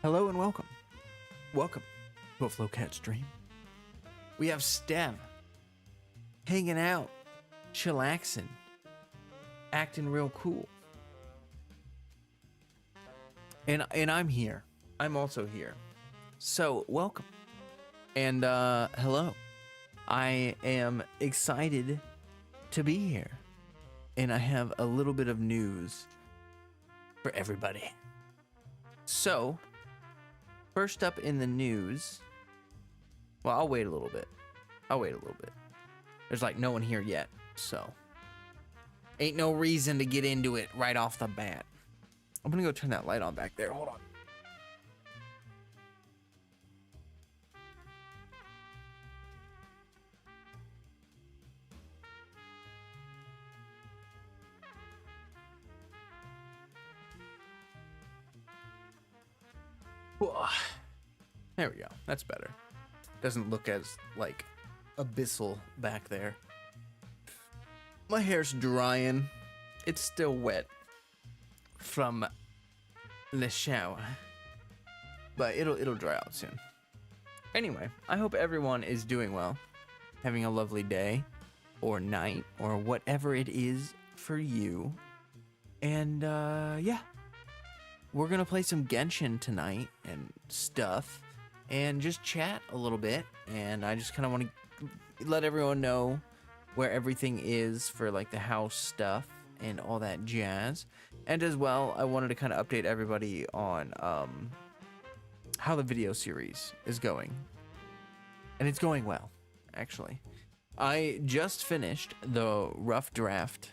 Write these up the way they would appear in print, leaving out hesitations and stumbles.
Hello and welcome. Welcome to a Flowcat stream. We have Stev hanging out, chillaxing, acting real cool. And I'm here. I'm also here. So, welcome. And hello. I am excited to be here. And I have a little bit of news for everybody. So, first up in the news, well, I'll wait a little bit. There's like no one here yet, so ain't no reason to get into it right off the bat. I'm gonna go turn that light on back there. Hold on. There we go. That's better. Doesn't look as like abyssal back there. My hair's drying. It's still wet from the shower, but it'll dry out soon. Anyway, I hope everyone is doing well, having a lovely day or night or whatever it is for you. And yeah. We're gonna play some Genshin tonight and stuff and just chat a little bit, and I just kind of want to let everyone know where everything is for like the house stuff and all that jazz. And as well, I wanted to kind of update everybody on how the video series is going. And it's going well, actually. I just finished the rough draft,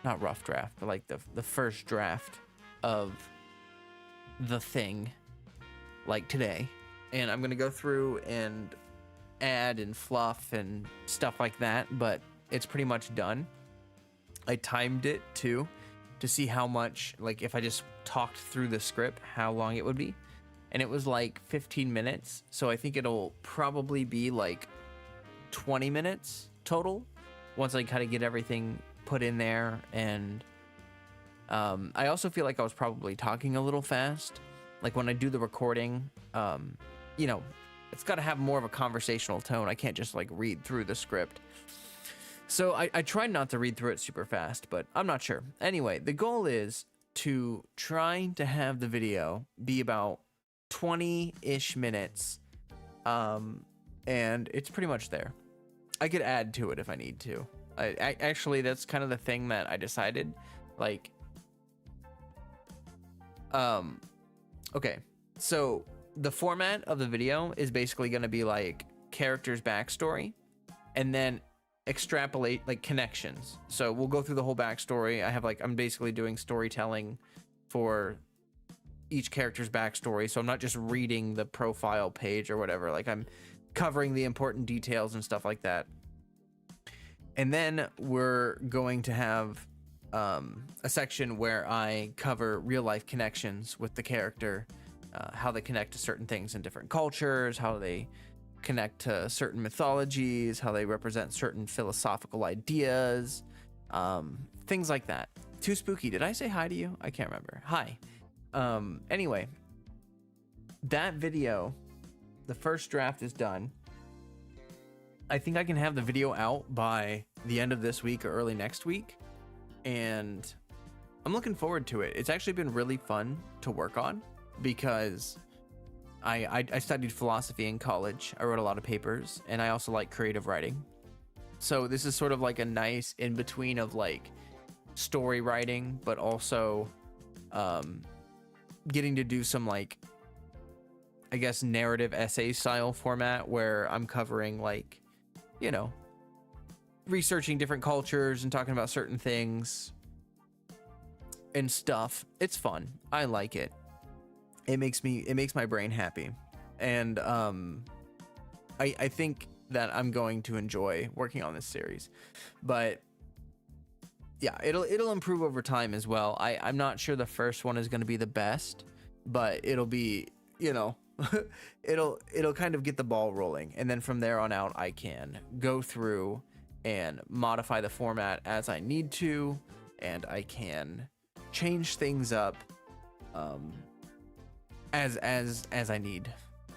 not rough draft, but like the first draft of the thing, like today, and I'm gonna go through and add and fluff and stuff like that, but it's pretty much done. I timed it too to see how much, like if I just talked through the script, how long it would be, and it was like 15 minutes, so I think it'll probably be like 20 minutes total once I kind of get everything put in there. And I also feel like I was probably talking a little fast. Like when I do the recording, you know, it's got to have more of a conversational tone. I can't just like read through the script. So I tried not to read through it super fast, but I'm not sure. Anyway, the goal is to try to have the video be about 20-ish minutes. And it's pretty much there. I could add to it if I need to. I actually, that's kind of the thing that I decided. Like, okay, so the format of the video is basically going to be like character's backstory and then extrapolate like connections. So we'll go through the whole backstory. I'm basically doing storytelling for each character's backstory. So I'm not just reading the profile page or whatever. Like I'm covering the important details and stuff like that. And then we're going to have a section where I cover real life connections with the character, how they connect to certain things in different cultures, how they connect to certain mythologies, how they represent certain philosophical ideas, things like that. Too spooky. Did I say hi to you? I can't remember. Hi. Anyway, that video, the first draft is done. I think I can have the video out by the end of this week or early next week. And I'm looking forward to it. It's actually been really fun to work on because I studied philosophy in college. I wrote a lot of papers, and I also like creative writing. So this is sort of like a nice in-between of like story writing, but also getting to do some like, I guess, narrative essay style format where I'm covering like, you know, researching different cultures and talking about certain things and stuff. It's fun. I like it. It makes my brain happy. And I think that I'm going to enjoy working on this series. But yeah, it'll improve over time as well. I'm not sure the first one is going to be the best, but it'll be, you know, it'll kind of get the ball rolling. And then from there on out, I can go through and modify the format as I need to, and I can change things up as I need.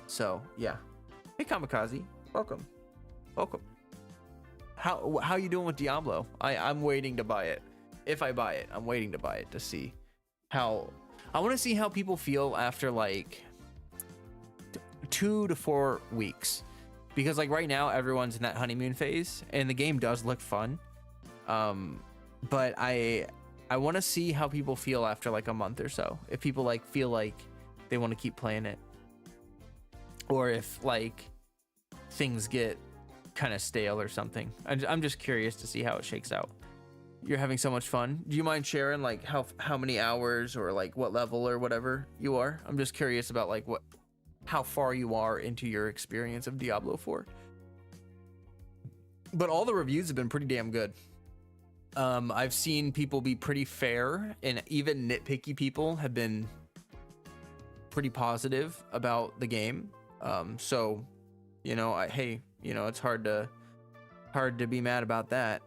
So yeah. Hey Kamikaze, welcome. How you doing with Diablo? I'm waiting to buy it. If I buy it, I'm waiting to buy it to see how. I want to see how people feel after like 2 to 4 weeks, because like right now everyone's in that honeymoon phase and the game does look fun. But I want to see how people feel after like a month or so. If people like feel like they want to keep playing it, or if like things get kind of stale or something. I'm just curious to see how it shakes out. You're having so much fun. Do you mind sharing like how many hours or like what level or whatever you are? I'm just curious about like how far you are into your experience of Diablo 4. But all the reviews have been pretty damn good. I've seen people be pretty fair, and even nitpicky people have been pretty positive about the game. So, you know, hey, you know, it's hard to be mad about that.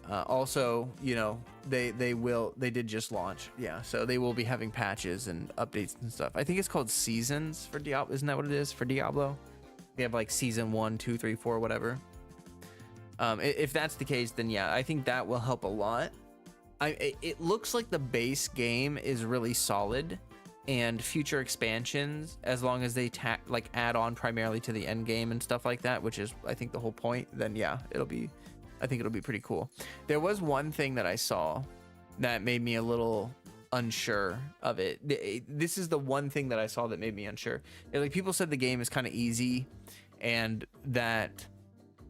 Also, you know, they did just launch, yeah, so they will be having patches and updates and stuff. I think it's called seasons for Diablo. Isn't that what it is for Diablo? They have like season 1, 2, 3, 4, whatever. If that's the case, then yeah, I think that will help a lot. It looks like the base game is really solid, and future expansions, as long as they like add on primarily to the end game and stuff like that, which is I think the whole point, then yeah, I think it'll be pretty cool. There was one thing that I saw that made me a little unsure of it. This is the one thing that I saw that made me unsure. Like, people said the game is kind of easy and that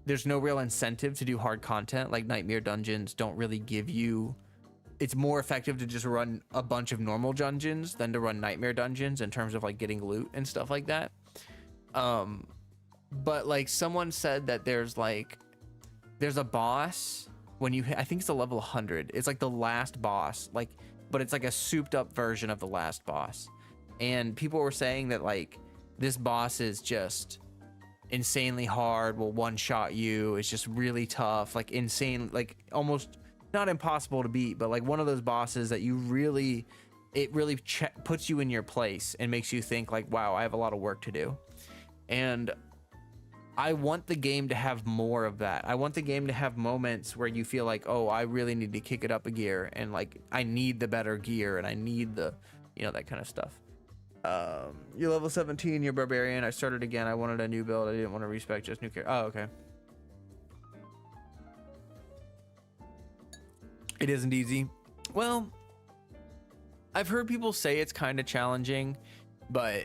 there's no real incentive to do hard content. Like, nightmare dungeons don't really give you... It's more effective to just run a bunch of normal dungeons than to run nightmare dungeons in terms of like getting loot and stuff like that. But like someone said that there's a boss when you hit, I think it's a level 100. It's like the last boss, like, but it's like a souped up version of the last boss. And people were saying that like this boss is just insanely hard, will one shot you. It's just really tough, like insane, like almost not impossible to beat, but like one of those bosses that you really, it really puts you in your place and makes you think like, wow, I have a lot of work to do. And I want the game to have more of that. I want the game to have moments where you feel like, oh, I really need to kick it up a gear, and like I need the better gear, and I need the, you know, that kind of stuff. You're level 17, you're barbarian. I started again. I wanted a new build. I didn't want to respec just new character. Oh, okay. It isn't easy. Well, I've heard people say it's kind of challenging, but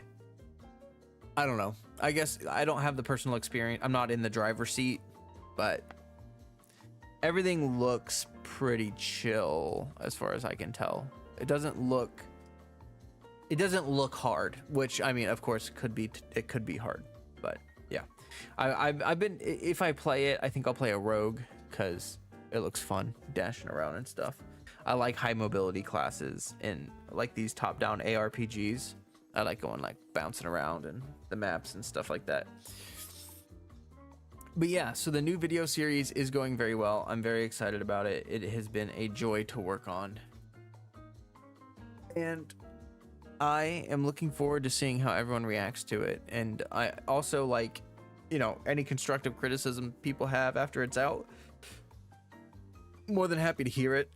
I don't know. I guess I don't have the personal experience. I'm not in the driver's seat, but everything looks pretty chill as far as I can tell. It doesn't look hard, which I mean, of course, it could be hard, but yeah. I've been, if I play it, I think I'll play a rogue because it looks fun dashing around and stuff. I like high mobility classes in like these top-down ARPGs. I like going like bouncing around and the maps and stuff like that. But yeah, so the new video series is going very well. I'm very excited about it. It has been a joy to work on. And I am looking forward to seeing how everyone reacts to it. And I also like, you know, any constructive criticism people have after it's out. More than happy to hear it.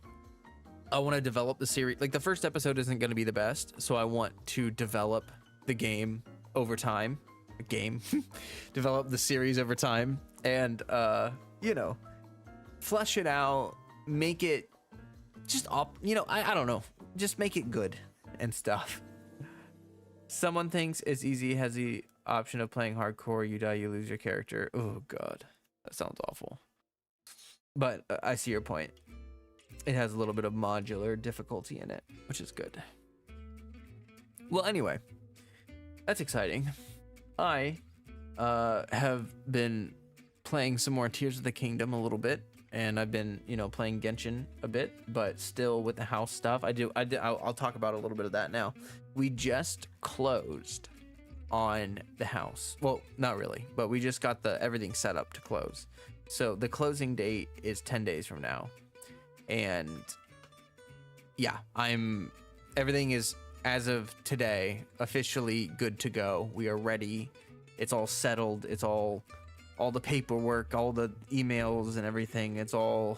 I want to develop the series. Like, the first episode isn't going to be the best, so I want to develop the game over time. Develop the series over time, and you know, flesh it out, make it just you know, I don't know, just make it good and stuff. Someone thinks it's easy, has the option of playing hardcore. You die, you lose your character. Oh god, that sounds awful. But I see your point. It has a little bit of modular difficulty in it, which is good. Well, anyway, that's exciting. I have been playing some more Tears of the Kingdom a little bit, and I've been, you know, playing Genshin a bit, but still with the house stuff. I'll talk about a little bit of that now. We just closed on the house. Well, not really, but we just got everything set up to close. So the closing date is 10 days from now. And yeah, everything is as of today, officially good to go. We are ready. It's all settled. It's all the paperwork, all the emails and everything. It's all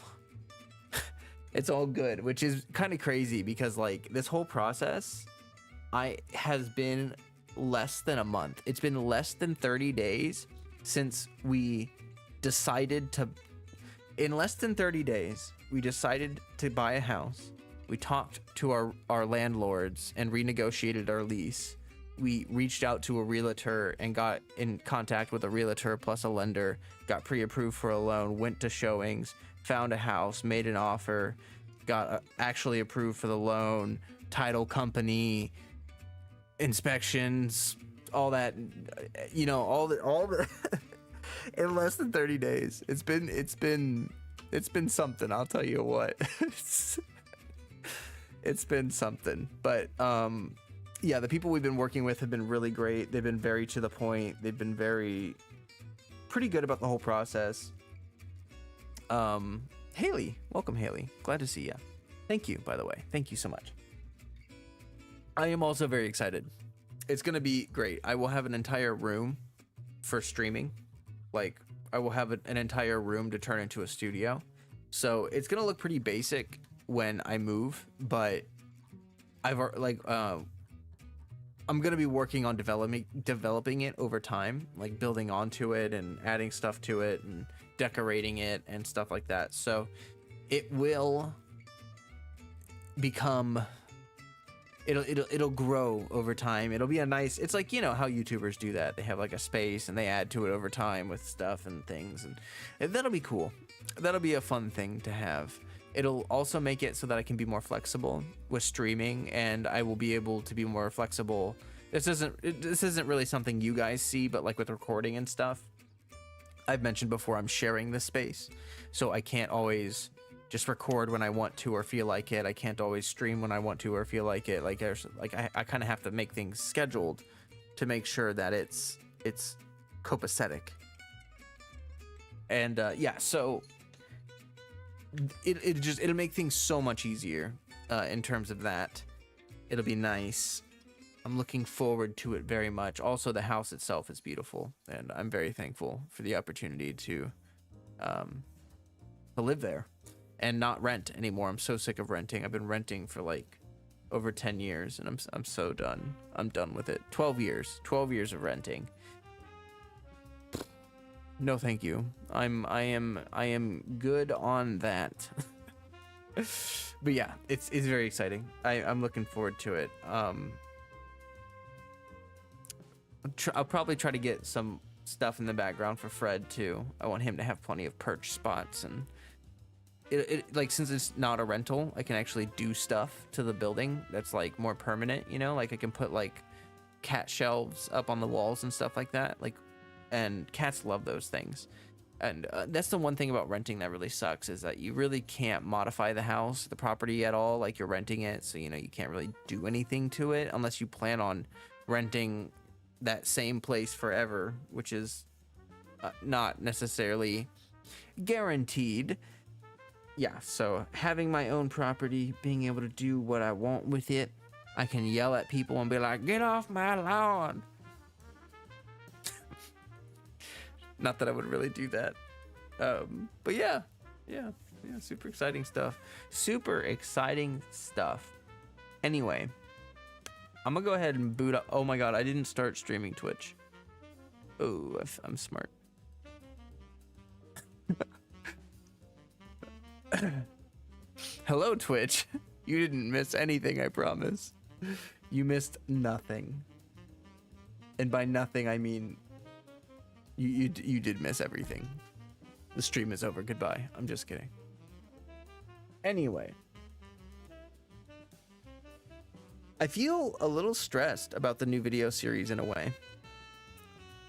good, which is kind of crazy because like this whole process has been less than a month. It's been less than 30 days since we decided to, in less than 30 days, we decided to buy a house. We talked to our landlords and renegotiated our lease. We reached out to a realtor and got in contact with a realtor plus a lender, got pre-approved for a loan, went to showings, found a house, made an offer, got actually approved for the loan, title company, inspections, all that, you know, all the in less than 30 days. It's been something, I'll tell you what. It's been something. But yeah, the people we've been working with have been really great. They've been very to the point. They've been pretty good about the whole process. Haley, welcome Haley. Glad to see you. Thank you, by the way. Thank you so much. I am also very excited. It's going to be great. I will have an entire room for streaming. Like I will have an entire room to turn into a studio. So it's going to look pretty basic when I move, but I'm going to be working on developing it over time, like building onto it and adding stuff to it and decorating it and stuff like that. So it will become, it'll grow over time. It'll be a nice, it's like, you know how YouTubers do that. They have like a space and they add to it over time with stuff and things, and that'll be cool. That'll be a fun thing to have. It'll also make it so that I can be more flexible with streaming, and I will be able to be more flexible. This isn't really something you guys see, but like with recording and stuff, I've mentioned before, I'm sharing this space, so I can't always just record when I want to or feel like it. I can't always stream when I want to or feel like it. Like I kind of have to make things scheduled to make sure that it's copacetic. And yeah, so it'll make things so much easier in terms of that. It'll be nice. I'm looking forward to it very much. Also, the house itself is beautiful, and I'm very thankful for the opportunity to live there and not rent anymore. I'm so sick of renting. I've been renting for like over 10 years, and I'm so done. I'm done with it. 12 years of renting. No, thank you. I am good on that. But yeah, it's very exciting. I'm looking forward to it. I'll probably try to get some stuff in the background for Fred too. I want him to have plenty of perch spots, and it like, since it's not a rental, I can actually do stuff to the building that's like more permanent, you know, like I can put like cat shelves up on the walls and stuff like that, like, and cats love those things. And that's the one thing about renting that really sucks, is that you really can't modify the house, the property at all. Like, you're renting it, so you know you can't really do anything to it unless you plan on renting that same place forever, which is not necessarily guaranteed. Yeah, so having my own property, being able to do what I want with it, I can yell at people and be like, "Get off my lawn!" Not that I would really do that. But yeah, super exciting stuff. Super exciting stuff. Anyway, I'm gonna go ahead and boot up. Oh my god, I didn't start streaming Twitch. Oh, I'm smart. Hello, Twitch. You didn't miss anything, I promise. You missed nothing. And by nothing, I mean you did miss everything. The stream is over. Goodbye. I'm just kidding. Anyway, I feel a little stressed about the new video series in a way,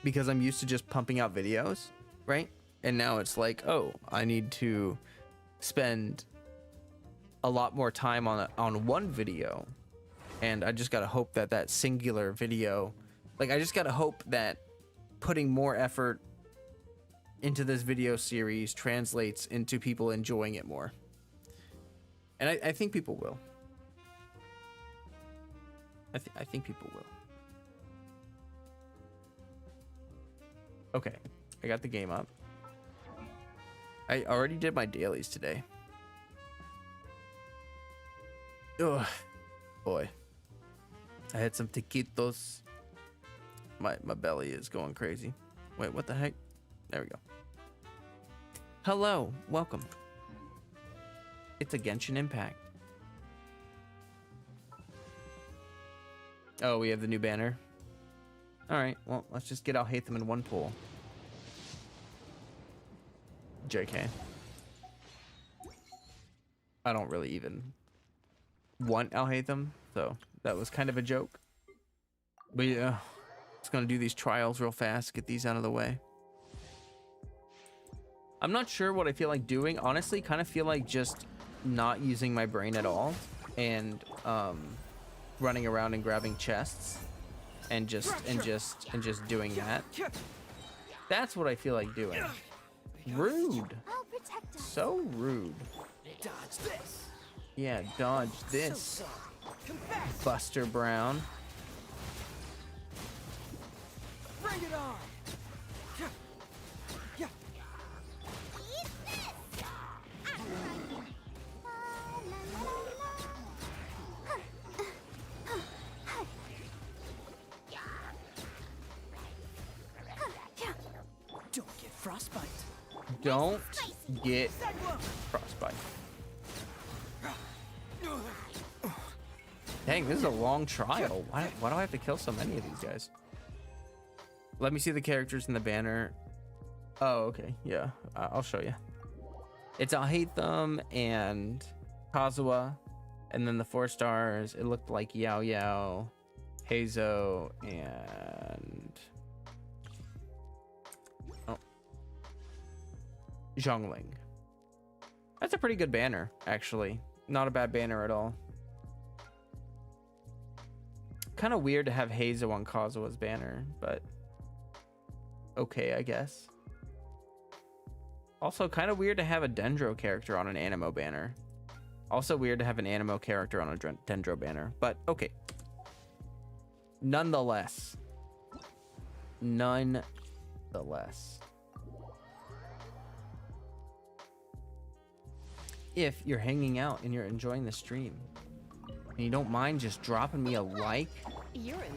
because I'm used to just pumping out videos, right? And now it's like, oh, I need to spend a lot more time on one video, and I just gotta hope that that singular video, like, I just gotta hope that putting more effort into this video series translates into people enjoying it more. And I think people will. I think people will. Okay, I got the game up. I already did my dailies today. Ugh, boy. I had some taquitos. My belly is going crazy. Wait, what the heck? There we go. Hello, welcome. It's a Genshin Impact. Oh, we have the new banner. All right, well, let's just get Alhaitham in one pool. JK. I don't really even want Alhaitham, so that was kind of a joke. But yeah, just gonna do these trials real fast, get these out of the way. I'm not sure what I feel like doing. Honestly, kind of feel like just not using my brain at all and running around and grabbing chests and just doing that. That's what I feel like doing. Rude. So rude. Dodge this. Yeah, dodge this. Buster Brown. Bring it on. Don't get frostbite. Don't get frostbite. Dang, this is a long trial. Why do I have to kill so many of these guys? Let me see the characters in the banner. Oh, okay. Yeah, I'll show you. It's Alhaitham and Kazuha. And then the 4 stars, it looked like Yao Yao, Heizo, and... oh. Zhongling. That's a pretty good banner, actually. Not a bad banner at all. Kind of weird to have Heizo on Kazuha's banner, but okay, I guess. Also, kind of weird to have a Dendro character on an Anemo banner. Also weird to have an Anemo character on a Dendro banner, but okay. Nonetheless. If you're hanging out and you're enjoying the stream and you don't mind just dropping me a like,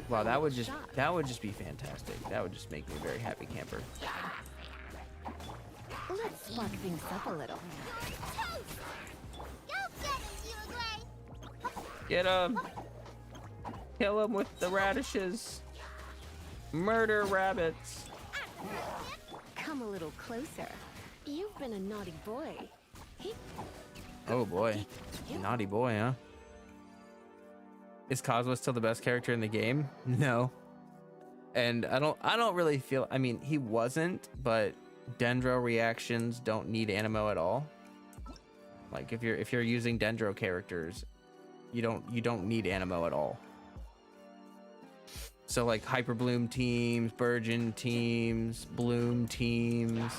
wow, that would just be fantastic. That would just make me a very happy camper. Let's spark things up a little. Get him! Kill him with the radishes. Murder rabbits. Come a little closer. You've been a naughty boy. Oh boy, naughty boy, huh? Is Kazuha still the best character in the game? No. And I don't really feel, I mean, he wasn't, but Dendro reactions don't need Anemo at all. Like if you're using Dendro characters, you don't need Anemo at all. So like Hyper Bloom teams, Burgeon teams, Bloom teams,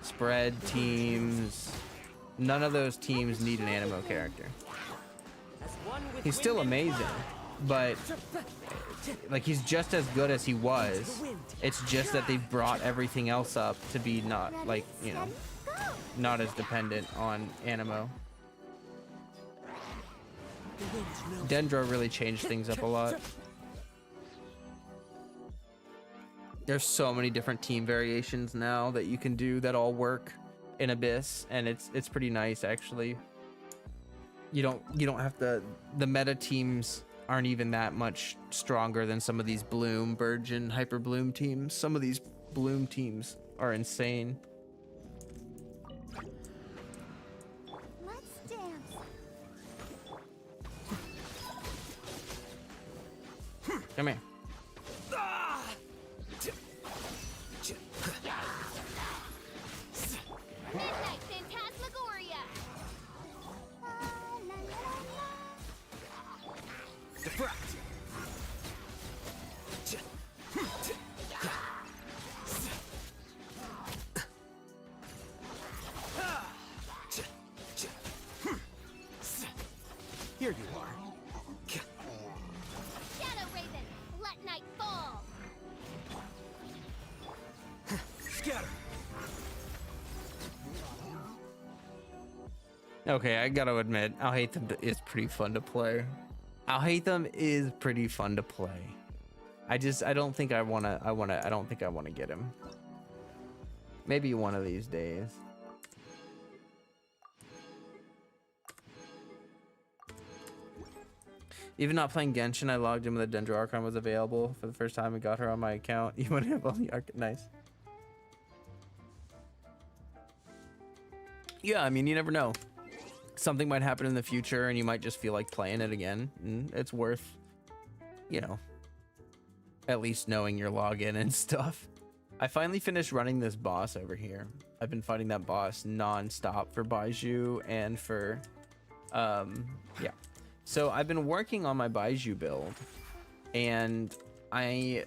Spread teams, none of those teams need an Anemo character. He's still amazing, but like he's just as good as he was. It's just that they've brought everything else up to be not like, you know, not as dependent on Anemo. Dendro really changed things up a lot. There's so many different team variations now that you can do that all work in Abyss, and it's pretty nice actually. You don't have to, the meta teams aren't even that much stronger than some of these Bloom, Burgeon, Hyper Bloom teams. Some of these Bloom teams are insane. Let's dance. Come here. Midnight Phantasmagoria! Defract. Here you are. Shadow Okay, I gotta admit, I'll hate them is pretty fun to play. I'll hate them is pretty fun to play. I don't think I don't think I wanna get him. Maybe one of these days. Even not playing Genshin, I logged in when the Dendroarchon was available for the first time and got her on my account. You want to have all the arc? Nice. Yeah, I mean, you never know. Something might happen in the future and you might just feel like playing it again. And it's worth, you know, at least knowing your login and stuff. I finally finished running this boss over here. I've been fighting that boss non-stop for Baiju and for, yeah. So I've been working on my Baiju build, and I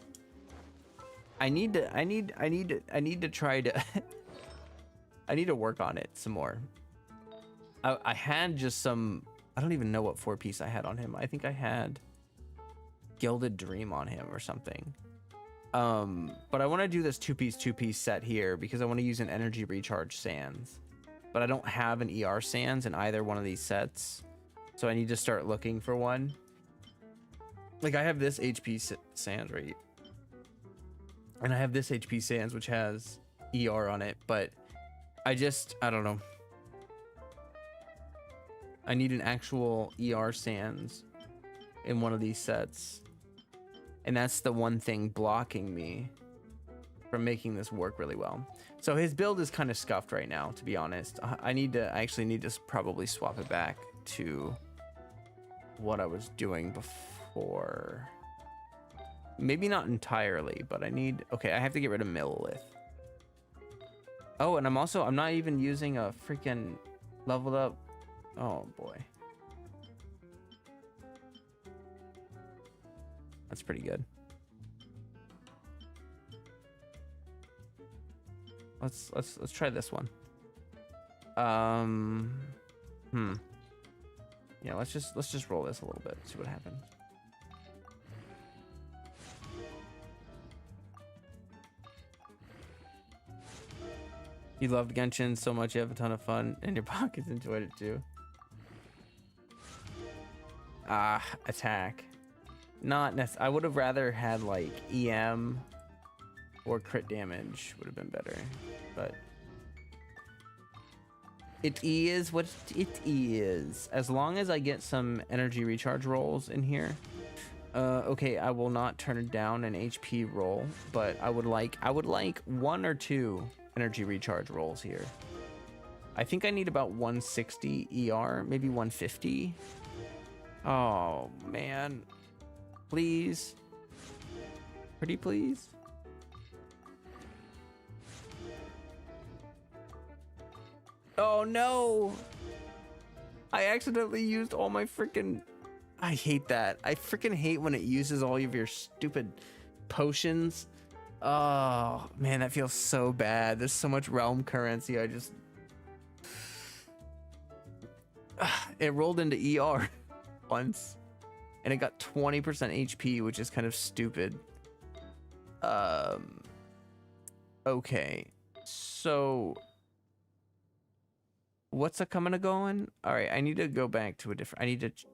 need to try to I need to work on it some more. I had just some, I don't even know what 4-piece I had on him. I think I had Gilded Dream on him or something. But I want to do this 2-piece set here because I want to use an energy recharge sands, but I don't have an ER sands in either one of these sets. So I need to start looking for one. Like I have this HP sands right, and I have this HP sands which has ER on it, but I don't know. I need an actual ER sands in one of these sets, and that's the one thing blocking me from making this work really well. So his build is kind of scuffed right now, to be honest. I actually need to probably swap it back to what I was doing before. Maybe not entirely, but okay, I have to get rid of Millilith. Oh, and I'm not even using a freaking leveled up. Oh boy. That's pretty good. Let's try this one. Yeah, let's just roll this a little bit, see what happens. You loved Genshin so much you have a ton of fun and your pockets enjoyed it too. Attack. Not necessarily. I would have rather had like EM or crit damage would have been better, but it is what it is. As long as I get some energy recharge rolls in here. Okay, I will not turn down an HP roll, but I would like 1 or 2 energy recharge rolls here. I think I need about 160 ER, maybe 150. Oh man, please, pretty please. Oh no, I accidentally used all my freaking, I hate that. I freaking hate when it uses all of your stupid potions. Oh man, that feels so bad. There's so much realm currency. It rolled into ER once and it got 20% HP, which is kind of stupid. Okay, so what's a coming and going? All right, I need to go back to a different,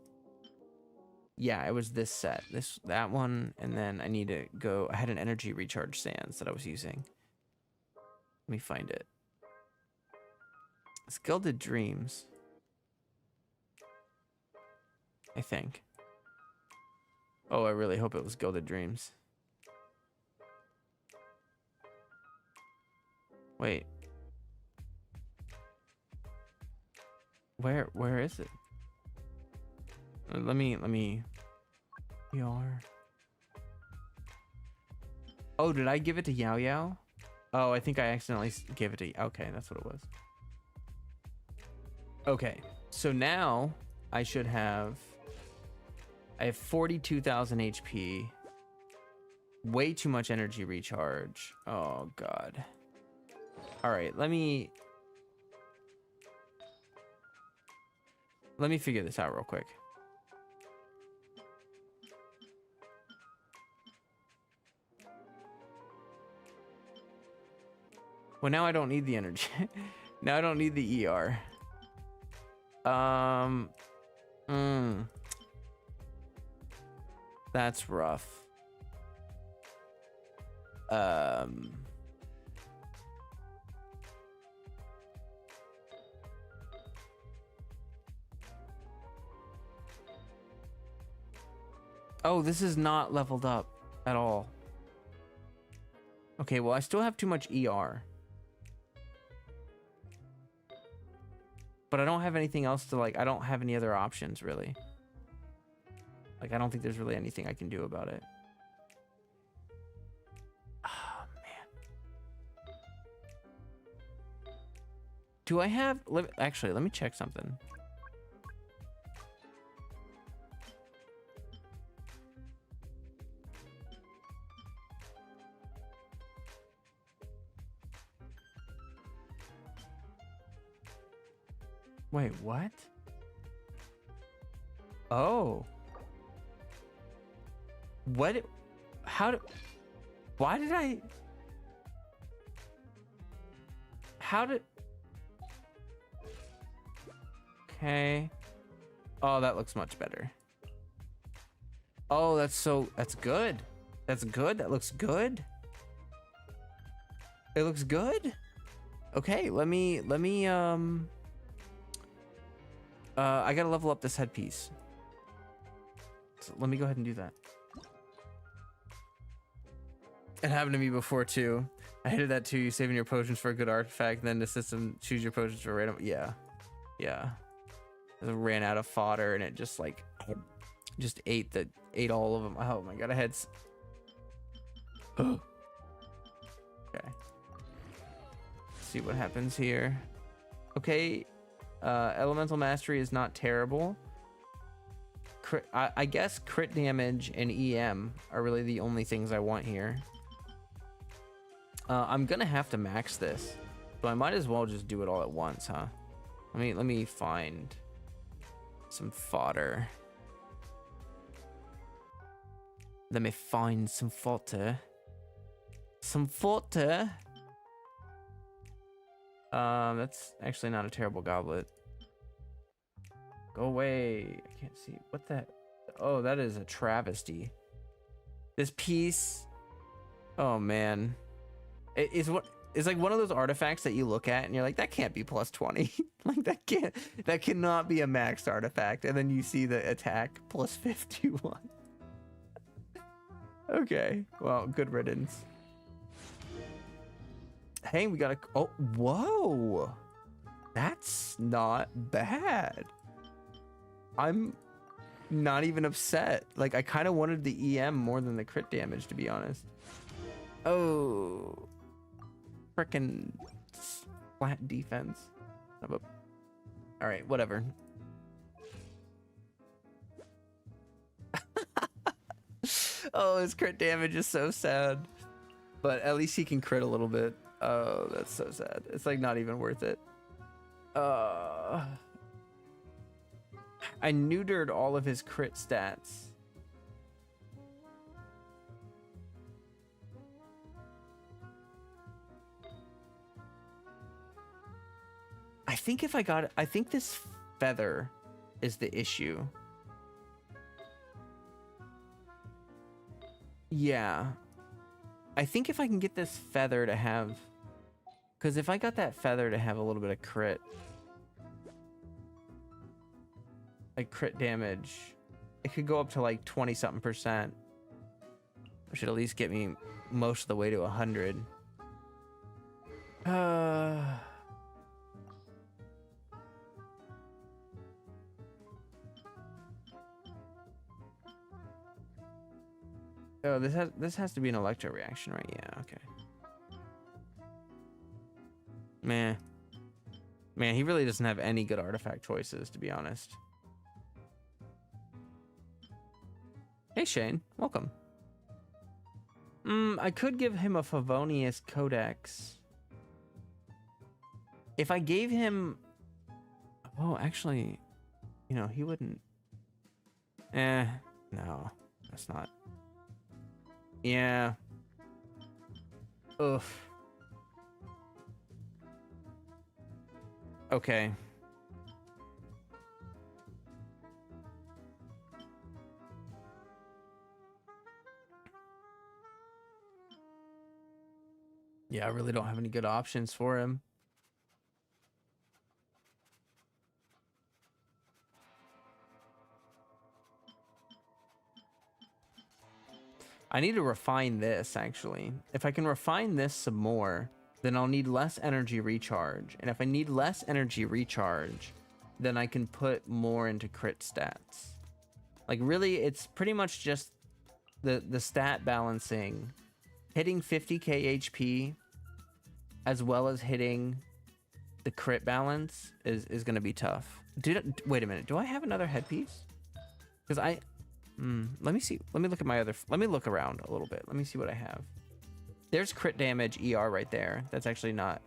yeah, it was this set, that one, and then I need to go, I had an energy recharge sands that I was using. Let me find it. It's Gilded Dreams, I think. Oh, I really hope it was Gilded Dreams. Wait. Where is it? Let me ER. Oh, did I give it to Yao Yao? Oh, I think I accidentally gave it to, okay, that's what it was. Okay, so now I have 42,000 HP. Way too much energy recharge. Oh god. All right, let me figure this out real quick. Well, now I don't need the energy. Now I don't need the ER. That's rough. Oh, this is not leveled up at all. Okay, well, I still have too much ER. But I don't have anything else to, like, I don't have any other options, really. Like, I don't think there's really anything I can do about it. Oh, man. Do I have... Actually, let me check something. Wait, what? Oh. What? How did... Why did I... How did... Okay. Oh, that looks much better. Oh, that's good. That's good. That looks good. It looks good. Okay, let me I gotta level up this headpiece. So let me go ahead and do that. It happened to me before too. I hated that too. You saving your potions for a good artifact, then the system choose your potions for random. Yeah. Yeah. I ran out of fodder and it just like ate all of them. Oh my god, I had okay. Let's see what happens here. Okay. Elemental mastery is not terrible. I guess crit damage and EM are really the only things I want here. I'm gonna have to max this, so I might as well just do it all at once, huh? Let me find some fodder. Let me find some fodder. Some fodder. That's actually not a terrible goblet. Go away. I can't see. What that? Oh, that is a travesty. This piece. Oh, man. It's like one of those artifacts that you look at and you're like, that can't be plus 20. Like, that cannot be a maxed artifact. And then you see the attack plus 51. Okay. Well, good riddance. Hey, we got a... Oh, whoa. That's not bad. I'm not even upset. Like, I kind of wanted the EM more than the crit damage, to be honest. Oh. Frickin' flat defense. All right, whatever. Oh, his crit damage is so sad. But at least he can crit a little bit. Oh, that's so sad. It's like not even worth it. I neutered all of his crit stats. I think if I got it, I think this feather is the issue. Yeah. I think if I can get this feather to have... Because if I got that feather to have a little bit of crit... Like crit damage... It could go up to like 20-something%. Which should at least get me most of the way to 100. Oh, this has to be an electro reaction, right? Yeah, okay. Man, he really doesn't have any good artifact choices, to be honest. Hey, Shane, welcome. I could give him a Favonius Codex. If I gave him... Oh, actually, you know, he wouldn't... No, that's not... Yeah. Oof. Okay. Yeah, I really don't have any good options for him. I need to refine this, actually. If I can refine this some more, then I'll need less energy recharge. And if I need less energy recharge, then I can put more into crit stats. Like, really, it's pretty much just the stat balancing. Hitting 50k HP, as well as hitting the crit balance, is going to be tough. Wait a minute. Do I have another headpiece? Because let me see. Let me look at my other... Let me look around a little bit. Let me see what I have. There's crit damage ER right there. That's actually not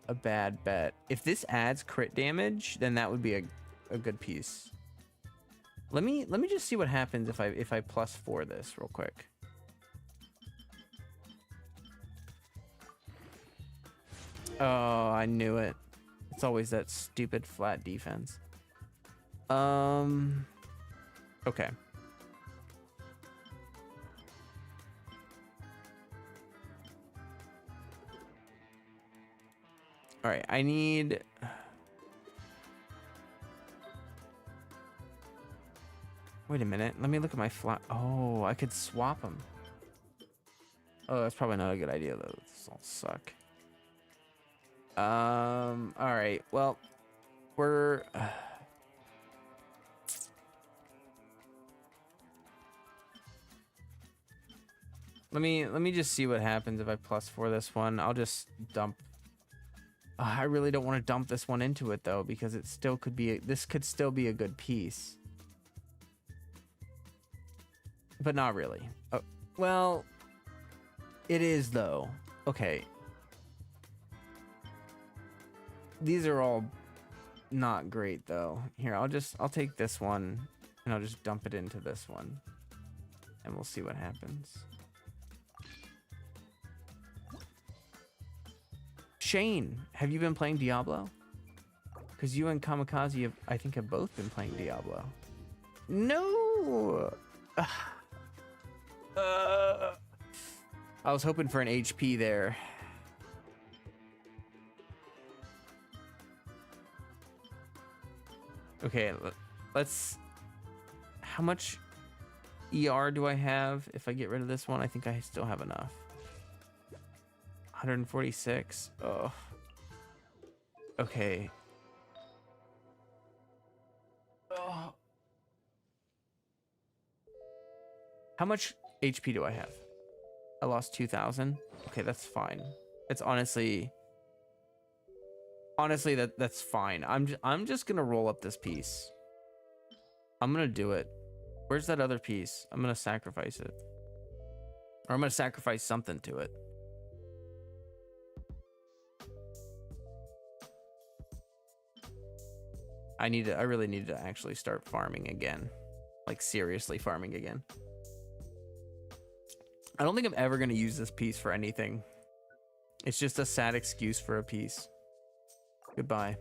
a bad bet. If this adds crit damage, then that would be a good piece. Let me just see what happens if I +4 this real quick. Oh, I knew it. It's always that stupid flat defense. Okay. All right, I need... Wait a minute. Let me look at my flat... Oh, I could swap them. Oh, that's probably not a good idea, though. This all suck. All right. Well, we're... Let me just see what happens if I +4 this one. I'll just dump. I really don't want to dump this one into it though, because it still could be. This could still be a good piece, but not really. Oh, well, it is though. Okay. These are all not great though. Here, I'll take this one and I'll just dump it into this one, and we'll see what happens. Shane, have you been playing Diablo? Because you and Kamikaze, I think, have both been playing Diablo. No! I was hoping for an HP there. Okay, let's... How much ER do I have if I get rid of this one? I think I still have enough. 146. Oh. Okay. Oh. How much HP do I have? I lost 2,000. Okay, that's fine. It's honestly that's fine. I'm just gonna roll up this piece. I'm gonna do it. Where's that other piece? I'm gonna sacrifice it, or I'm gonna sacrifice something to it. I really need to actually start farming again. Like, seriously farming again. I don't think I'm ever going to use this piece for anything. It's just a sad excuse for a piece. Goodbye.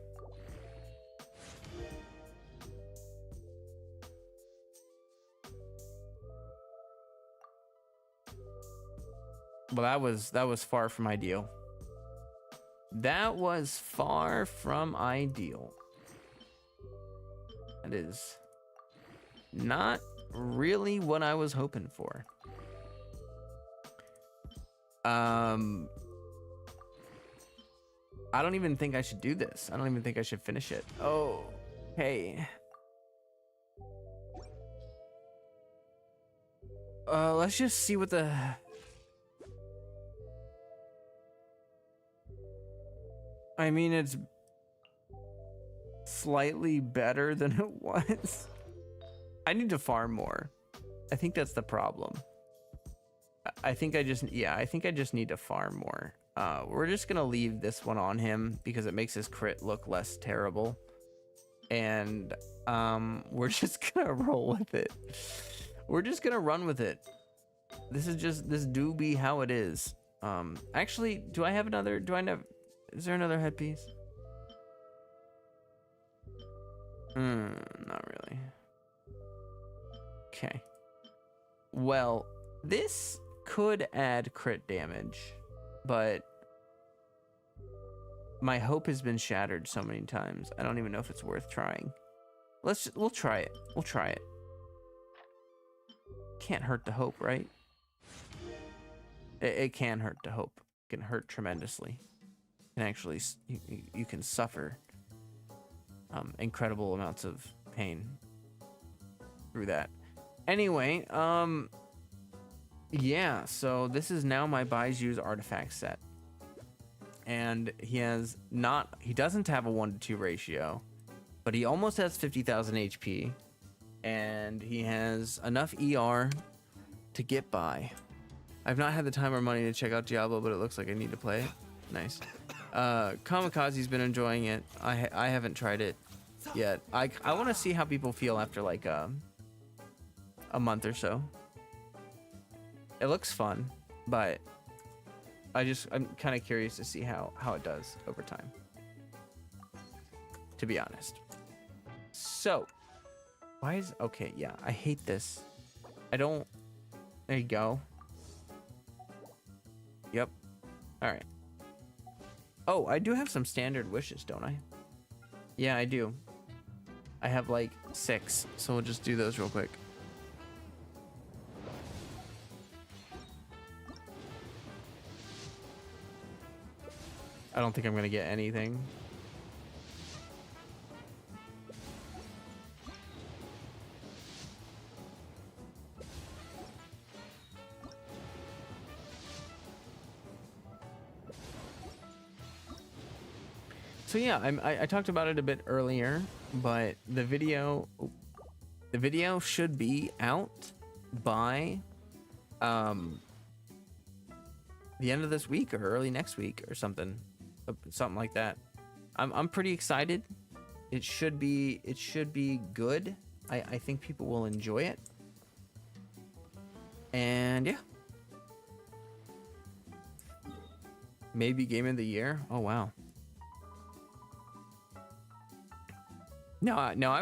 Well, that was far from ideal. That was far from ideal. That is not really what I was hoping for. I don't even think I should do this. I don't even think I should finish it. Oh, hey. Let's just see what the... I mean, it's slightly better than it was. I need to farm more. I think that's the problem. I think I just need to farm more. We're just gonna leave this one on him because it makes his crit look less terrible, and we're just gonna roll with it. We're just gonna run with it. This do be how it is. Actually, do I have another? Is there another headpiece? Not really. Okay. Well, this could add crit damage, but my hope has been shattered so many times. I don't even know if it's worth trying. We'll try it. We'll try it. Can't hurt the hope, right? It can hurt the hope. It can hurt tremendously. And actually, you can suffer incredible amounts of pain through that. Anyway, yeah, so this is now my Baiju's artifact set. And he doesn't have a 1-to-2 ratio, but he almost has 50,000 HP. And he has enough ER to get by. I've not had the time or money to check out Diablo, but it looks like I need to play it. Nice. Kamikaze's been enjoying it. I haven't tried it yet. I want to see how people feel after like a month or so. It looks fun, but I'm kind of curious to see how it does over time, to be honest. So okay, yeah, I hate this. There you go. Yep. All right. Oh, I do have some standard wishes, don't I? Yeah, I do. I have like 6, so we'll just do those real quick. I don't think I'm gonna get anything. So yeah, I talked about it a bit earlier, but the video should be out by the end of this week or early next week or something like that. I'm pretty excited. It should be good. I think people will enjoy it. And yeah. Maybe game of the year. Oh wow. No, I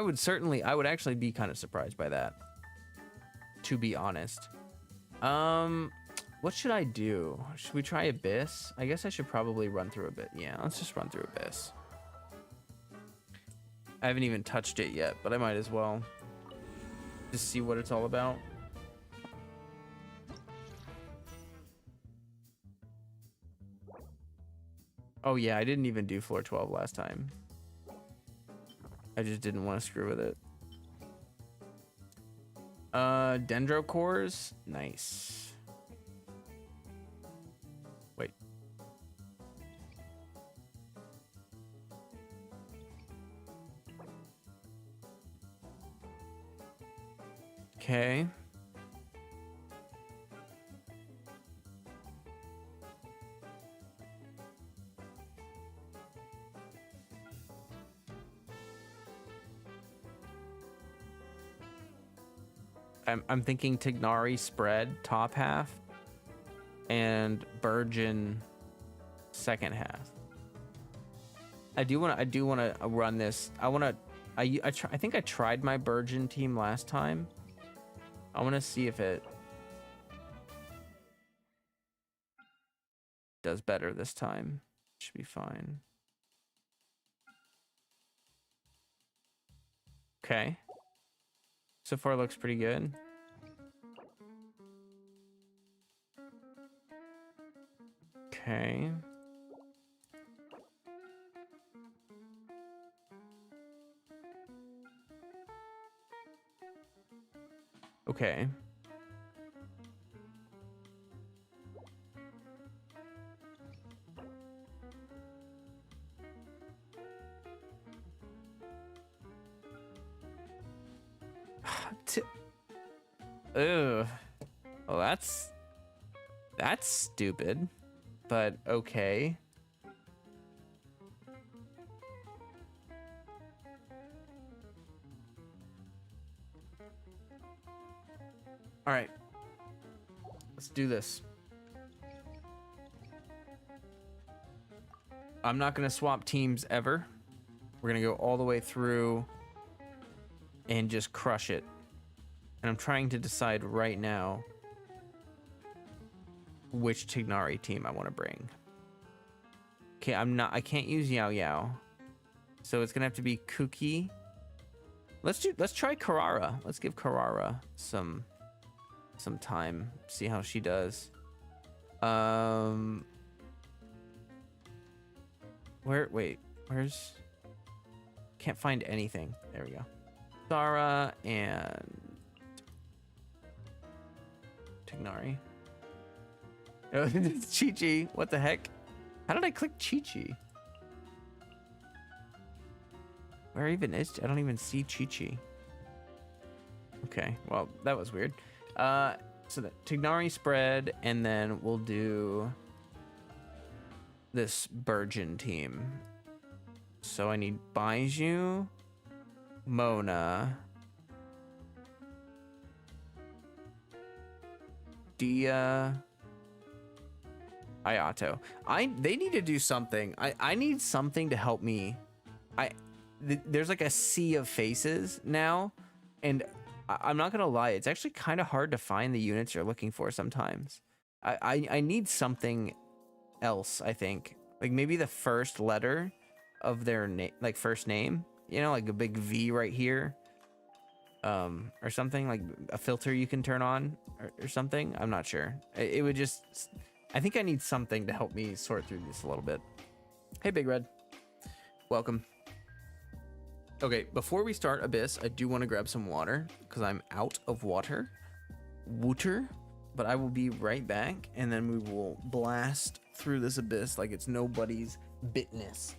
would actually be kind of surprised by that, to be honest. What should I do? Should we try Abyss? I guess I should probably run through a bit. Yeah, let's just run through Abyss. I haven't even touched it yet, but I might as well just see what it's all about. Oh yeah, I didn't even do floor 12 last time. I just didn't want to screw with it. Dendro cores, nice. Wait. Okay. I'm thinking Tignari spread top half and Burgeon second half. I do want to run this. I think I tried my Burgeon team last time. I want to see if it does better this time. Should be fine. Okay. So far looks pretty good. Okay. Okay. Ugh. Well, that's stupid, but okay. All right. Let's do this. I'm not going to swap teams ever. We're going to go all the way through and just crush it. And I'm trying to decide right now which Tignari team I want to bring. Okay, I can't use Yao Yao. So it's gonna have to be Kuki. Let's try Karara. Let's give Karara some time. See how she does. Where's can't find anything. There we go. Zara and Tignari. Oh, it's Chi-Chi. What the heck? How did I click Chi-Chi? Where even is... I don't even see Chi-Chi. Okay, well, that was weird. So the Tignari spread, and then we'll do this Burgeon team. So I need Baiju, Mona, Dia, Ayato. They need to do something. I need something to help me. There's like a sea of faces now, and I'm not gonna lie, it's actually kind of hard to find the units you're looking for sometimes. I need something else, I think. Like maybe the first letter of their name, like first name, you know, like a big V right here. Or something, like a filter you can turn on or something. I'm not sure. It would just... I think I need something to help me sort through this a little bit. Hey, Big Red. Welcome. Okay, before we start Abyss, I do want to grab some water because I'm out of water. But I will be right back, and then we will blast through this Abyss like it's nobody's business.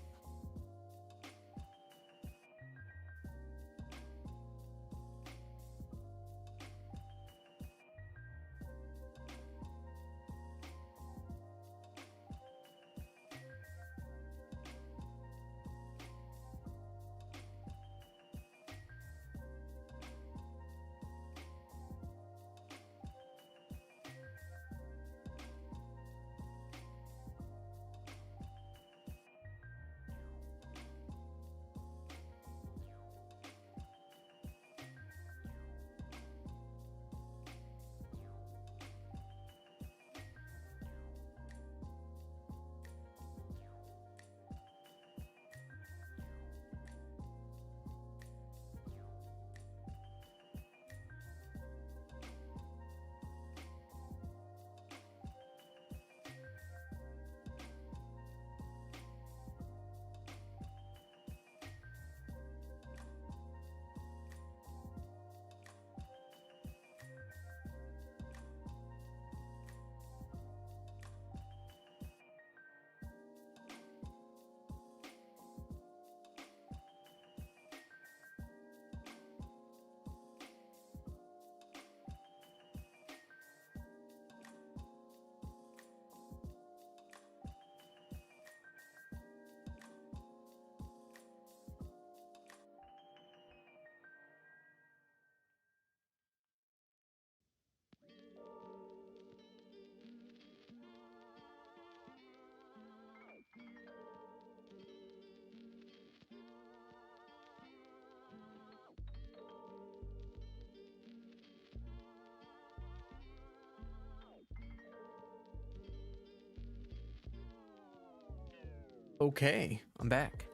Okay, I'm back.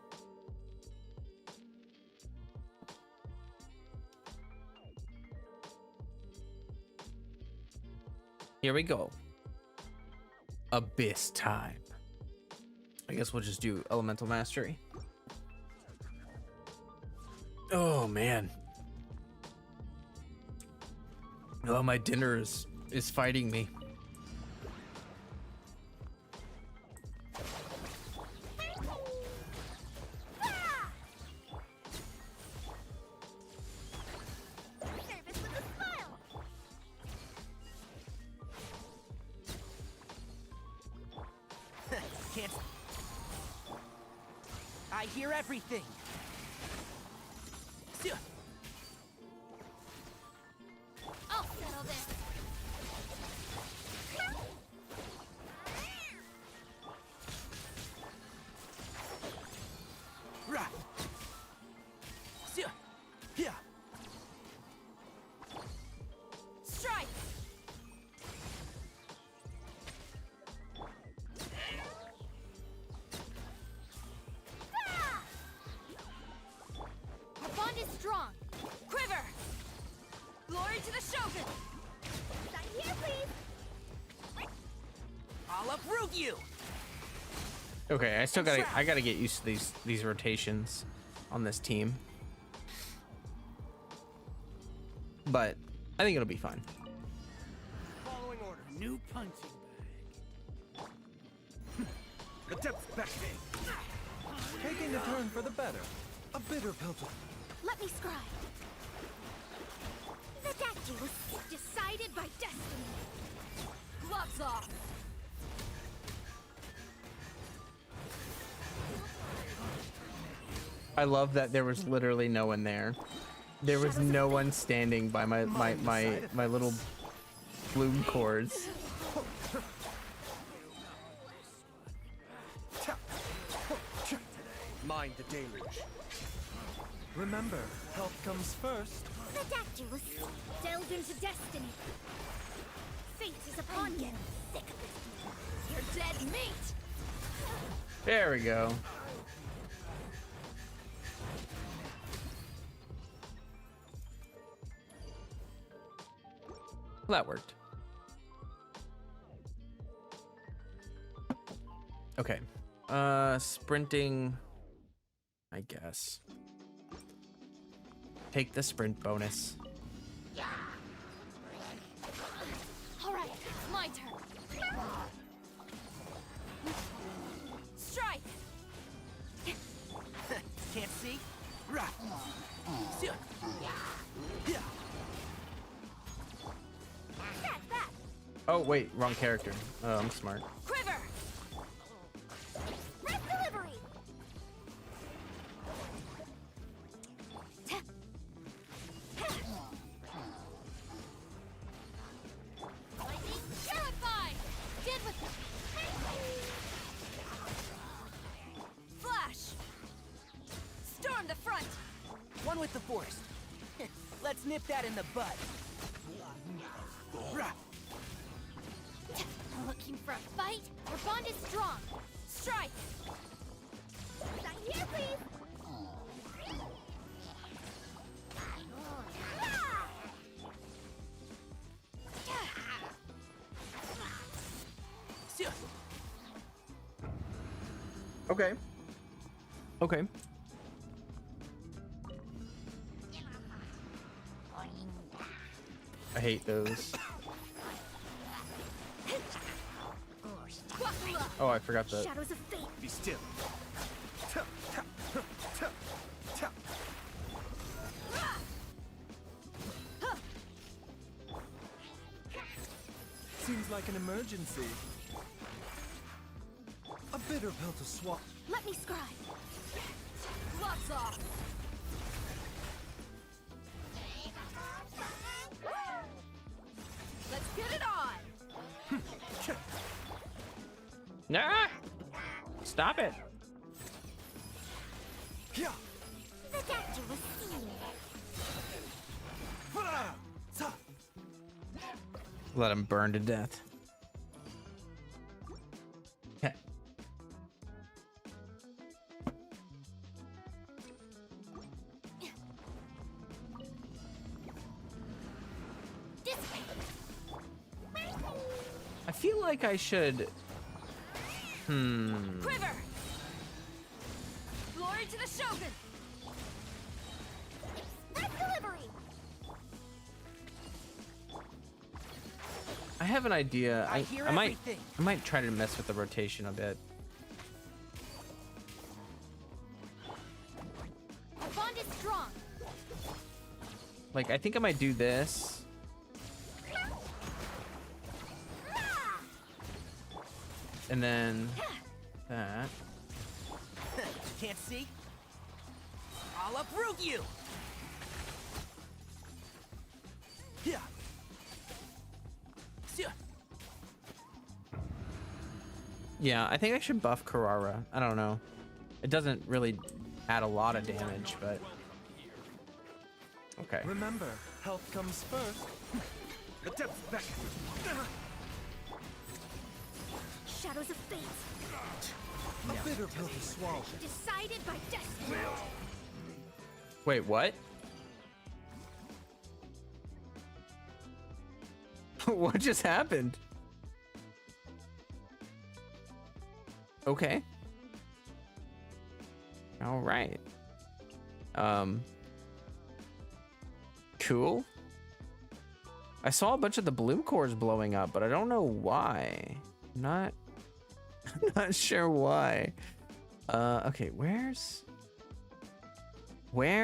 Here we go. Abyss time. I guess we'll just do Elemental Mastery. Oh, man. Oh, my dinner is fighting me. Service with a smile. Can't. I hear everything. I'll settle this. Rah. Yeah. Strike. I'll uproot you. Okay, I gotta get used to these rotations on this team. But I think it'll be fine. Following order. New punching bag. The depth's back. Taking a turn for the better. A bitter pill to... Let me scribe. The statue was decided by destiny. Gloves off. I love that there was literally no one there. There was no one standing by my little bloom cords. Mind the deluge. Remember, health comes first. The statue was delved into destiny. Fate is upon you. Sick of this. You're dead meat. There we go. Well, that worked. Okay. Sprinting, I guess. Take the sprint bonus. All right, my turn. Strike. Can't see? Rah. Yeah. Yeah. That. Oh, wait, wrong character. Oh, I'm smart. Quiver. Red delivery. Lightning terrified. Get with them. Flash. Storm the front. One with the forest. Let's nip that in the bud. Rah. Looking for a fight? Your bond is strong. Strike. Not here, please. Okay. Okay. I hate those. Oh, I forgot that. Shadows of fate. Be still. Seems like an emergency. A bitter pill to swallow. Let me scribe. Gloves off. Let's get it on. Nah! Stop it. Yeah. The statue was seen. Let him burn to death. Okay. I feel like I should. Quiver. Glory to the Shogun. Red delivery. I have an idea. I hear I might. everything. I might try to mess with the rotation a bit. Our bond is strong. Like, I think I might do this. And then that. Can't see? I'll uproot you. Yeah. Yeah, I think I should buff Carrara. I don't know. It doesn't really add a lot of damage, but okay. Remember, health comes first. The depth's back. Shadows of fate. A bitter pill to swallow. Decided by destiny. Wait, what? What just happened? Okay. All right. Cool. I saw a bunch of the bloom cores blowing up, but I don't know why. I'm not sure why. Okay, where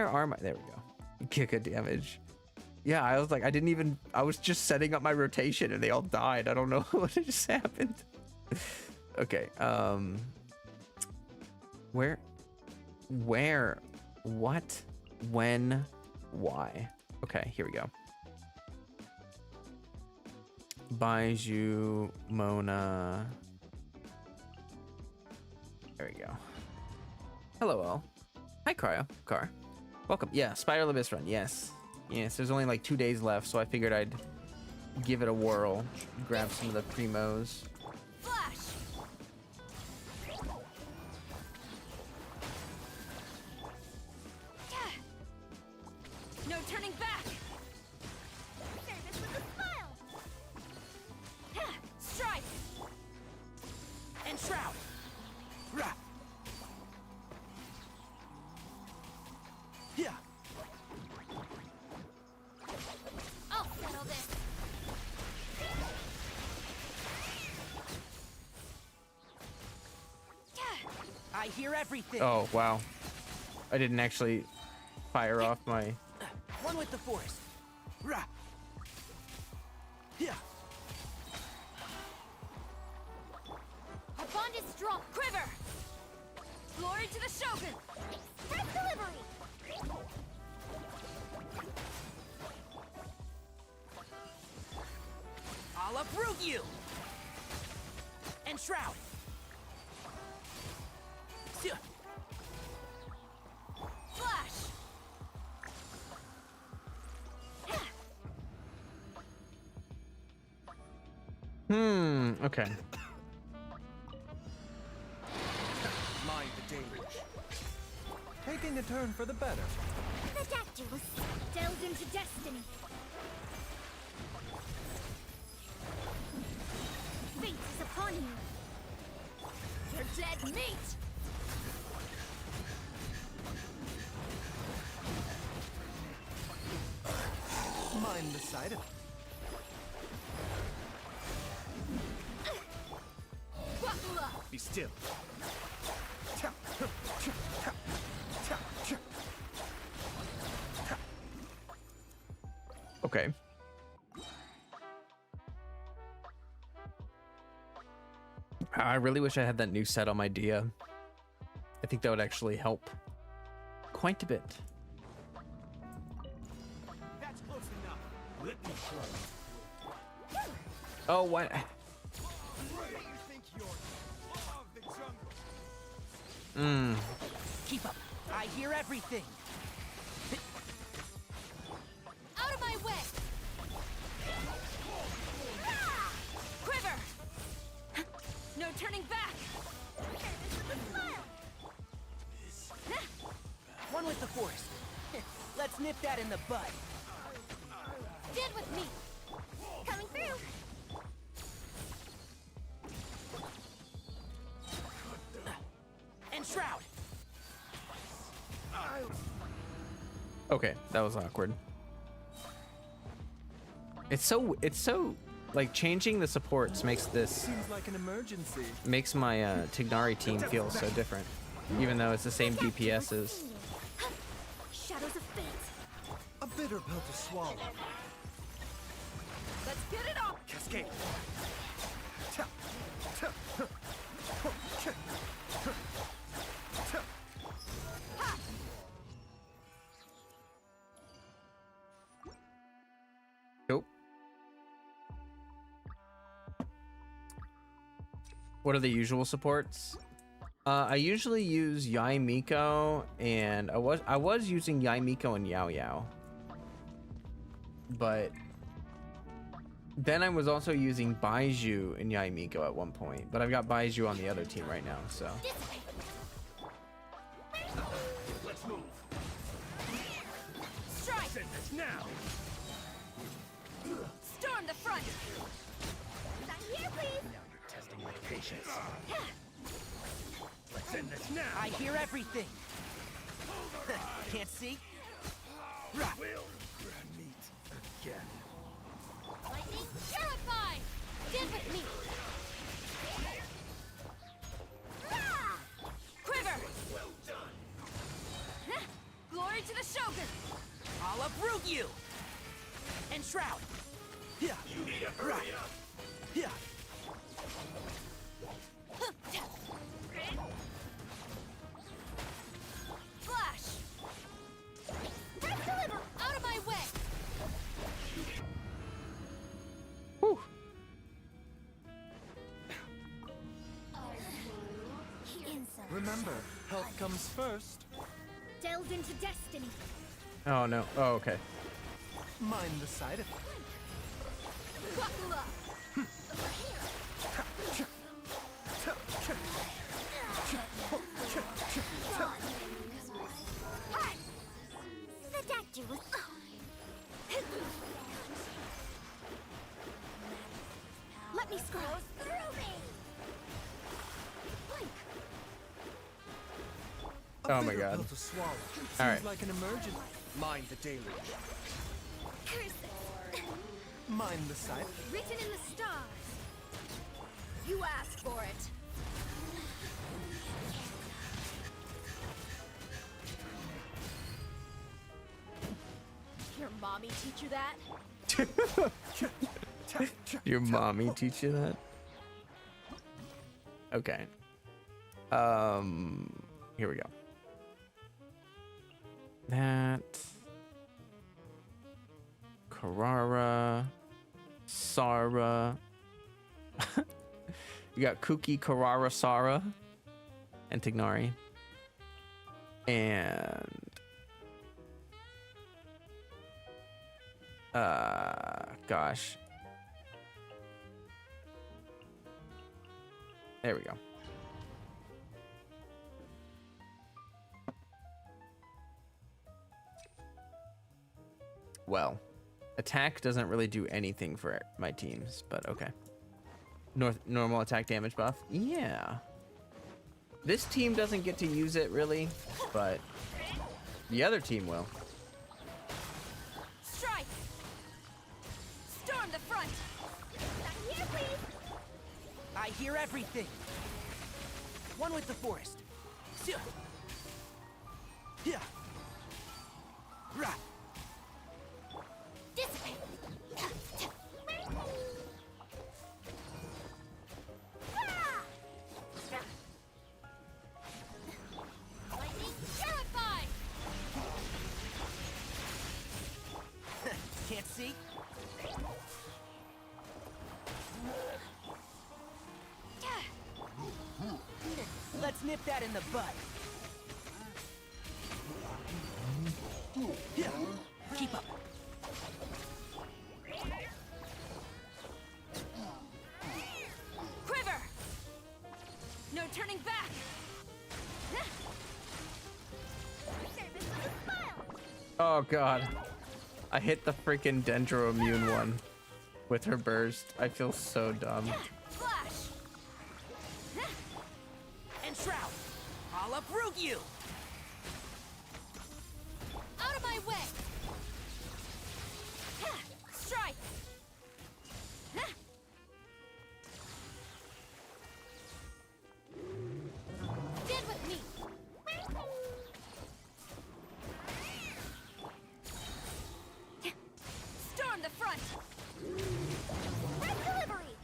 are my, there we go. Giga damage. Yeah, I was like, I was just setting up my rotation and they all died. I don't know what just happened. Okay, where, what, when, why? Okay, here we go. Baiju, Mona. There we go. Hello all. Hi Cryo. Car. Welcome. Yeah, Spiral Abyss run. Yes. Yes, there's only like 2 days left, so I figured I'd give it a whirl. Grab some of the primos. Flash. No turning back. Service with a smile. Strike. And shroud. Rah. Yeah. I'll settle this. I hear everything. Oh, wow. I didn't actually fire off my... One with the force. Rah. Yeah. Our bond is strong. Quiver. Glory to the Shogun. Express delivery. I'll uproot you. And shroud. Flash. Okay. Mind the damage. Taking a turn for the better. The Dactyls delved into destiny. Fate is upon you. You're dead meat. Mind the sight of it. Be still. Okay. I really wish I had that new set on my Dia. I think that would actually help quite a bit. That's close enough. Let me try. Oh, what? Keep up. I hear everything. Out of my way. Quiver. No turning back. Service with a smile. One with the force. Let's nip that in the bud. Stand with me. Coming through. And shroud. Okay, that was awkward. It's so like changing the supports makes Seems like an emergency. my Tignari team feel so different, even though it's the same DPSs. Shadows of fate. A bitter pill to swallow. Let's get it on. Cascade. Nope. What are the usual supports? I usually use Yai Miko, and I was using Yai Miko and Yao Yao, but then I was also using Baiju and Yai Miko at one point. But I've got Baiju on the other team right now, so. Let's move. Strike. Send this now. Storm the front. Not here, please. Now you're testing my patience. I hear everything. Can't see? Rah. Meet again. Lightning purified! Stand with me! Rah! Quiver! Well done! Glory to the Shogun! I'll uproot you! And shroud! Yeah. You need to hurry up. Yeah. Flash! Press deliver! Out of my way! Whew. Inside. Remember, health comes first. Delved into destiny. Oh no. Oh, okay. Mind the side effect. Buckle up! Hi! The doctor was... Let me scroll through me! Blink! A Oh my bigger God. pill to swallow. Seems All right. like an emergency. Mind the deluge. Curses! Mind the side effect. Written in the stars! You asked for it! Your mommy teach you that? Your mommy teach you that? Okay. Here we go. That. Carrara. Sara. You got Kuki, Carrara, Sara, and Tignari. And gosh. There we go. Well, attack doesn't really do anything for my teams, but okay. Normal attack damage buff? Yeah. This team doesn't get to use it really, but the other team will. Strike! Storm the front! Back here, please! I hear everything. One with the forest. Yeah. Rah. Dissipate! Lightning purified! Can't see? Let's nip that in the bud. Yeah. Keep up. Quiver! No turning back! Service with a smile! Oh god. I hit the freaking Dendro immune one with her burst. I feel so dumb. Flash! And shroud. I'll uproot you. Out of my way! Strike! Stand with me! Storm the front! Red delivery!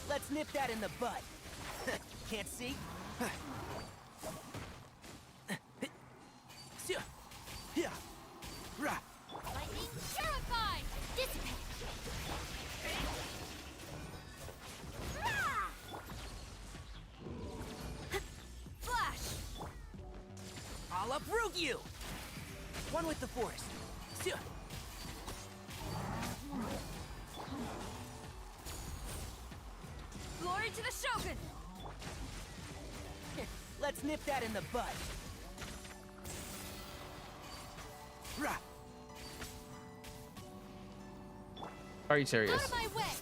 Let's nip that in the bud. Can't see? Yeah. Rah. Lightning purified! Dissipate! Rah! Flash! I'll uproot you. One with the forest. Glory to the Shogun! Let's nip that in the bud. Rah. Are you Out serious? of my way!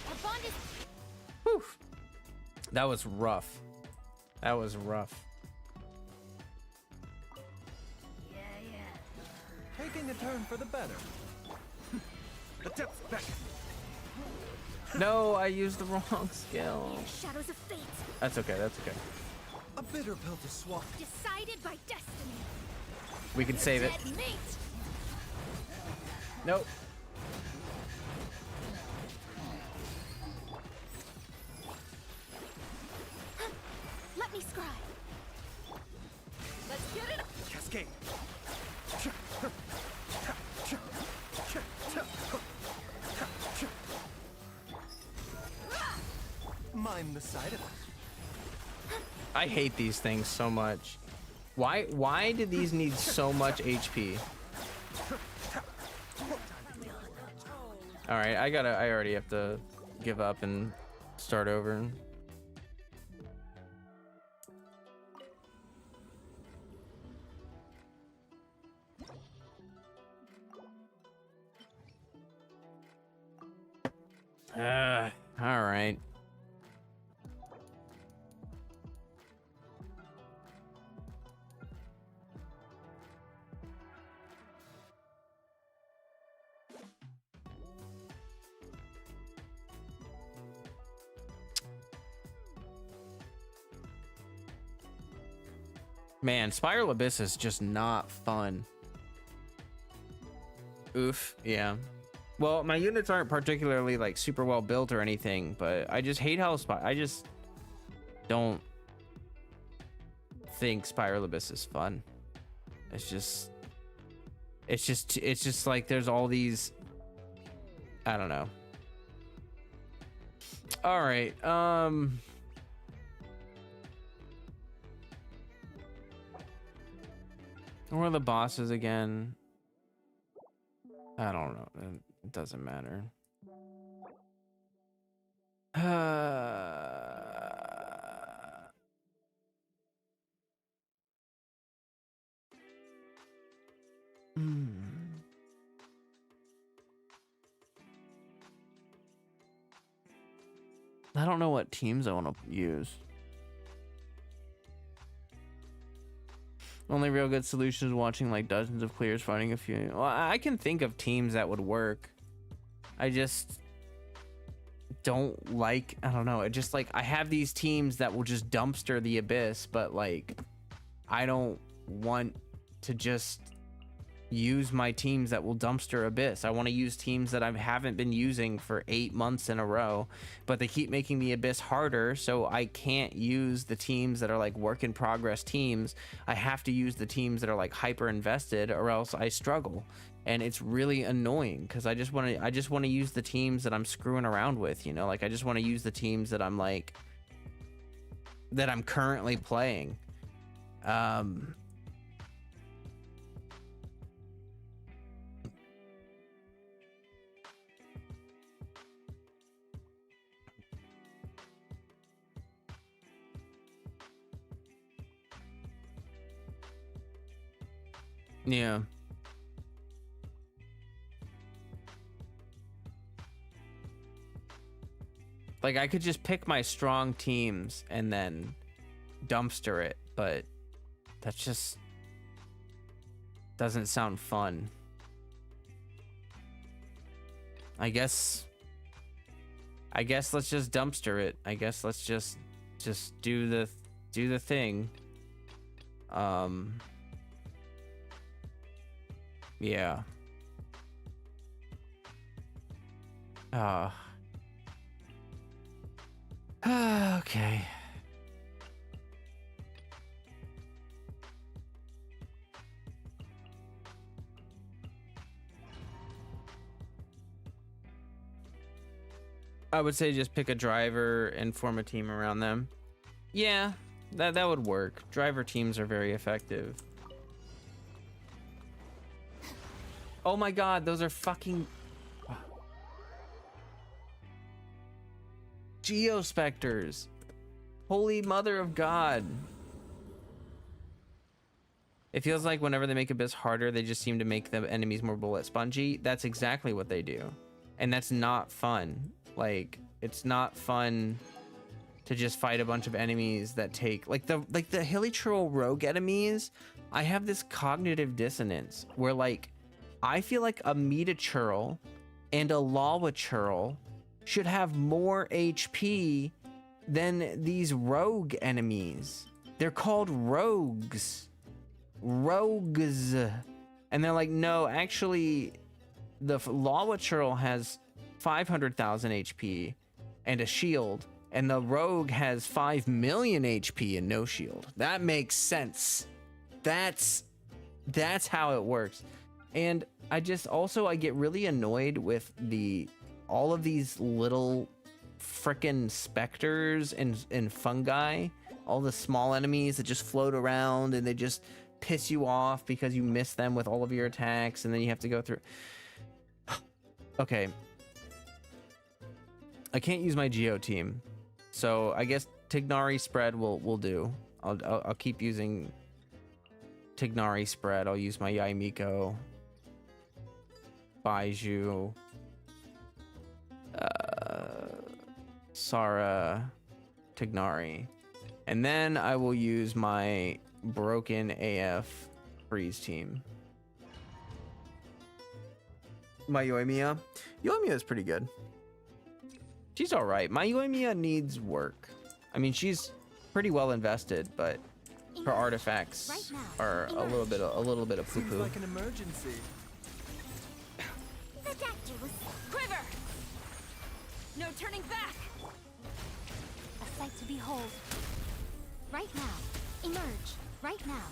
Our bond is... Whew. That was rough. That was rough. Taking a turn for the better. The depths beckon. No, I used the wrong skill. Shadows of fate, That's okay, that's okay. A bitter pill to swallow. decided by destiny. We can save it. Dead meat. Nope. Let me scry. Let's get it. Cascade. Mind the side effects. I hate these things so much. Why do these need so much HP? All right, I already have to give up and start over. All right. Man, Spiral Abyss is just not fun. Oof, yeah. Well, my units aren't particularly like super well built or anything, but I just hate how I just don't think Spiral Abyss is fun. It's just like there's all these, I don't know. All right, where are the bosses again? I don't know. It doesn't matter. I don't know what teams I want to use. Only real good solution is watching like dozens of clears, finding a few. Well, I can think of teams that would work. I just don't like, I don't know. It just like, I have these teams that will just dumpster the abyss, but like, I don't want to just use my teams that will dumpster abyss. I want to use teams that I haven't been using for 8 months in a row, but they keep making the abyss harder, so I can't use the teams that are like work in progress teams. I have to use the teams that are like hyper invested, or else I struggle, and it's really annoying because I just want to use the teams that I'm screwing around with, you know, like I just want to use the teams that I'm like that I'm currently playing. Yeah. Like I could just pick my strong teams and then dumpster it, but that just doesn't sound fun. I guess let's just dumpster it. I guess let's just do the thing. Yeah. Okay. I would say just pick a driver and form a team around them. Yeah, that would work. Driver teams are very effective. Oh my god, those are fucking Geospecters. Holy mother of God. It feels like whenever they make Abyss harder, they just seem to make the enemies more bullet spongy. That's exactly what they do. And that's not fun. Like, it's not fun to just fight a bunch of enemies that take like the Hilichurl rogue enemies. I have this cognitive dissonance where like I feel like a Metachurl and a Lawachurl should have more HP than these rogue enemies. They're called rogues. Rogues. And they're like, no, actually, the Lawachurl has 500,000 HP and a shield, and the rogue has 5 million HP and no shield. That makes sense. That's how it works. And I get really annoyed with all of these little frickin' specters and fungi, all the small enemies that just float around and they just piss you off because you miss them with all of your attacks, and then you have to go through. Okay, I can't use my Geo team, so I guess Tignari spread will do. I'll keep using Tignari spread. I'll use my Yaimiko, Baiju, Sara, Tignari, and then I will use my broken AF freeze team. My Yoimiya is pretty good. She's all right. My Yoimiya needs work. I mean, she's pretty well invested, but her artifacts are a little bit of poo Seems poo. like an emergency. The doctor was quiver. No turning back. A sight to behold. Right now. Emerge. Right now.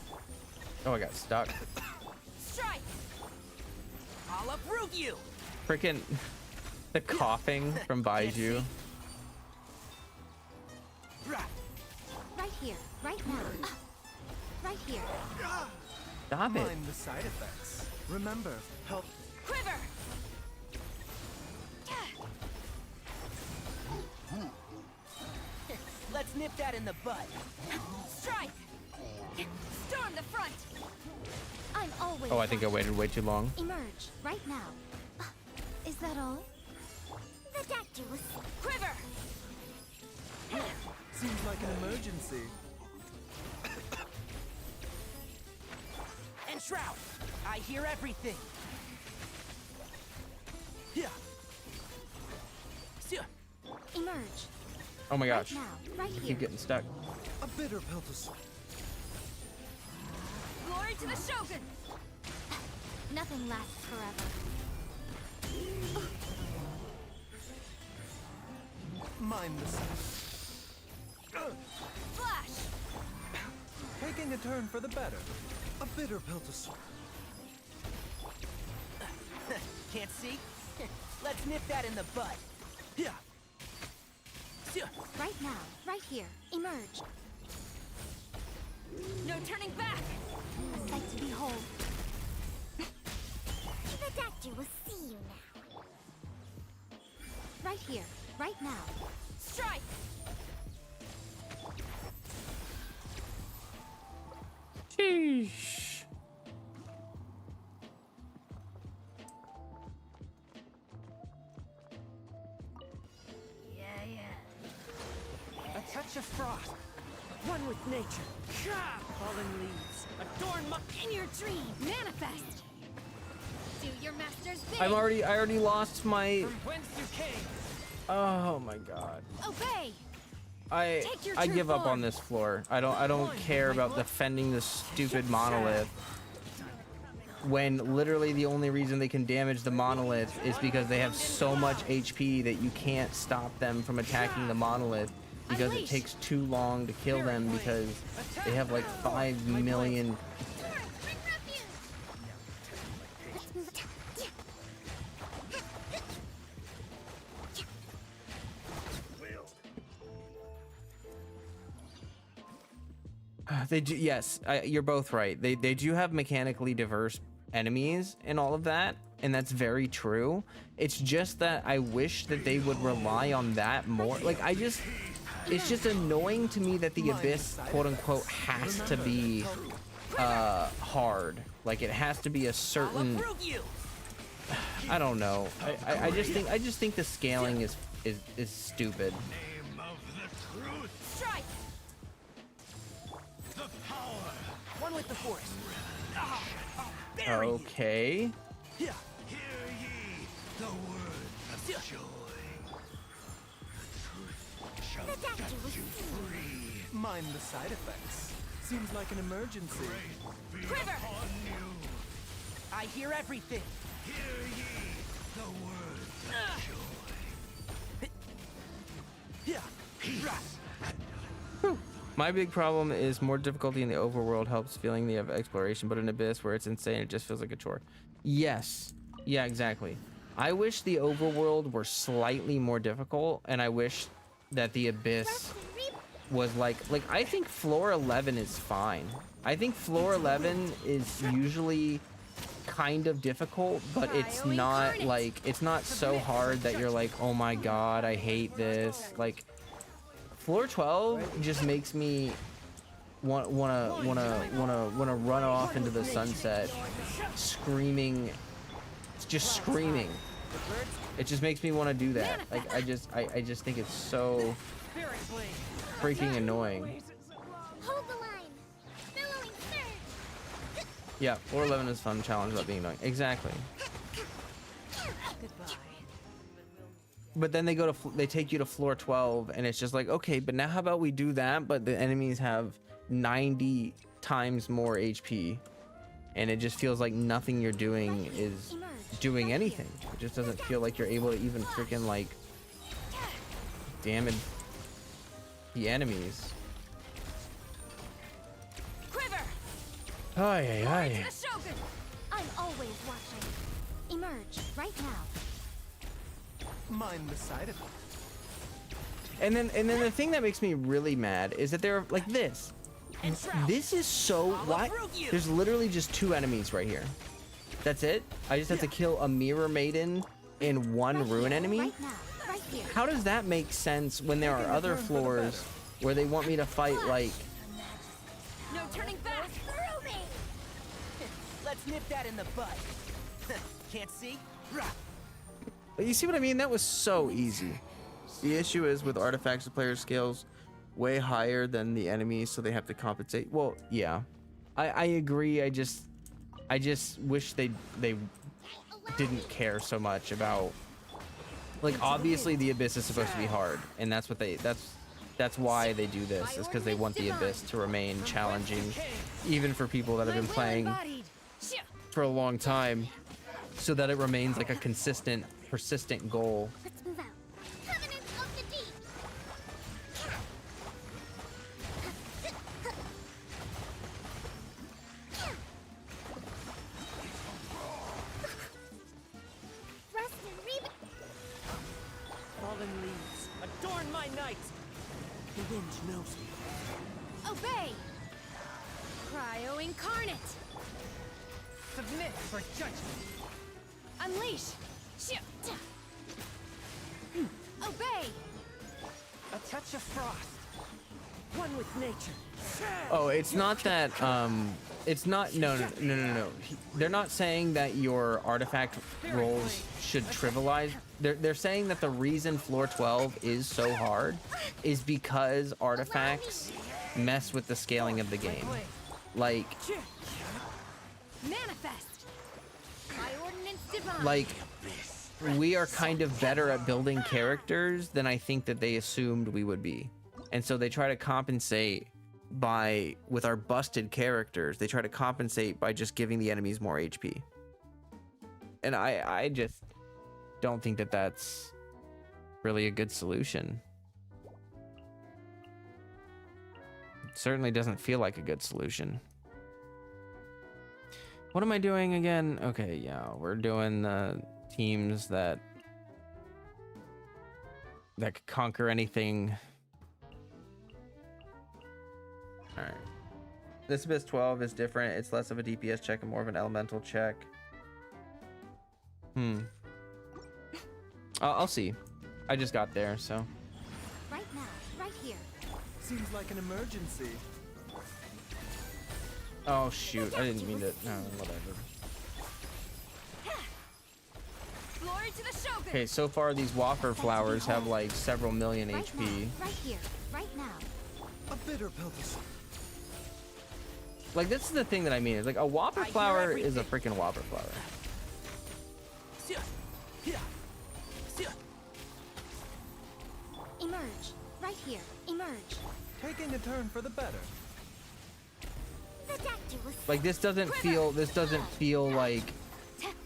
Oh, I got stuck. Strike. I'll uproot you. Freaking the coughing from Baiju. Right here. Right now. Right here. Stop it. Mind the side effects. Remember, help. Quiver. Let's nip that in the bud. Strike. Storm the front. I'm always. Oh, I think I waited way too long. Emerge right now. Is that all? The doctor was quiver. Seems like an emergency. And Shroud, I hear everything. Yeah. Emerge. Oh my gosh. Right now. Right I here. keep getting stuck. A bitter pill to swallow. Glory to the Shogun. Nothing lasts forever. Mind the side. Flash. Taking a turn for the better. A bitter pill to swallow. Can't see? Let's nip that in the bud. Yeah. Right now. Right here. Emerge. No turning back. A sight to behold. The doctor will see you now. Right here. Right now. Strike. Sheesh. A touch of frost. One with nature. Fallen leaves. Adorn my... In your dream, manifest. Do your master's bidding. I already lost my. From whence you came. Oh my god. Obey. Take your I true give up form. on this floor. I don't care about defending this stupid monolith. When literally the only reason they can damage the monolith is because they have so much HP that you can't stop them from attacking the monolith because it takes too long to kill them because they have like 5 million. They do, yes, you're both right. They do have mechanically diverse enemies and all of that, and that's very true. It's just that I wish that they would rely on that more. Like, it's just annoying to me that the Abyss, quote unquote, has to be hard. Like, it has to be a certain. I don't know. I just think the scaling is stupid. Name of the truth. strike. One with the force. Bury Okay. you. The danger was Mind the side effects. Seems like an emergency. quiver. I hear everything. Yeah. My big problem is more difficulty in the overworld helps feeling the exploration, but in Abyss where it's insane, it just feels like a chore. Yes. Yeah, exactly. I wish the overworld were slightly more difficult, and I wish that the Abyss was like I think floor 11 is fine. I think floor 11 is usually kind of difficult, but it's not like, it's not so hard that you're like, oh my god, I hate this. Like floor 12 just makes me wanna run off into the sunset screaming, just screaming. It just makes me want to do that. Like I just think it's so freaking annoying. Hold the line. Billowing surge. Yeah, floor 11 is fun challenge without being annoying. Exactly. Goodbye. But then they go to they take you to floor 12 and it's just like, okay, but now how about we do that, but the enemies have 90 times more HP, and it just feels like nothing you're doing is doing anything. It just doesn't feel like you're able to even freaking like damage the enemies. Quiver. Ay, To ay, the Shogun. I'm always watching. Emerge right now. Mind the side effects. And then the thing that makes me really mad is that they're like this. This is so why there's literally just 2 enemies right here. That's it. I just have to kill a mirror maiden and 1 ruin enemy. Right now. Right here. How does that make sense when there are other floors where they want me to fight like No turning back. Through me. Let's nip that in the bud. Can't see? you see what I mean? That was so easy. The issue is with artifacts, the player scales way higher than the enemies, so they have to compensate. Well, yeah, I agree. I just wish they didn't care so much about, like, obviously the Abyss is supposed to be hard, and that's what that's why they do this, is because they want the Abyss to remain challenging, even for people that have been playing for a long time, so that it remains like a consistent, persistent goal. Let's move out. Covenant of the deep. Thrust and rebound. Fallen leaves, adorn my night. The wind knows me. Obey. Cryo incarnate. Submit for judgment. Unleash. Obey. A touch of frost. One with nature. Oh, it's not that, it's not, no. They're not saying that your artifact rolls should trivialize. They're saying that the reason floor 12 is so hard is because artifacts mess with the scaling of the game. Like, Manifest. By ordinance divine. like, we are kind of better at building characters than I think that they assumed we would be. And so they try to compensate by, with our busted characters, they try to compensate by just giving the enemies more HP. And I just don't think that that's really a good solution. It certainly doesn't feel like a good solution. What am I doing again? Okay, yeah, we're doing the teams that could conquer anything. All right. This Abyss 12 is different. It's less of a DPS check and more of an elemental check. I'll see. I just got there, so. Right now. Right here. Seems like an emergency. Oh shoot! I didn't mean to. No, whatever. Glory to the Shogun. Okay, so far these wafer flowers have like several million Right HP. now. Right here. Right now. bitter pill to swallow. Like, this is the thing that I mean. Is like a whopper flower is a freaking whopper flower. Emerge. Right here. Emerge. Taking a turn for the better. The doctor was Like, this doesn't feel like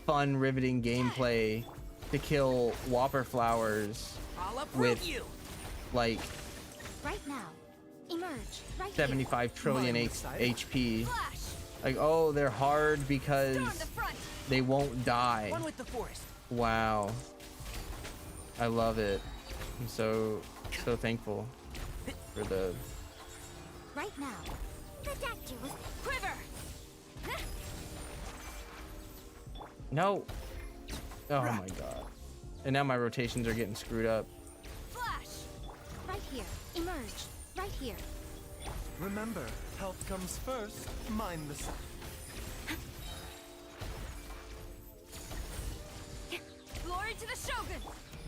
fun, riveting gameplay to kill whopper flowers with like right now. Emerge. Right 75 trillion HP. Flash. Like, oh, they're hard because Storm the front. they won't die. One with the forest. Wow. I love it. I'm so thankful for the... Right now. The doctor was quiver. No. Oh my god. And now my rotations are getting screwed up. Flash. Right here. Emerge. Right here. Remember, health comes first. Mind the sun. Glory to the Shogun.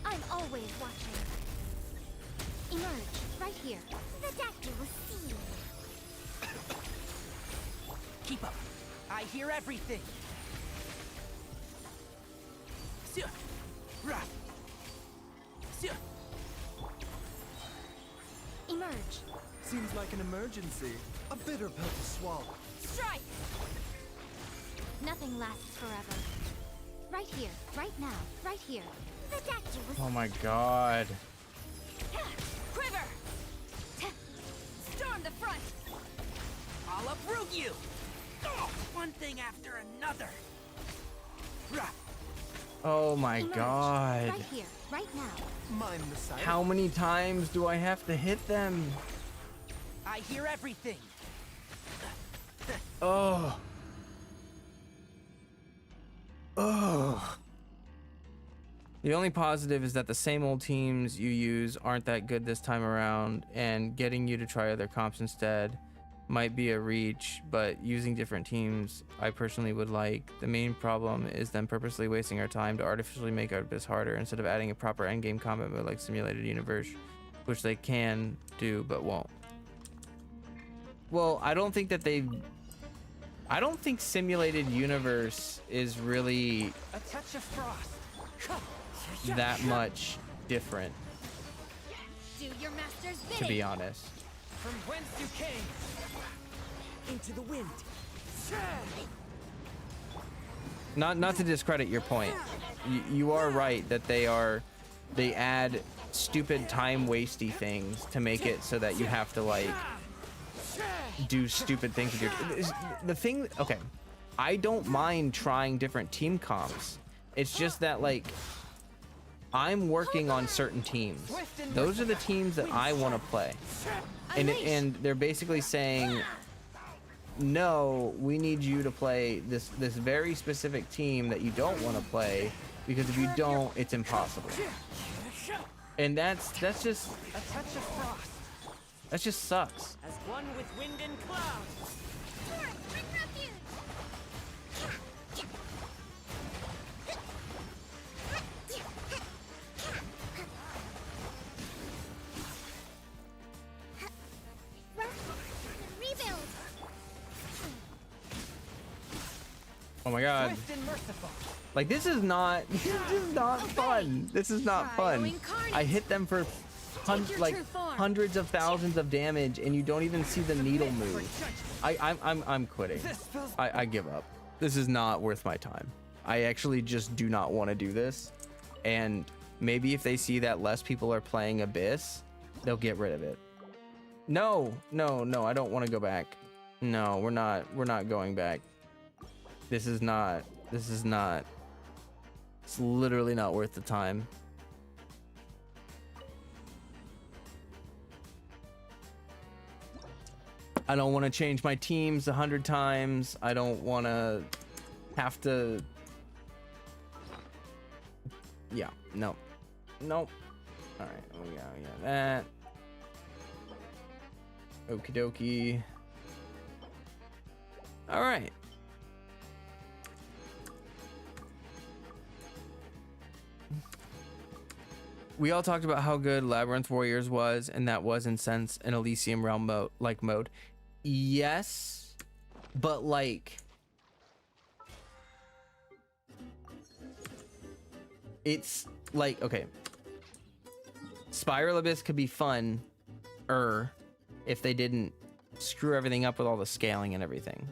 I'm always watching. Emerge. Right here. The doctor was seen. Keep up. I hear everything. Emerge. Seems like an emergency. A bitter pill to swallow. Strike. Nothing lasts forever. Right here. Right now. Right here. The doctor was Oh my god. quiver. Storm the front. I'll uproot you. One thing after another. Oh my Emerge. god. Right here. Right now. Mind the sight. How many times do I have to hit them? I hear everything. Oh. Oh. The only positive is that the same old teams you use aren't that good this time around, and getting you to try other comps instead might be a reach, but using different teams I personally would like. The main problem is them purposely wasting our time to artificially make our abyss harder instead of adding a proper endgame combat mode like simulated universe, which they can do but won't. Well, I don't think simulated universe is really A touch of frost. that much different, Do your master's bidding. to be honest. From whence you came. Into the wind. Not to discredit your point. You are right that they add stupid time wasty things to make it so that you have to like do stupid things with your the thing. Okay, I don't mind trying different team comps. It's just that like I'm working on certain teams. Those are the teams that I want to play, and they're basically saying, no, we need you to play this very specific team that you don't want to play, because if you don't, it's impossible. And that's just A touch of frost. that just sucks. As one with wind and cloud. Bring refuge. Rebuild. Oh my god. Swift and merciful. Like this is not fun. This is not fun. I hit them for hundreds of thousands of damage, and you don't even see the needle move. I'm quitting. I give up. This is not worth my time. I actually just do not want to do this. And maybe if they see that less people are playing Abyss, they'll get rid of it. No, I don't want to go back. No, we're not going back. This is not. It's literally not worth the time. I don't want to change my teams 100 times. I don't want to have to. Yeah, no. Nope. All right, we got that. Okie dokie. All right. We all talked about how good Labyrinth Warriors was, and that was in sense an Elysium Realm mode. Yes, but like it's like, okay, Spiral Abyss could be fun if they didn't screw everything up with all the scaling and everything.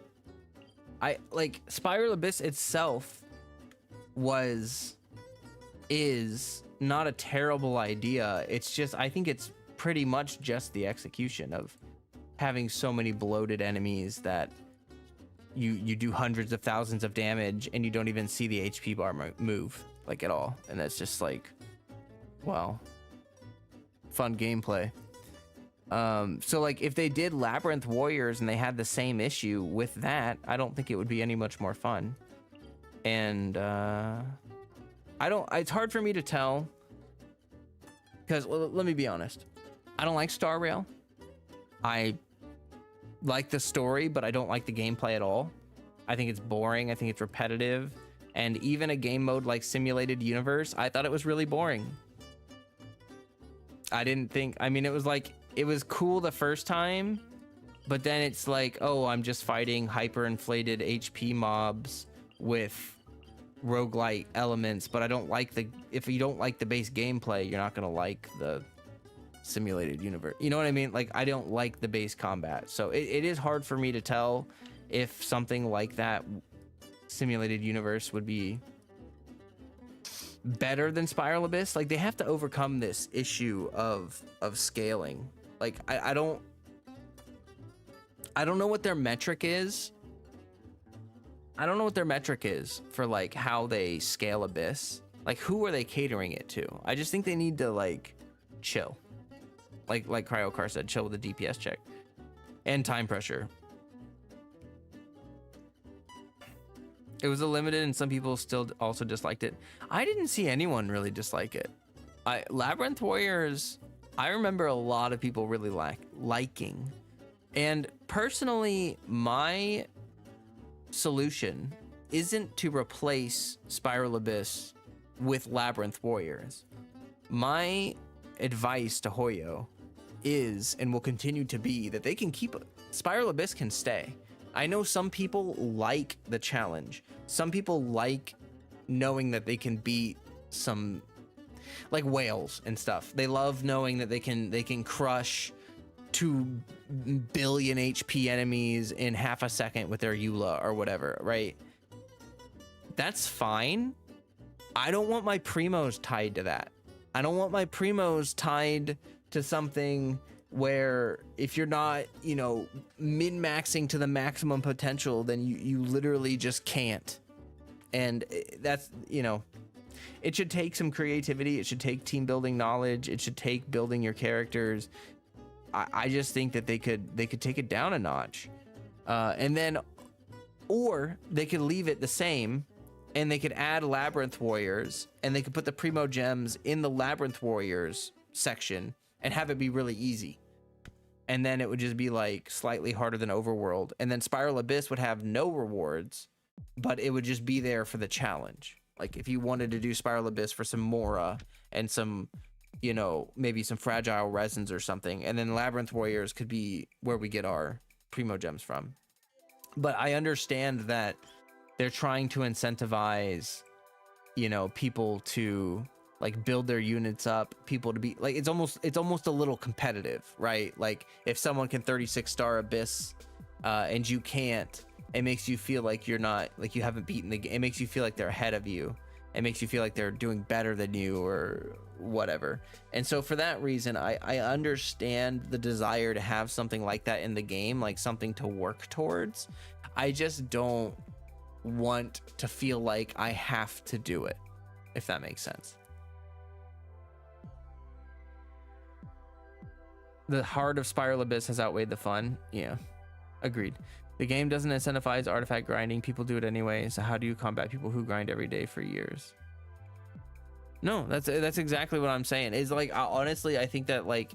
I like Spiral Abyss itself is not a terrible idea. It's just, I think it's pretty much just the execution of having so many bloated enemies that you do hundreds of thousands of damage and you don't even see the HP bar move like at all. And that's just like, wow, fun gameplay. So like if they did Labyrinth Warriors and they had the same issue with that, I don't think it would be any much more fun. And it's hard for me to tell because, well, let me be honest, I don't like Star Rail. I like the story, but I don't like the gameplay at all. I think it's boring. I think it's repetitive. And even a game mode like Simulated Universe, I thought it was really boring. I didn't think, I mean, it was like, it was cool the first time, but then it's like, oh, I'm just fighting hyperinflated HP mobs with roguelite elements, but I don't like if you don't like the base gameplay, you're not gonna like the Simulated Universe. You know what I mean? Like, I don't like the base combat. So it is hard for me to tell if something like that Simulated Universe would be better than Spiral Abyss. Like, they have to overcome this issue of scaling. Like, I don't know what their metric is. I don't know what their metric is for like how they scale Abyss. Like, who are they catering it to? I just think they need to like chill. Like CryoCar said, chill with the DPS check and time pressure. It was a limited and some people still also disliked it. I didn't see anyone really dislike it. Labyrinth Warriors, I remember a lot of people really liking. And personally, my solution isn't to replace Spiral Abyss with Labyrinth Warriors. My advice to Hoyo is, and will continue to be, that they can keep Spiral Abyss can stay. I know some people like the challenge. Some people like knowing that they can beat some like whales and stuff. They love knowing that they can crush 2 billion HP enemies in half a second with their Eula or whatever, right? That's fine. I don't want my primos tied to that. I don't want my primos tied to something where if you're not, you know, min-maxing to the maximum potential, then you literally just can't. And that's, you know, it should take some creativity. It should take team building knowledge. It should take building your characters. I just think that they could take it down a notch, and then, or they could leave it the same, and they could add Labyrinth Warriors, and they could put the Primo Gems in the Labyrinth Warriors section and have it be really easy, and then it would just be like slightly harder than Overworld, and then Spiral Abyss would have no rewards, but it would just be there for the challenge. Like if you wanted to do Spiral Abyss for some Mora and some, you know, maybe some fragile resins or something, and then Labyrinth Warriors could be where we get our Primo Gems from. But I understand that they're trying to incentivize, you know, people to like build their units up, people to be like, it's almost a little competitive, right? Like if someone can 36-star Abyss and you can't, it makes you feel like you're not, like you haven't beaten the game. It makes you feel like they're ahead of you. It makes you feel like they're doing better than you or whatever. And so for that reason, I understand the desire to have something like that in the game, like something to work towards. I just don't want to feel like I have to do it, if that makes sense. The heart of Spiral Abyss has outweighed the fun. Yeah, agreed. The game doesn't incentivize artifact grinding. People do it anyway. So how do you combat people who grind every day for years? No, that's exactly what I'm saying. Is like, honestly, I think that like,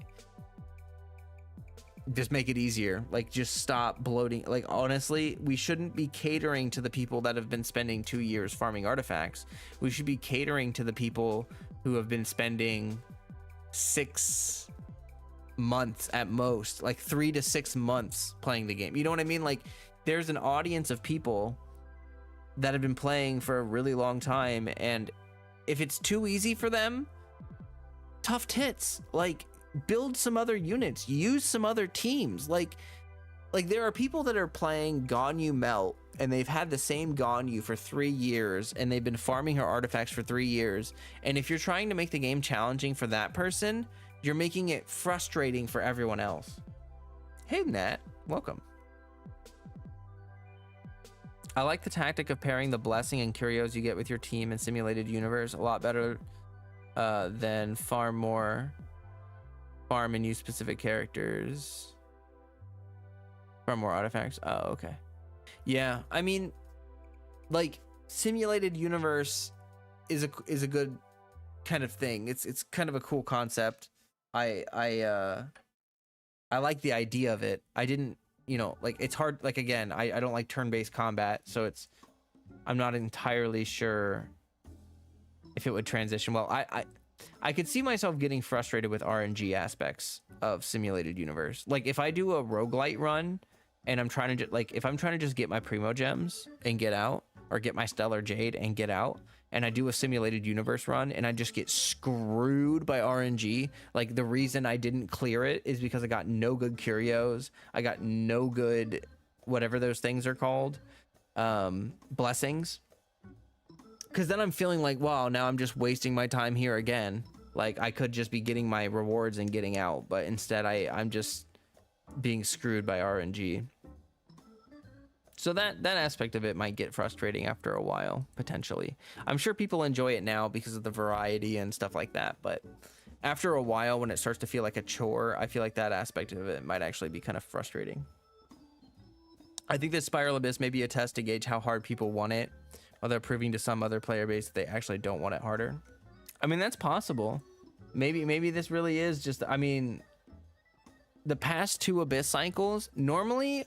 just make it easier. Like, just stop bloating. Like, honestly, we shouldn't be catering to the people that have been spending 2 years farming artifacts. We should be catering to the people who have been spending 6 months at most, like 3 to 6 months playing the game. You know what I mean? Like there's an audience of people that have been playing for a really long time, and if it's too easy for them, tough tits. Like build some other units, use some other teams. Like there are people that are playing Ganyu Melt and they've had the same Ganyu for 3 years and they've been farming her artifacts for 3 years. And if you're trying to make the game challenging for that person, you're making it frustrating for everyone else. Hey Nat, welcome. I like the tactic of pairing the blessing and curios you get with your team in Simulated Universe a lot better than farm and use specific characters. Farm more artifacts. Oh, okay. Yeah, I mean, like Simulated Universe is a good kind of thing. It's kind of a cool concept. I like the idea of it. I didn't, you know, like it's hard. Like again, I don't like turn-based combat, so I'm not entirely sure if it would transition well. I could see myself getting frustrated with RNG aspects of Simulated Universe. Like if I do a roguelite run and I'm trying to if I'm trying to just get my Primo Gems and get out, or get my Stellar Jade and get out, and I do a Simulated Universe run and I just get screwed by RNG, like the reason I didn't clear it is because I got no good curios, I got no good whatever those things are called, blessings. Because then I'm feeling like, wow, now I'm just wasting my time here again. Like I could just be getting my rewards and getting out, but instead I'm just being screwed by RNG. So that aspect of it might get frustrating after a while, potentially. I'm sure people enjoy it now because of the variety and stuff like that, but after a while, when it starts to feel like a chore, I feel like that aspect of it might actually be kind of frustrating. I think that Spiral Abyss may be a test to gauge how hard people want it, while they're proving to some other player base that they actually don't want it harder. I mean, that's possible. Maybe this really is just, I mean, the past 2 Abyss cycles, normally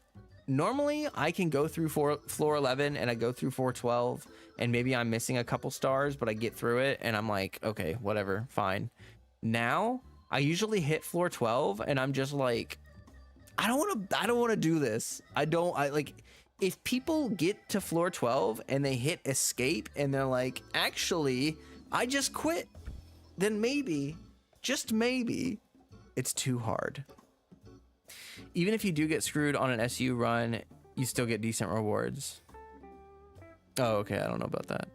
I can go through floor 11 and I go through 412 and maybe I'm missing a couple stars, but I get through it and I'm like, okay, whatever, fine. Now I usually hit floor 12 and I'm just like, I don't want to do this. I like, if people get to floor 12 and they hit escape and they're like, actually, I just quit, then maybe, just maybe, it's too hard. Even if you do get screwed on an SU run, you still get decent rewards. Oh, okay, I don't know about that.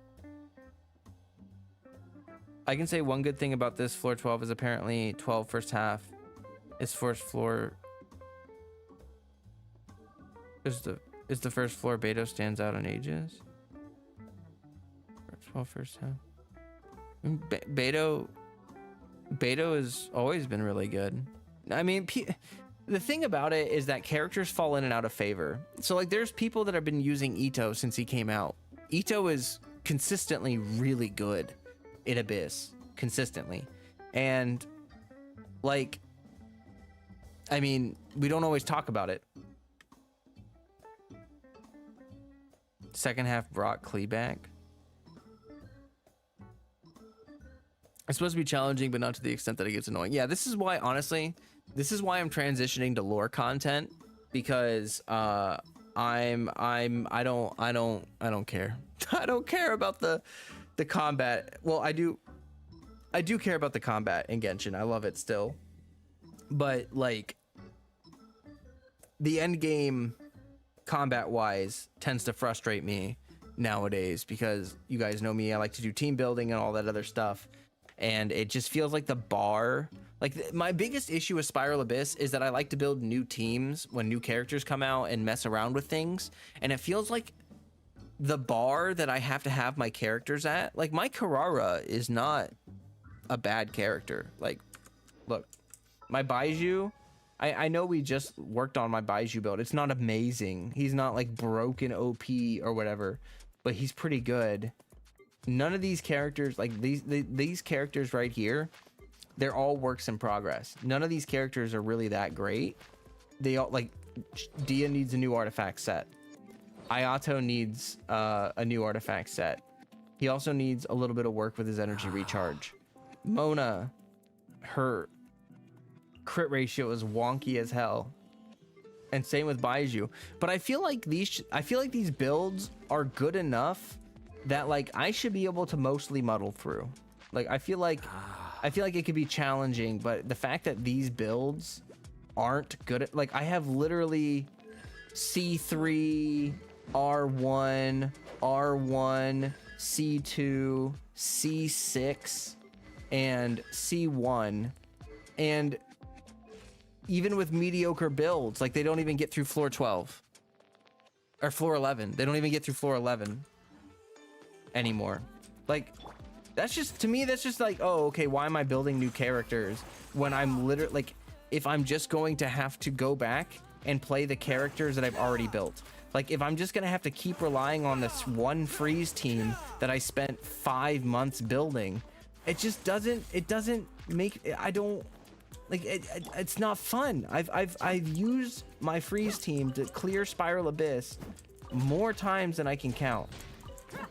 I can say one good thing about this floor 12 is apparently 12 first half is first floor. Is the first floor Beto stands out in ages? 12 first half. Beto has always been really good. I mean, the thing about it is that characters fall in and out of favor. So like there's people that have been using Ito since he came out. Ito is consistently really good in Abyss, consistently. And like, I mean, we don't always talk about it. Second half Brock Kleeback. It's supposed to be challenging, but not to the extent that it gets annoying. Yeah, this is why, honestly, this is why I'm transitioning to lore content, because I don't care. I don't care about the combat. Well, I do care about the combat in Genshin. I love it still. But like the end game combat wise tends to frustrate me nowadays, because you guys know me, I like to do team building and all that other stuff. And it just feels like the bar, like my biggest issue with Spiral Abyss is that I like to build new teams when new characters come out and mess around with things. And it feels like the bar that I have to have my characters at, like my Carrara is not a bad character. Like, look, my Baiju, I know we just worked on my Baiju build. It's not amazing. He's not like broken OP or whatever, but he's pretty good. None of these characters, like these characters right here, they're all works in progress. None of these characters are really that great. They all, like, Dia needs a new artifact set. Ayato needs a new artifact set. He also needs a little bit of work with his energy recharge. Mona, her crit ratio is wonky as hell. And same with Baiju. But I feel like these builds are good enough that like I should be able to mostly muddle through. Like I feel like it could be challenging, but the fact that these builds aren't good at, like I have literally C3, R1, R1, C2, C6, and C1, and even with mediocre builds, like they don't even get through floor 12 or floor 11. They don't even get through floor 11 anymore. Like that's just, to me, that's just like, oh, okay, why am I building new characters when I'm literally like, if I'm just going to have to go back and play the characters that I've already built. Like if I'm just gonna have to keep relying on this one freeze team that I spent 5 months building, it just doesn't, it doesn't make, I don't, like it's not fun. I've used my freeze team to clear Spiral Abyss more times than I can count,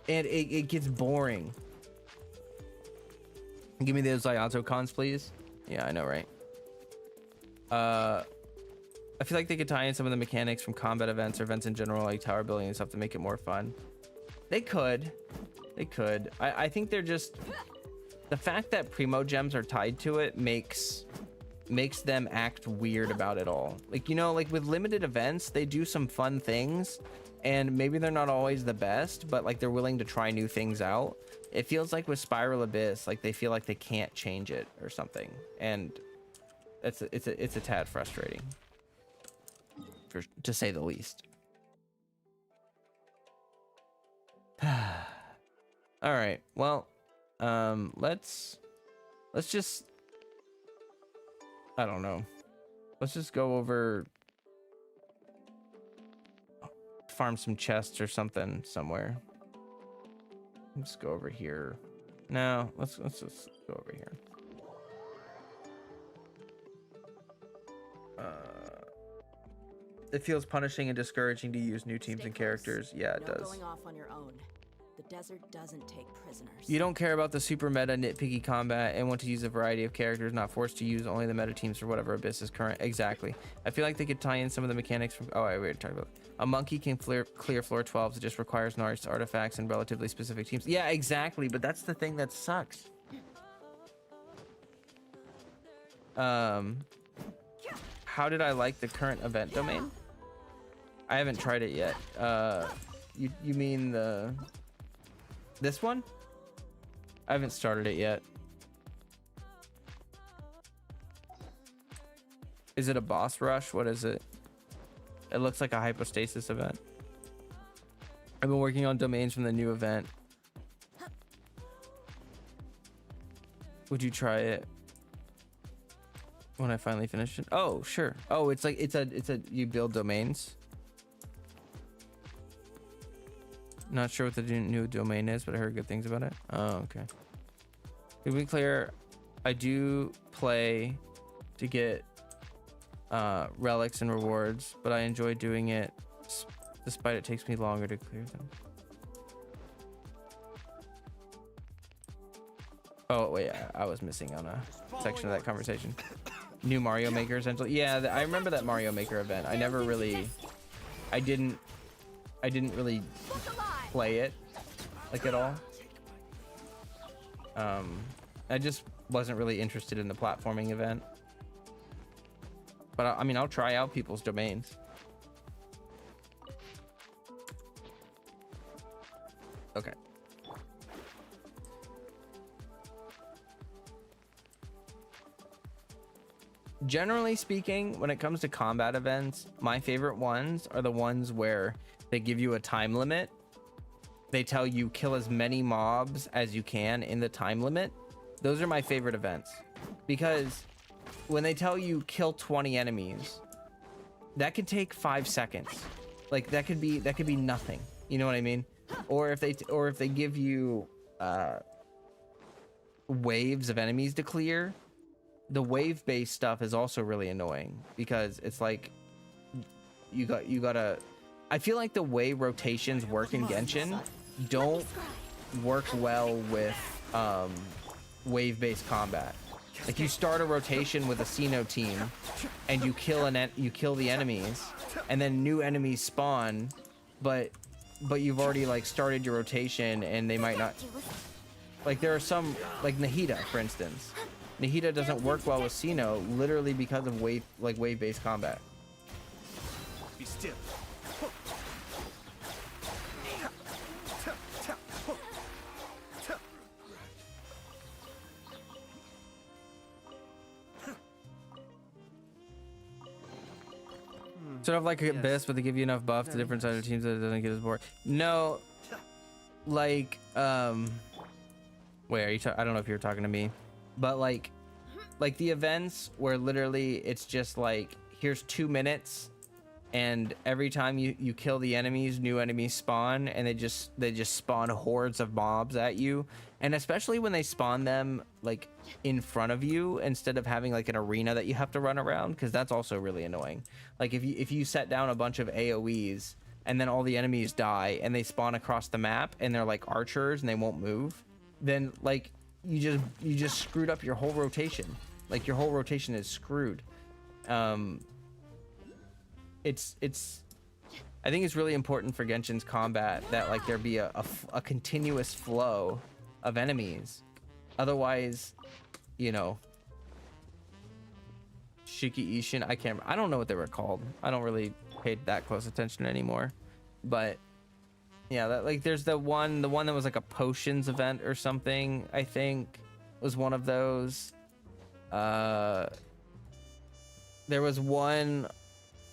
and it gets boring. Give me those Iazo cons, please. Yeah, I know, right? I feel like they could tie in some of the mechanics from combat events or events in general, like tower building and stuff, to make it more fun. They could. I think they're just, the fact that Primo gems are tied to it makes them act weird about it all. Like, you know, like with limited events, they do some fun things, and maybe they're not always the best, but like they're willing to try new things out. It feels like with Spiral Abyss, like they feel like they can't change it or something, and it's a tad frustrating, to say the least. All right, well, let's just, I don't know, let's just go over, farm some chests or something somewhere. Let's go over here. No, let's just go over here. It feels punishing and discouraging to use new teams and characters. Yeah, it does. Going off on your own. The desert doesn't take prisoners. You don't care about the super meta nitpicky combat and want to use a variety of characters, not forced to use only the meta teams for whatever Abyss is current. Exactly. I feel like they could tie in some of the mechanics from, oh, I already talked about it. A monkey can clear floor 12s. It just requires nice artifacts and relatively specific teams. Yeah, exactly. But that's the thing that sucks. How did I like the current event domain? I haven't tried it yet. You mean this one? I haven't started it yet. Is it a boss rush? What is it? It looks like a hypostasis event. I've been working on domains from the new event. Would you try it when I finally finish it? Oh, sure. Oh, it's like it's a you build domains. Not sure what the new domain is, but I heard good things about it. Oh, okay. To be clear, I do play to get relics and rewards, but I enjoy doing it despite it takes me longer to clear them. Oh wait, I was missing on a section of that conversation. New Mario Maker essentially. Yeah, I remember that Mario Maker event. I never really, I didn't really play it like at all. I just wasn't really interested in the platforming event. But I mean, I'll try out people's domains. Okay. Generally speaking, when it comes to combat events, my favorite ones are the ones where they give you a time limit. They tell you kill as many mobs as you can in the time limit. Those are my favorite events, because when they tell you kill 20 enemies, that could take 5 seconds. Like that could be nothing. You know what I mean? Or if they give you waves of enemies to clear, the wave-based stuff is also really annoying, because it's like you gotta. I feel like the way rotations work in Genshin don't work well with wave-based combat. Like you start a rotation with a Sino team, and you kill the enemies, and then new enemies spawn, but you've already like started your rotation, and they might not. Like there are some, like Nahida, for instance. Nahida doesn't work well with Sino, literally because of wave-based combat. Be still. Sort of like Abyss, but they give you enough buff to different sides of teams that it doesn't get as bored. No, like, wait, are you? I don't know if you're talking to me, but like the events where literally it's just like, here's 2 minutes, and every time you kill the enemies, new enemies spawn, and they just spawn hordes of mobs at you. And especially when they spawn them like in front of you instead of having like an arena that you have to run around, because that's also really annoying. Like if you set down a bunch of AoEs and then all the enemies die and they spawn across the map and they're like archers and they won't move, then like you just screwed up your whole rotation. Like your whole rotation is screwed. It's I think it's really important for Genshin's combat that like there be a continuous flow of enemies. Otherwise, you know, Shiki Ishin, I don't know what they were called. I don't really pay that close attention anymore. But yeah, that like there's the one that was like a potions event or something, I think was one of those. There was one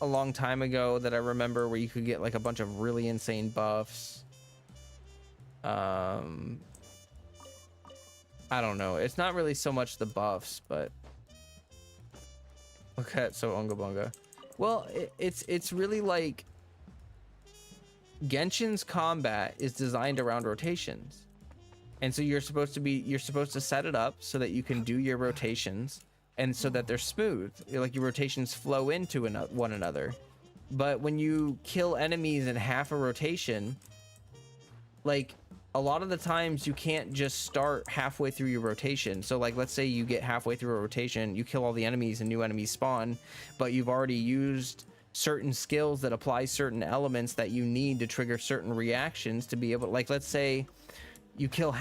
a long time ago that I remember where you could get like a bunch of really insane buffs. I don't know. It's not really so much the buffs, but look at so Unga Bunga. Well, it's really like Genshin's combat is designed around rotations, and so you're supposed to set it up so that you can do your rotations, and so that they're smooth, like your rotations flow into one another. But when you kill enemies in half a rotation, like a lot of the times you can't just start halfway through your rotation. So like, let's say you get halfway through a rotation, you kill all the enemies and new enemies spawn, but you've already used certain skills that apply certain elements that you need to trigger certain reactions to be able to, like, let's say you kill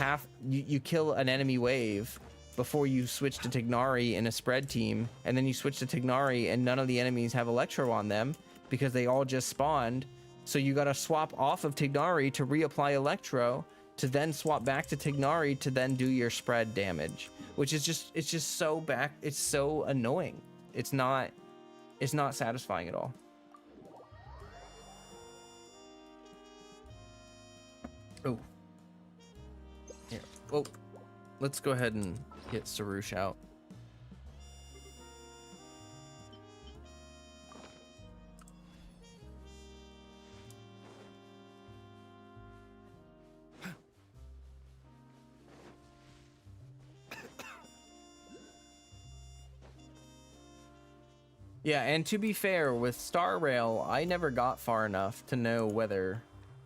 you kill an enemy wave before you switch to Tignari in a spread team, and then you switch to Tignari and none of the enemies have Electro on them because they all just spawned. So you got to swap off of Tignari to reapply Electro, to then swap back to Tignari to then do your spread damage, which is just, it's just so it's so annoying. It's not satisfying at all. Oh, here. Oh, let's go ahead and get Sarush out. Yeah, and to be fair, with Star Rail, I never got far enough to know whether,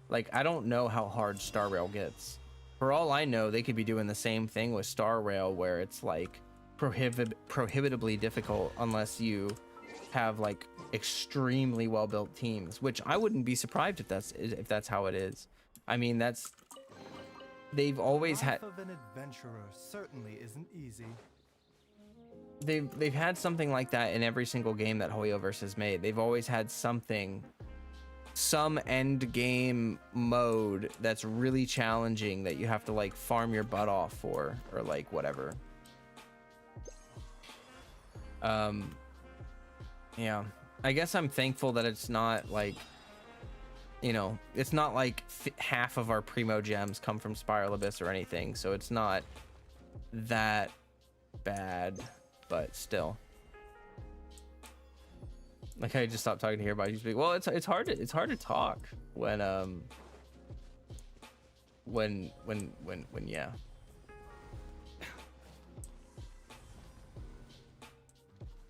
like, I don't know how hard Star Rail gets. For all I know, they could be doing the same thing with Star Rail, where it's like prohibitively difficult unless you have like extremely well-built teams, which I wouldn't be surprised if that's how it is. I mean, they've always had. Life of an adventurer certainly isn't easy. They've had something like that in every single game that Hoyoverse has made. They've always had something, some end game mode that's really challenging that you have to like farm your butt off for, or like whatever. Yeah, I guess I'm thankful that it's not like, you know, it's not like half of our primo gems come from Spiral Abyss or anything, so it's not that bad. But still, like, I just stopped talking to her about you speak. Well, it's hard to talk when yeah.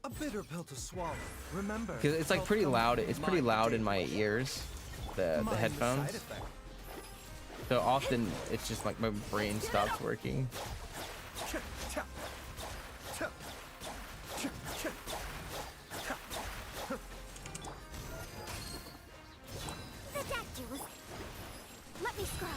A bitter pill to swallow. Remember, Because it's like pretty loud. It's pretty loud in my ears, the headphones. So often it's just like my brain stops working. scribe.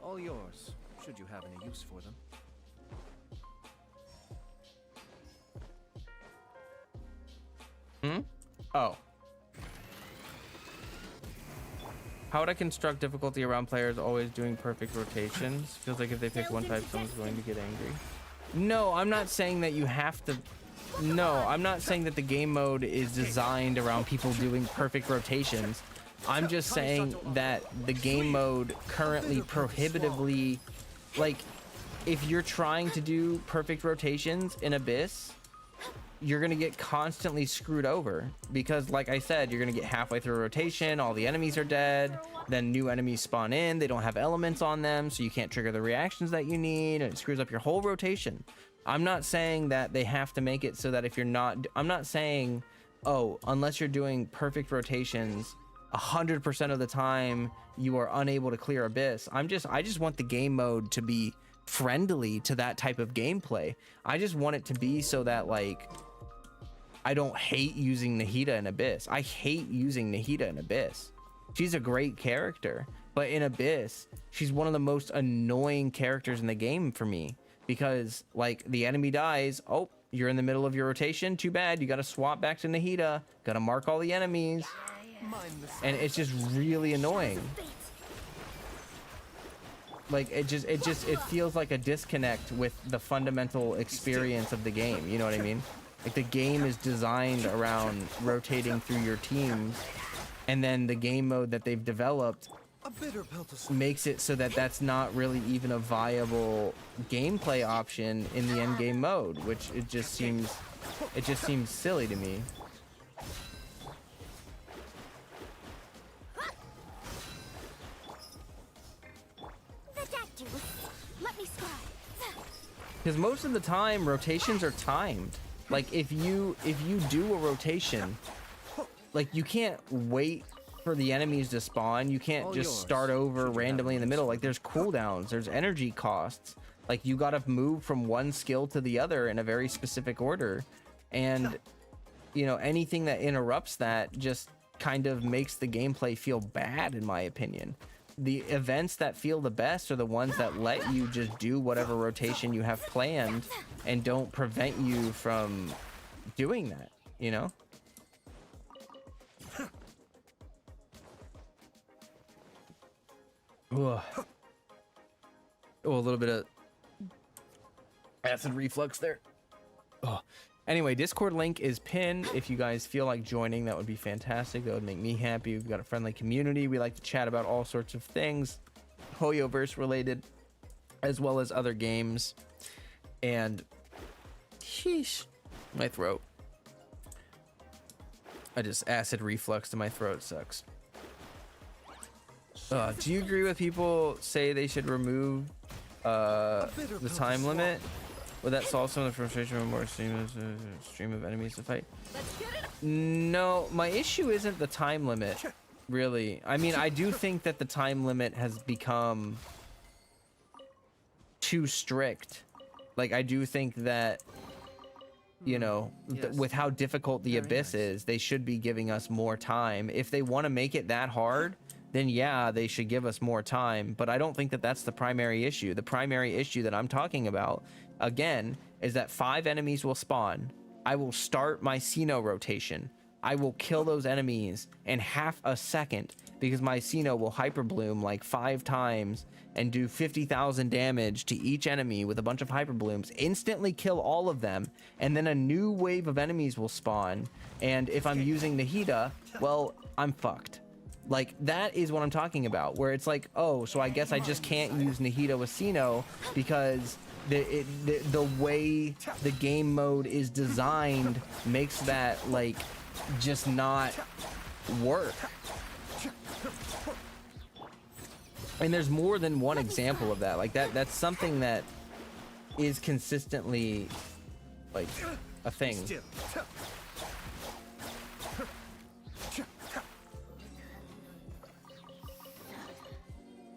All yours, should you have any use for them. Oh. How would I construct difficulty around players always doing perfect rotations? Feels like if they pick one type, someone's going to get angry. No, I'm not saying that you have to. No, I'm not saying that the game mode is designed around people doing perfect rotations. I'm just saying that the game mode currently prohibitively, like, if you're trying to do perfect rotations in Abyss, you're gonna get constantly screwed over because, like I said, you're gonna get halfway through a rotation, all the enemies are dead, then new enemies spawn in, they don't have elements on them, so you can't trigger the reactions that you need, and it screws up your whole rotation. I'm not saying that they have to make it so that if you're not, I'm not saying, oh, unless you're doing perfect rotations 100% of the time you are unable to clear Abyss. I just want the game mode to be friendly to that type of gameplay. I just want it to be so that, like, I don't hate using Nahida in Abyss. I hate using Nahida in Abyss. She's a great character, but in Abyss, she's one of the most annoying characters in the game for me because, like, the enemy dies. Oh, you're in the middle of your rotation. Too bad. You got to swap back to Nahida. Got to mark all the enemies. And it's just really annoying. Like, it feels like a disconnect with the fundamental experience of the game. You know what I mean? Like, the game is designed around rotating through your teams, and then the game mode that they've developed makes it so that that's not really even a viable gameplay option in the end game mode, which it just seems silly to me. Let me scribe. Because most of the time rotations are timed. Like, if you do a rotation, like, you can't wait for the enemies to spawn. You can't just start over randomly in the middle. Like, there's cooldowns, there's energy costs. Like, you gotta move from one skill to the other in a very specific order, and you know, anything that interrupts that just kind of makes the gameplay feel bad, in my opinion. The events that feel the best are the ones that let you just do whatever rotation you have planned and don't prevent you from doing that, you know? Ugh. Oh, a little bit of acid reflux there. Oh. Anyway, Discord link is pinned. If you guys feel like joining, that would be fantastic. That would make me happy. We've got a friendly community. We like to chat about all sorts of things, Hoyoverse related, as well as other games. And sheesh, my throat. I just acid reflux to my throat. Sucks. Do you agree with people say they should remove the time limit? Would that solve some of the frustration with more stream of enemies to fight? No, my issue isn't the time limit, really. I mean, I do think that the time limit has become too strict. Like, I do think that, you know, with how difficult the Abyss is, they should be giving us more time. If they want to make it that hard, then yeah, they should give us more time. But I don't think that that's the primary issue. The primary issue that I'm talking about, again, is that 5 enemies will spawn. I will start my Sino rotation. I will kill those enemies in half a second because my Sino will hyper bloom like 5 times and do 50,000 damage to each enemy with a bunch of hyper blooms, instantly kill all of them, and then a new wave of enemies will spawn. And if I'm using Nahida, well, I'm fucked. Like, that is what I'm talking about, where it's like, oh, so I guess I just can't use Nahida with Sino because the way the game mode is designed makes that, like, just not work. And there's more than one example of that. Like, that's something that is consistently, like, a thing.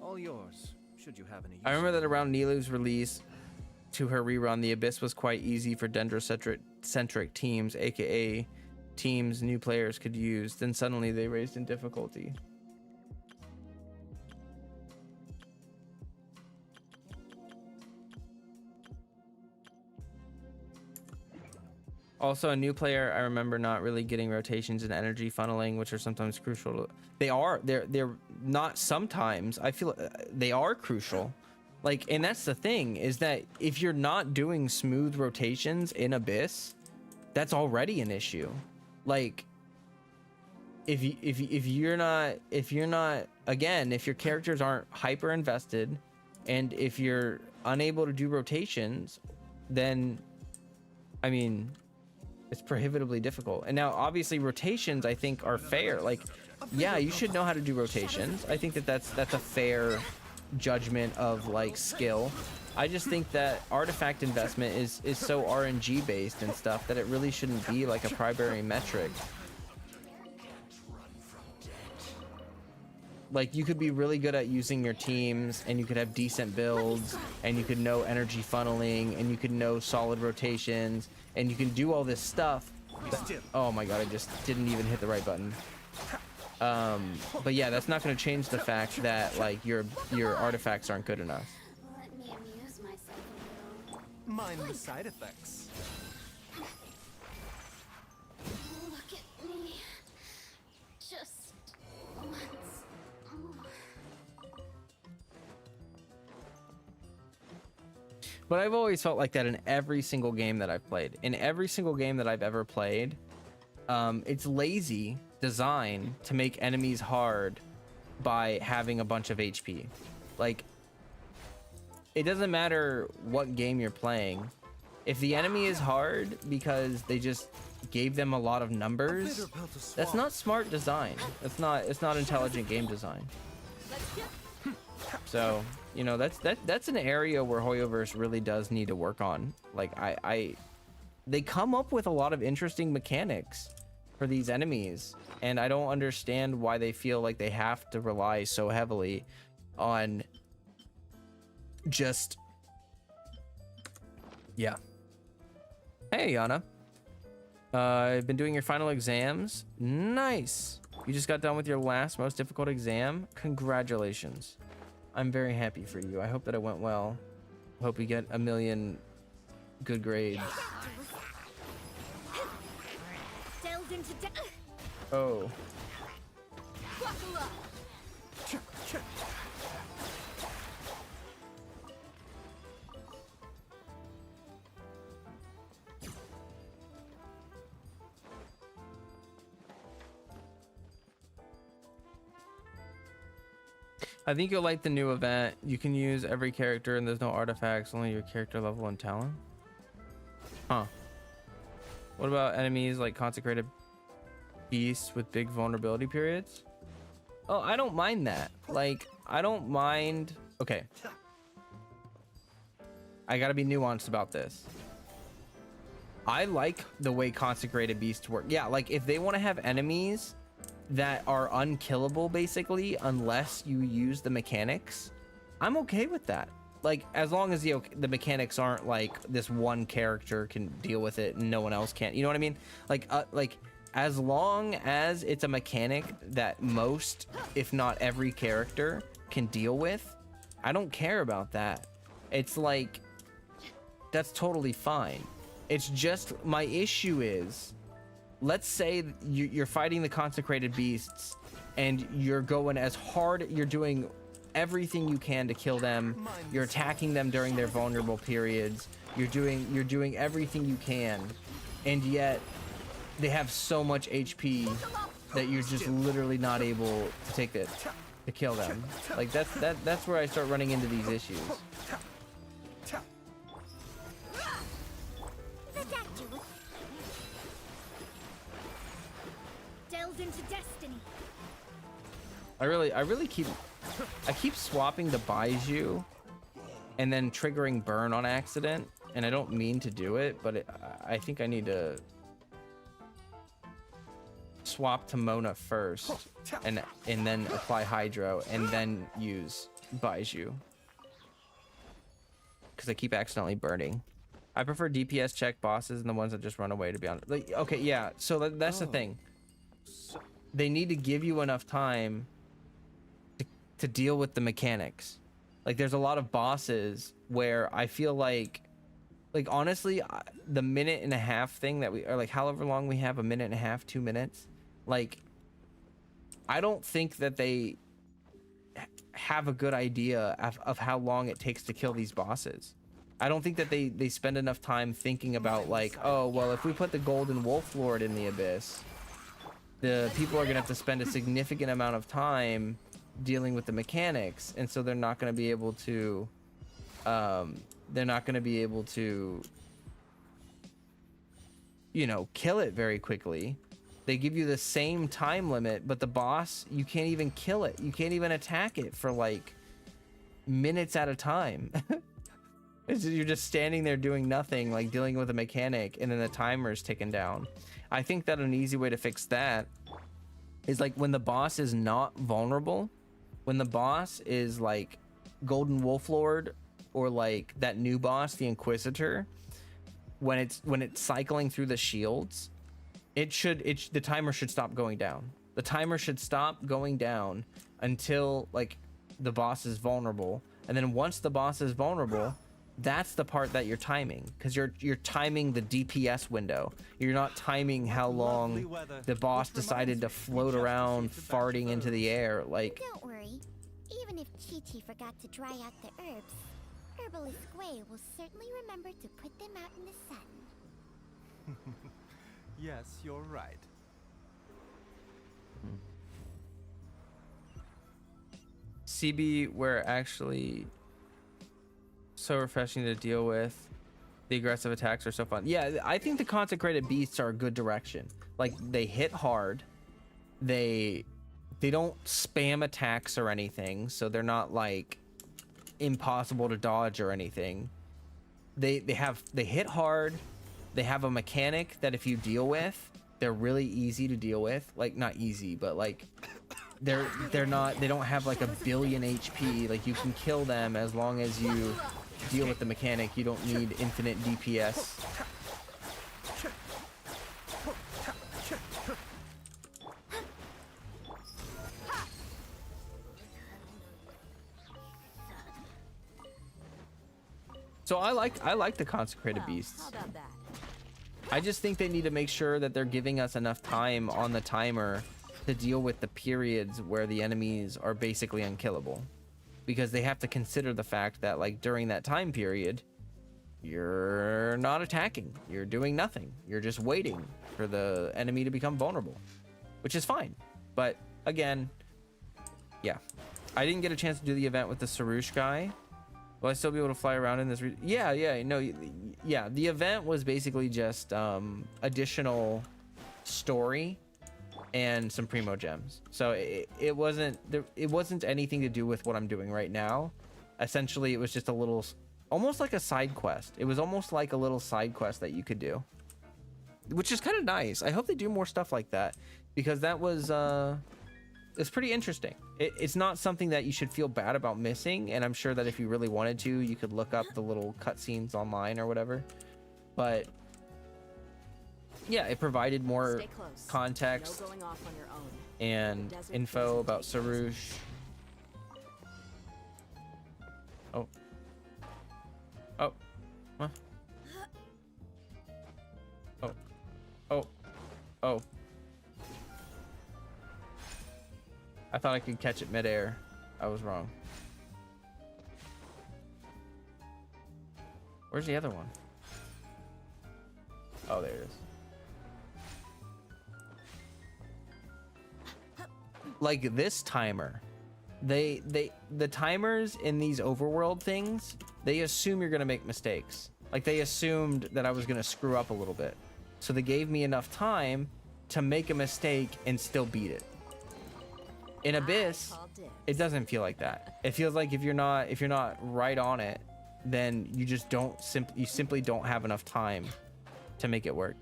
All yours, should you have any use. I remember that around Nilu's release, to her rerun, the Abyss was quite easy for Dendrocentric teams, aka teams new players could use. Then suddenly they raised in difficulty. Also, a new player, I remember not really getting rotations and energy funneling, which are sometimes crucial. They're not sometimes. I feel they are crucial. Like, and that's the thing, is that if you're not doing smooth rotations in Abyss, that's already an issue. Like, if you're not again, if your characters aren't hyper invested, and if you're unable to do rotations, then I mean, it's prohibitively difficult. And now obviously rotations, I think, are fair. Like, yeah, you should know how to do rotations. I think that's a fair judgment of like skill. I just think that artifact investment is so RNG based and stuff that it really shouldn't be like a primary metric. Like, you could be really good at using your teams, and you could have decent builds, and you could know energy funneling, and you could know solid rotations, and you can do all this stuff. Oh my god, I just didn't even hit the right button. But yeah, that's not going to change the fact that like your artifacts aren't good enough. Let me amuse myself a little. Mind the side effects. Look at me. Just once more. But I've always felt like that in every single game that I've played. In every single game that I've ever played, it's lazy design to make enemies hard by having a bunch of HP. Like, it doesn't matter what game you're playing. If the enemy is hard because they just gave them a lot of numbers, that's not smart design. It's not intelligent game design. So, you know, that's an area where Hoyoverse really does need to work on. Like, they come up with a lot of interesting mechanics for these enemies, and I don't understand why they feel like they have to rely so heavily on just, yeah. Hey, Yana. I've been doing your final exams. Nice. You just got done with your last most difficult exam. Congratulations. I'm very happy for you. I hope that it went well. Hope you get a million good grades. Delved into Oh. I think you'll like the new event. You can use every character and there's no artifacts, only your character level and talent. Huh. What about enemies like consecrated beasts with big vulnerability periods? Oh, I don't mind that. Like, I don't mind. Okay. I gotta be nuanced about this. I like the way consecrated beasts work. Yeah, like if they want to have enemies that are unkillable basically unless you use the mechanics, I'm okay with that. Like, as long as the mechanics aren't like this one character can deal with it and no one else can, you know what I mean? Like as long as it's a mechanic that most, if not every character can deal with, I don't care about that. It's like, that's totally fine. It's just, my issue is, let's say you're fighting the consecrated beasts and you're going as hard, you're doing everything you can to kill them, you're attacking them during their vulnerable periods, you're doing everything you can, and yet they have so much HP that you're just literally not able to take it to kill them. Like, that's where I start running into these issues. delved into destiny. I keep swapping the Baiju and then triggering burn on accident, and I don't mean to do it, but I think I need to swap to Mona first and then apply Hydro and then use Baiju. because I keep accidentally burning. I prefer DPS check bosses and the ones that just run away, to be honest. Like, okay, yeah, so that's the thing. They need to give you enough time to deal with the mechanics. Like, there's a lot of bosses where I feel like honestly, the minute and a half thing that or like however long we have, a minute and a half, 2 minutes, like, I don't think that they have a good idea of how long it takes to kill these bosses. I don't think that they spend enough time thinking about, like, oh, well, if we put the Golden Wolf Lord in the Abyss, the people are gonna have to spend a significant amount of time dealing with the mechanics, and so they're not gonna be able to you know, kill it very quickly. They give you the same time limit, but the boss, you can't even kill it. You can't even attack it for like minutes at a time. You're just standing there doing nothing, like dealing with a mechanic, and then the timer's ticking down. I think that an easy way to fix that is like when the boss is not vulnerable, when the boss is like Golden Wolf Lord or like that new boss, the Inquisitor, when it's cycling through the shields, the timer should stop going down. The timer should stop going down until like the boss is vulnerable, and then once the boss is vulnerable, that's the part that you're timing, because you're timing the DPS window. You're not timing how long the boss decided to float around farting into the air. Like, Don't worry. Even if Chi-Chi forgot to dry out the herbs, Herbalist Gwei will certainly remember to put them out in the sun. Yes, you're right. CB were actually so refreshing to deal with. The aggressive attacks are so fun. Yeah, I think the consecrated beasts are a good direction. Like, they hit hard. They don't spam attacks or anything, so they're not like impossible to dodge or anything. They hit hard. They have a mechanic that if you deal with, they're really easy to deal with. Like, not easy, but like they don't have like a billion HP. Like, you can kill them as long as you deal with the mechanic. You don't need infinite DPS. So I like the consecrated beasts. How about that? I just think they need to make sure that they're giving us enough time on the timer to deal with the periods where the enemies are basically unkillable, because they have to consider the fact that, like, during that time period, you're not attacking, you're doing nothing, you're just waiting for the enemy to become vulnerable, which is fine. But again, yeah, I didn't get a chance to do the event with the Sarush guy. Will I still be able to fly around in this? Yeah, the event was basically just additional story and some primo gems. So it wasn't anything to do with what I'm doing right now. Essentially, it was just a little, almost like a side quest. It was almost like a little side quest that you could do, which is kind of nice. I hope they do more stuff like that, because that was it's pretty interesting. It's not something that you should feel bad about missing, and I'm sure that if you really wanted to, you could look up the little cutscenes online or whatever. But yeah, it provided more context No going off on your own. and info about Sarush. Oh. Oh. Huh? Oh. Oh. Oh. I thought I could catch it midair. I was wrong. Where's the other one? Oh, there it is. Like this timer. The timers in these overworld things, they assume you're gonna make mistakes. Like, they assumed that I was gonna screw up a little bit. So they gave me enough time to make a mistake and still beat it. In Abyss, it doesn't feel like that. It feels like if you're not right on it, then you just you simply don't have enough time to make it work.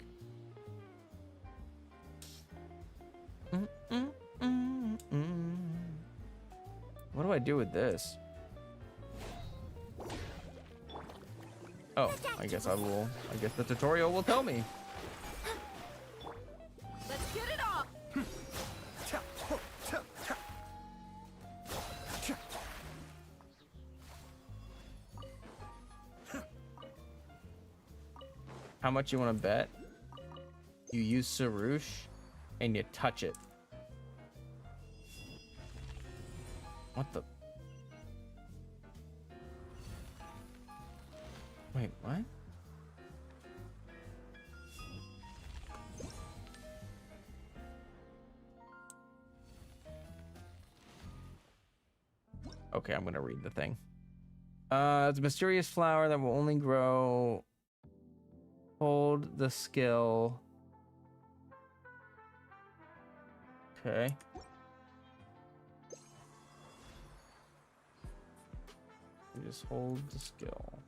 What do I do with this? Oh, I guess the tutorial will tell me. Let's get it on! How much you want to bet? You use Sarush and you touch it. What the? Wait, what? Okay, I'm gonna read the thing. It's a mysterious flower that will only grow. Hold the skill. Okay. You just hold the skill.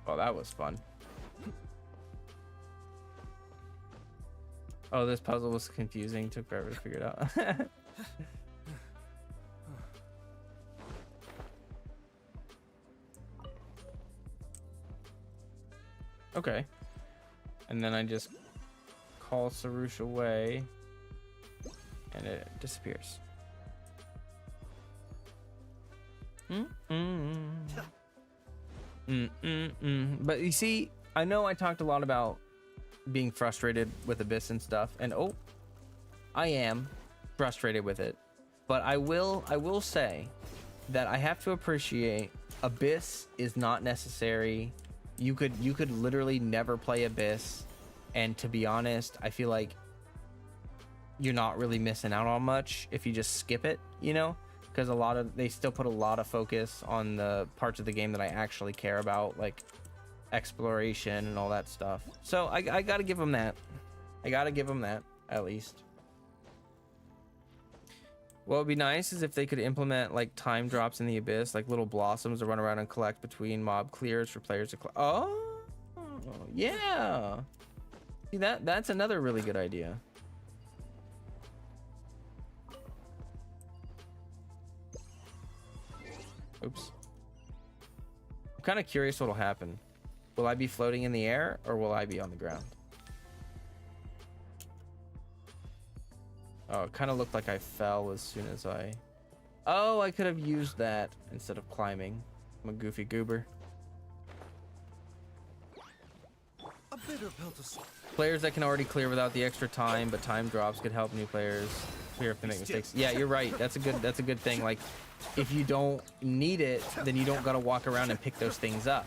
Oh, that was fun. Oh, this puzzle was confusing. Took forever to figure it out. Okay. And then I just call Sarush away and it disappears. But you see, I know I talked a lot about being frustrated with Abyss and stuff, and oh, I am frustrated with it. But I will say that I have to appreciate Abyss is not necessary. You could literally never play Abyss, and to be honest, I feel like you're not really missing out on much if you just skip it, you know, because they still put a lot of focus on the parts of the game that I actually care about, like exploration and all that stuff. So I gotta give them that. I gotta give them that, at least. What would be nice is if they could implement like time drops in the Abyss, like little blossoms to run around and collect between mob clears for players to oh yeah, see, that's another really good idea. Oops. I'm kind of curious what'll happen. Will I be floating in the air or will I be on the ground? Oh, it kind of looked like I fell as soon as I... Oh, I could have used that instead of climbing. I'm a goofy goober. A bitter pill to swallow. Players that can already clear without the extra time, but time drops could help new players clear if they make mistakes. Yeah, you're right. That's a good thing. Like, if you don't need it, then you don't gotta walk around and pick those things up.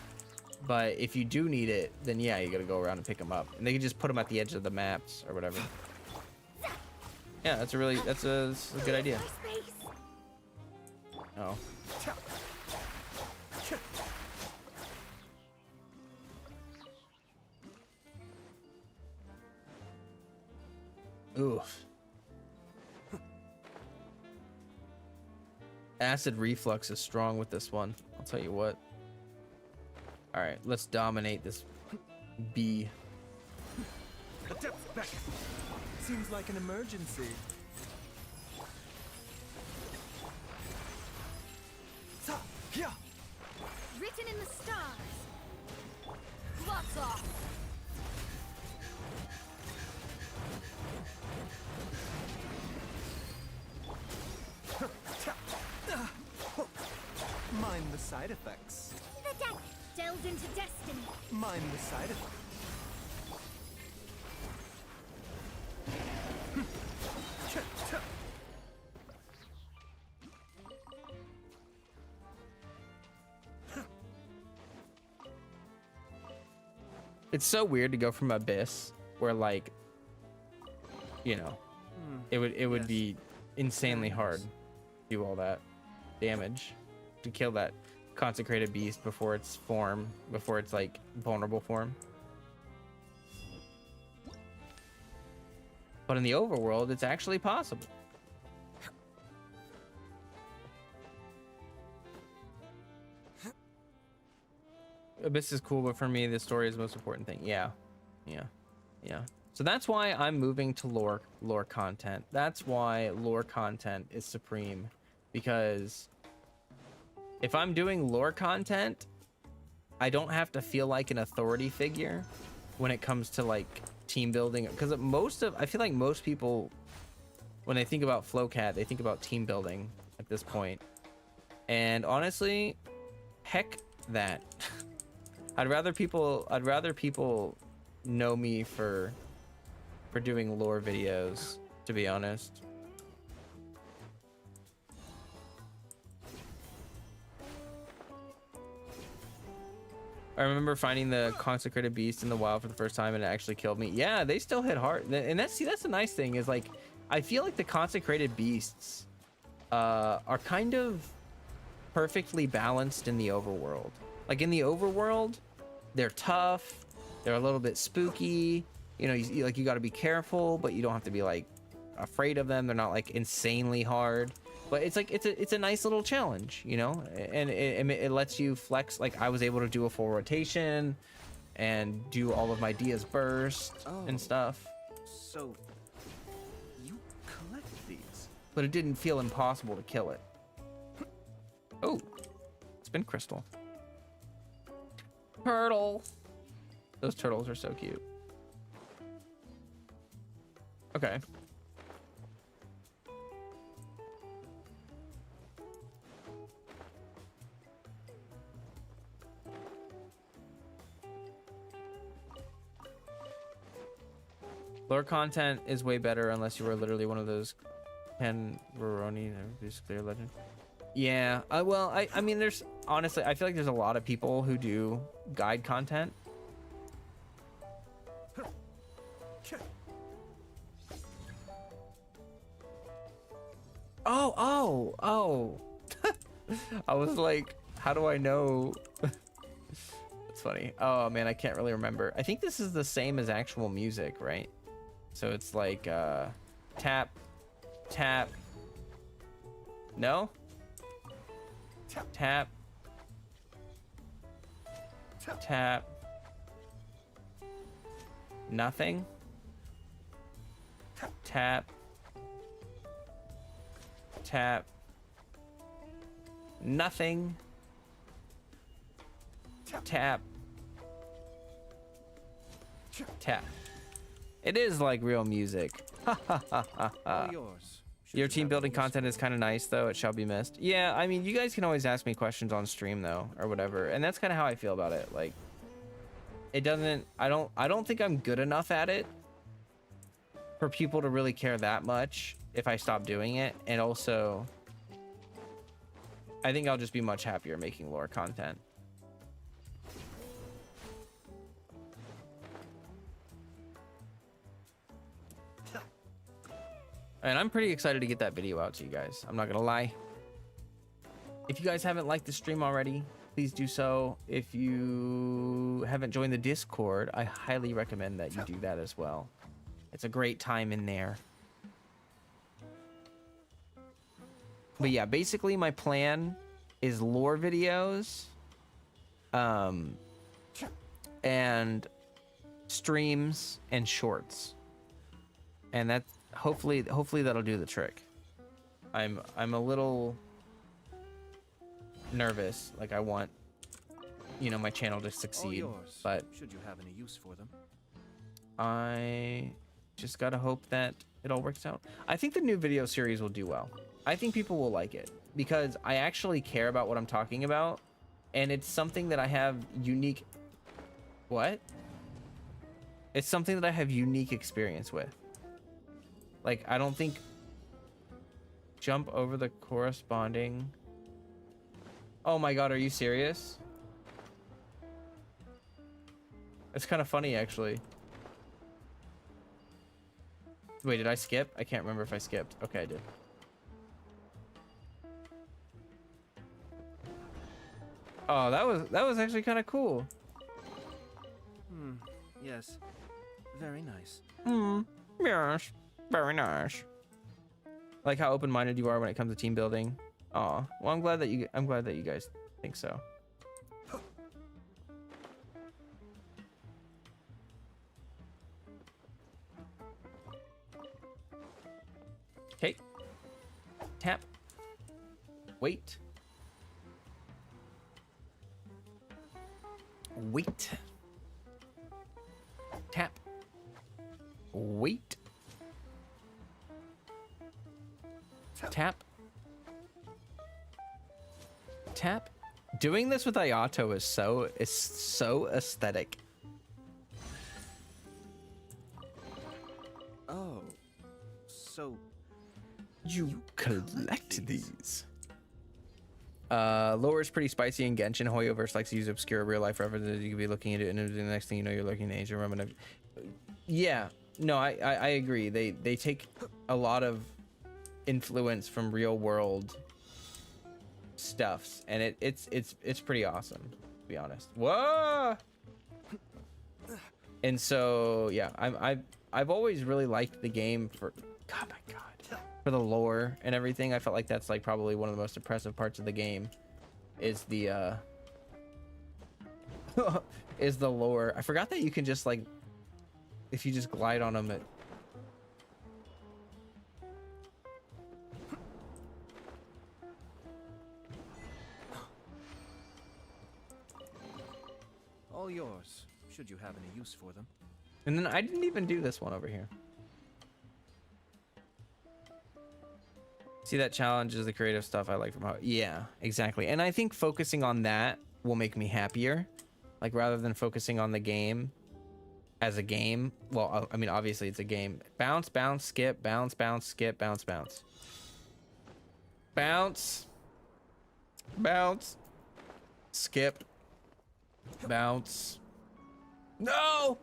But if you do need it, then yeah, you gotta go around and pick them up. And they can just put them at the edge of the maps or whatever. Yeah, that's a good idea. Oh. Oof. Acid reflux is strong with this one. I'll tell you what. All right, let's dominate this bee. The depth's back. Seems like an emergency. Written in the stars. Lots off. Mind the side effects. The deck! Delved into destiny. Mind the side effects. It's so weird to go from Abyss, where like, you know, it would be insanely hard to do all that damage to kill that consecrated beast before its like vulnerable form. But in the overworld, it's actually possible. Abyss is cool, but for me, the story is the most important thing. Yeah, Yeah. So that's why I'm moving to lore content. That's why lore content is supreme, because if I'm doing lore content, I don't have to feel like an authority figure when it comes to like team building, because I feel like most people, when they think about Flowcat, they think about team building at this point. And honestly, heck that. I'd rather people know me for doing lore videos, to be honest. I remember finding the consecrated beast in the wild for the first time, and it actually killed me. Yeah, they still hit hard. And that's the nice thing is, like, I feel like the consecrated beasts are kind of perfectly balanced in the overworld. Like in the overworld, they're tough, they're a little bit spooky, you know, you got to be careful, but you don't have to be like afraid of them. They're not like insanely hard, but it's like it's a nice little challenge, you know, and it lets you flex. Like I was able to do a full rotation and do all of my Dia's burst and stuff. So you collect these? But it didn't feel impossible to kill it. Oh, spin crystal. Turtle. Those turtles are so cute. Okay. Lore content is way better unless you were literally one of those Ken Veroni, basically a legend. Yeah, well, I mean, there's honestly, I feel like there's a lot of people who do guide content. Oh. I was like, how do I know? It's funny. Oh man, I can't really remember. I think this is the same as actual music, right? So it's like tap, tap. No? Tap. Tap. Nothing. Tap. Tap. Nothing. Tap. Tap. It is like real music. All yours. Should Your you team have building any use content is kind of nice, though. It shall be missed. Yeah, I mean, you guys can always ask me questions on stream, though, or whatever. And that's kind of how I feel about it. Like, it doesn't... I don't think I'm good enough at it for people to really care that much if I stop doing it. And also, I think I'll just be much happier making lore content. And I'm pretty excited to get that video out to you guys. I'm not gonna lie. If you guys haven't liked the stream already, please do so. If you haven't joined the Discord, I highly recommend that you do that as well. It's a great time in there. But yeah, basically my plan is lore videos, and streams and shorts, and that's hopefully that'll do the trick. I'm a little nervous, like I want, you know, my channel to all succeed, yours. but Should you have any use for them? I just gotta hope that it all works out. I think the new video series will do well. I think people will like it because I actually care about what I'm talking about, and it's something that I have unique... What? It's something that I have unique experience with. Like, I don't think... Jump over the corresponding... Oh my god, are you serious? It's kind of funny, actually. Wait, did I skip? I can't remember if I skipped. Okay, I did. Oh, that was actually kind of cool. Yes. Very nice. Yes, very nice. Like how open-minded you are when it comes to team building. Aw, well, I'm glad that you guys think so. Okay. Tap. Wait. Wait. Tap. Wait. Tap. Tap. Doing this with Ayato is so aesthetic. Oh, so You collect these. Lore is pretty spicy in Genshin. Hoyoverse likes to use obscure real life references. You could be looking into it, and the next thing you know, you're looking at ancient Roman. Yeah, no, I agree. They take a lot of influence from real world stuffs, and it's pretty awesome, to be honest. Whoa! And so yeah, I've always really liked the game for for the lore and everything. I felt like that's like probably one of the most impressive parts of the game is the is the lore. I forgot that you can just like, if you just glide on them, all yours, should you have any use for them. and then I didn't even do this one over here. See, that challenge is the creative stuff I like from how. Yeah, exactly. And I think focusing on that will make me happier. Like, rather than focusing on the game as a game. Well, I mean, obviously it's a game. Bounce, bounce, skip, bounce, bounce, skip, bounce, bounce. Bounce. Bounce. Skip. Bounce. No!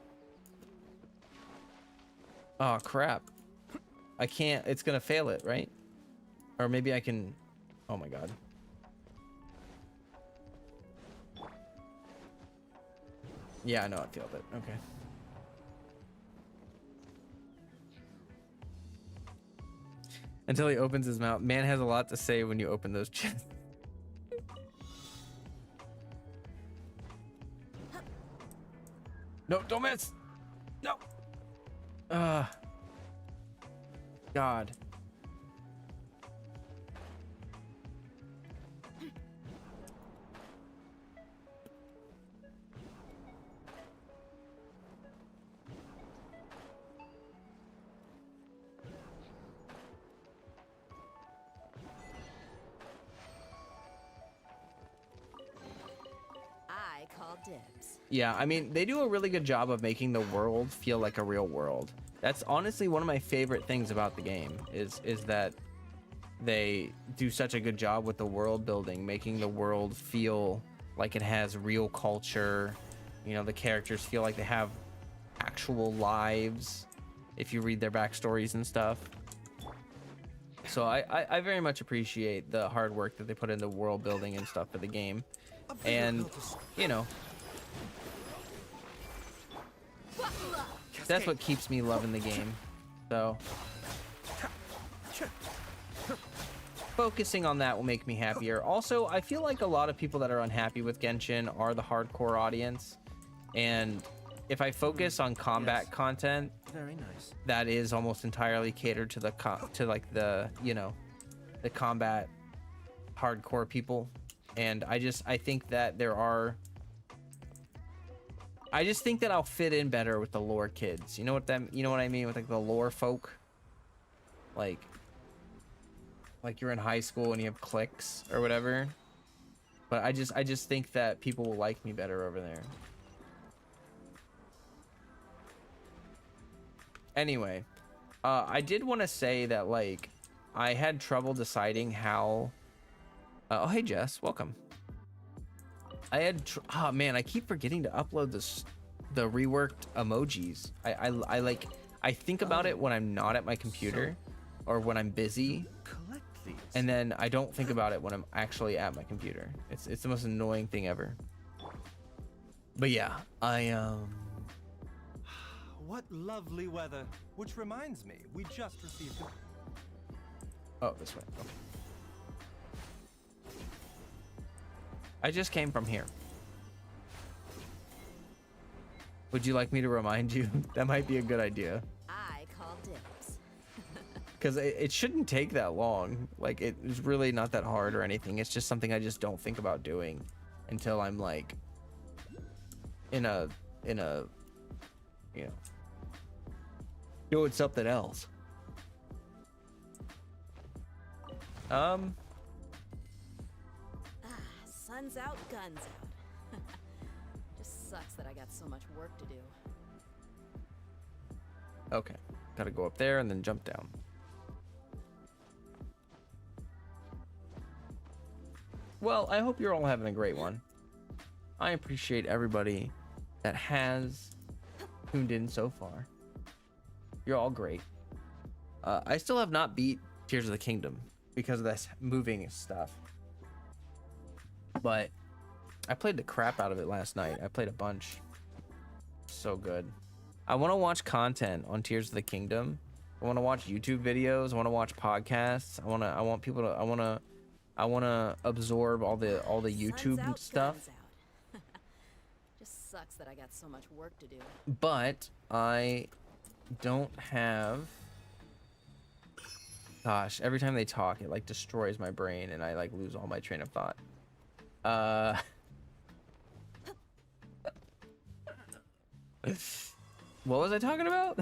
Oh, crap. I can't. It's going to fail it, right? Or maybe I can. Oh my god. Yeah, I know I failed it. Okay. Until he opens his mouth. Man has a lot to say when you open those chests. No, don't miss. No. God. I call dibs. Yeah, I mean, they do a really good job of making the world feel like a real world. That's honestly one of my favorite things about the game is that they do such a good job with the world building, making the world feel like it has real culture. You know, the characters feel like they have actual lives if you read their backstories and stuff. So I very much appreciate the hard work that they put into world building and stuff for the game. And, you know, that's what keeps me loving the game. So focusing on that will make me happier. Also, I feel like a lot of people that are unhappy with Genshin are the hardcore audience. And if I focus on combat content, Very nice. that is almost entirely catered to the like the, you know, the combat hardcore people. And I think that I just think that I'll fit in better with the lore kids. You know what I mean with like the lore folk? Like you're in high school and you have cliques or whatever. But I just think that people will like me better over there. Anyway, I did want to say that like I had trouble deciding how. Oh, hey Jess, welcome. I had oh man, I keep forgetting to upload the reworked emojis. I think about it when I'm not at my computer or when I'm busy, Collect these. and then I don't think about it when I'm actually at my computer. It's the most annoying thing ever. But yeah, What lovely weather. Which reminds me, we just received a... oh, this way. Okay. I just came from here. Would you like me to remind you? That might be a good idea. I call dibs. because it shouldn't take that long. Like, it's really not that hard or anything. It's just something I just don't think about doing until I'm like in a you know, doing something else. Sun's out, guns out. Just sucks that I got so much work to do. Okay, gotta go up there and then jump down. Well, I hope you're all having a great one. I appreciate everybody that has tuned in so far. You're all great. I still have not beat Tears of the Kingdom because of this moving stuff. But I played the crap out of it last night. I played a bunch. So good. I want to watch content on Tears of the Kingdom. I want to watch YouTube videos. I want to watch podcasts. I want people to I want to absorb all the YouTube Sun's out, stuff. guns out. Just sucks that I got so much work to do. But I don't have, gosh, every time they talk it like destroys my brain and I like lose all my train of thought. What was I talking about?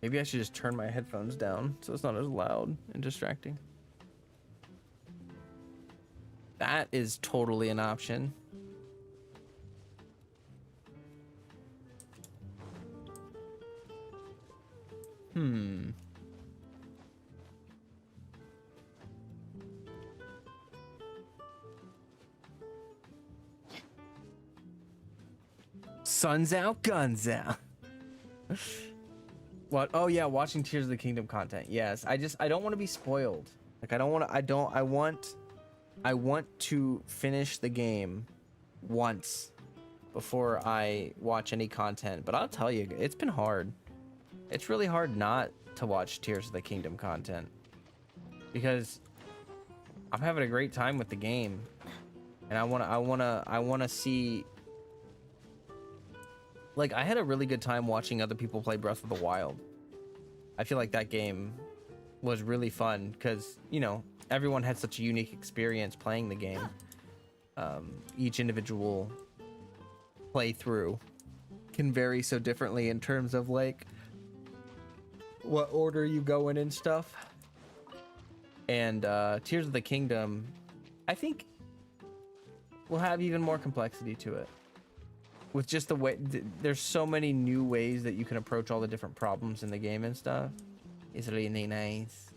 Maybe I should just turn my headphones down so it's not as loud and distracting. That is totally an option. Sun's out, guns out. What? Oh yeah, watching Tears of the Kingdom content. Yes, I don't want to be spoiled. Like I want to finish the game once before I watch any content. But I'll tell you, it's been hard. It's really hard not to watch Tears of the Kingdom content because I'm having a great time with the game, and I wanna see. Like, I had a really good time watching other people play Breath of the Wild. I feel like that game was really fun because, you know, everyone had such a unique experience playing the game. Each individual playthrough can vary so differently in terms of, like, what order you go in and stuff. And Tears of the Kingdom, I think, will have even more complexity to it. With just the way there's so many new ways that you can approach all the different problems in the game and stuff. It's really nice.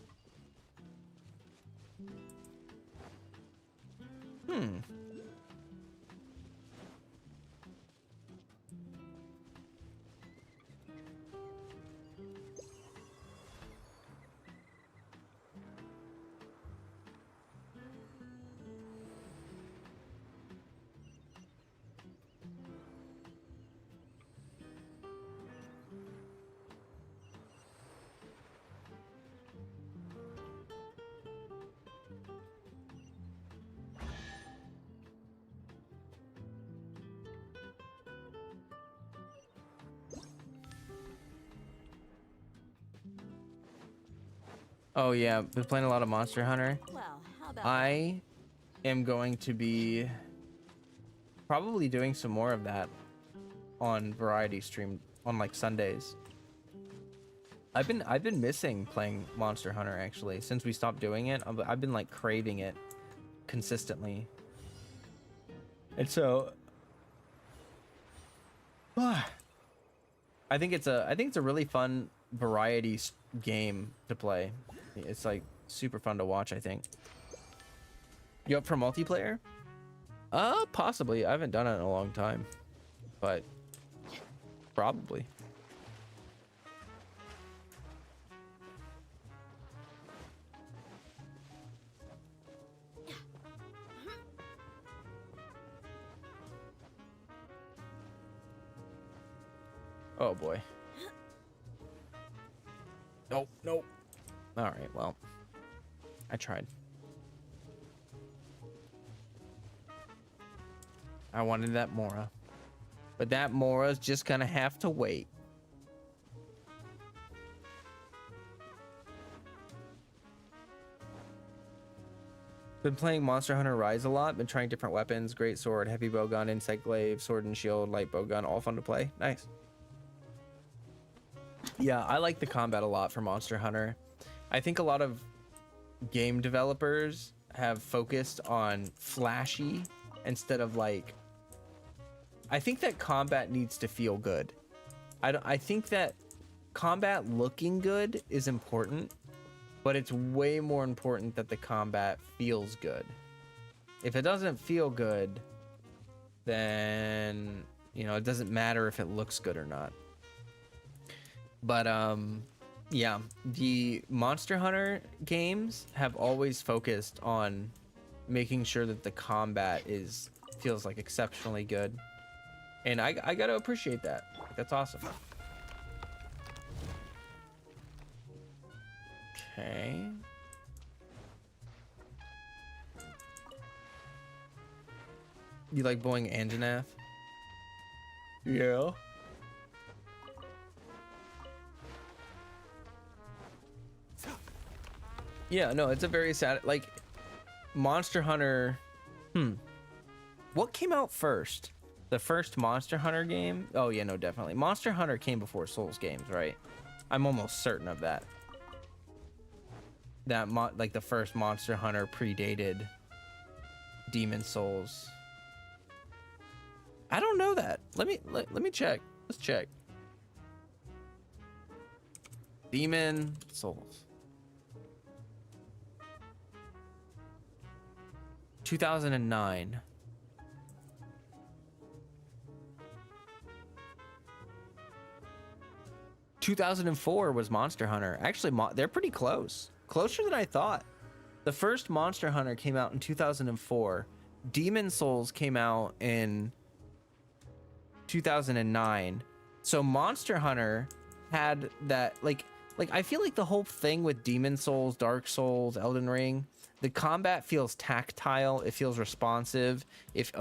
Oh yeah, been playing a lot of Monster Hunter. Well, how about I am going to be probably doing some more of that on variety stream on like Sundays. I've been missing playing Monster Hunter actually since we stopped doing it. I've been like craving it consistently, and so I think it's a really fun variety game to play. It's like super fun to watch, I think. You up for multiplayer? Possibly. I haven't done it in a long time, but probably. Oh boy. Nope, nope. All right, well. I tried. I wanted that Mora. But that Mora's just gonna have to wait. Been playing Monster Hunter Rise a lot. Been trying different weapons. Great sword, heavy bowgun, insect glaive, sword and shield, light bowgun. All fun to play. Nice. Yeah, I like the combat a lot for Monster Hunter. I think a lot of game developers have focused on flashy instead of like... I think that combat needs to feel good. I think that combat looking good is important, but it's way more important that the combat feels good. If it doesn't feel good, then, you know, it doesn't matter if it looks good or not. But, yeah, the Monster Hunter games have always focused on making sure that the combat feels like exceptionally good. And I gotta appreciate that. That's awesome. Okay. You like Boeing Anjanath? Yeah. Yeah, no, it's a very sad, like, Monster Hunter. What came out first? The first Monster Hunter game? Oh yeah, no, definitely. Monster Hunter came before Souls games, right? I'm almost certain of that. Like the first Monster Hunter predated Demon Souls. I don't know that. Let me check. Let's check. Demon Souls. 2009. $2004 was Monster Hunter. Actually, they're pretty close. Closer than I thought. The first Monster Hunter came out in 2004. Demon Souls came out in 2009. So Monster Hunter had that, like I feel like the whole thing with Demon Souls, Dark Souls, Elden Ring, the combat feels tactile. It feels responsive. It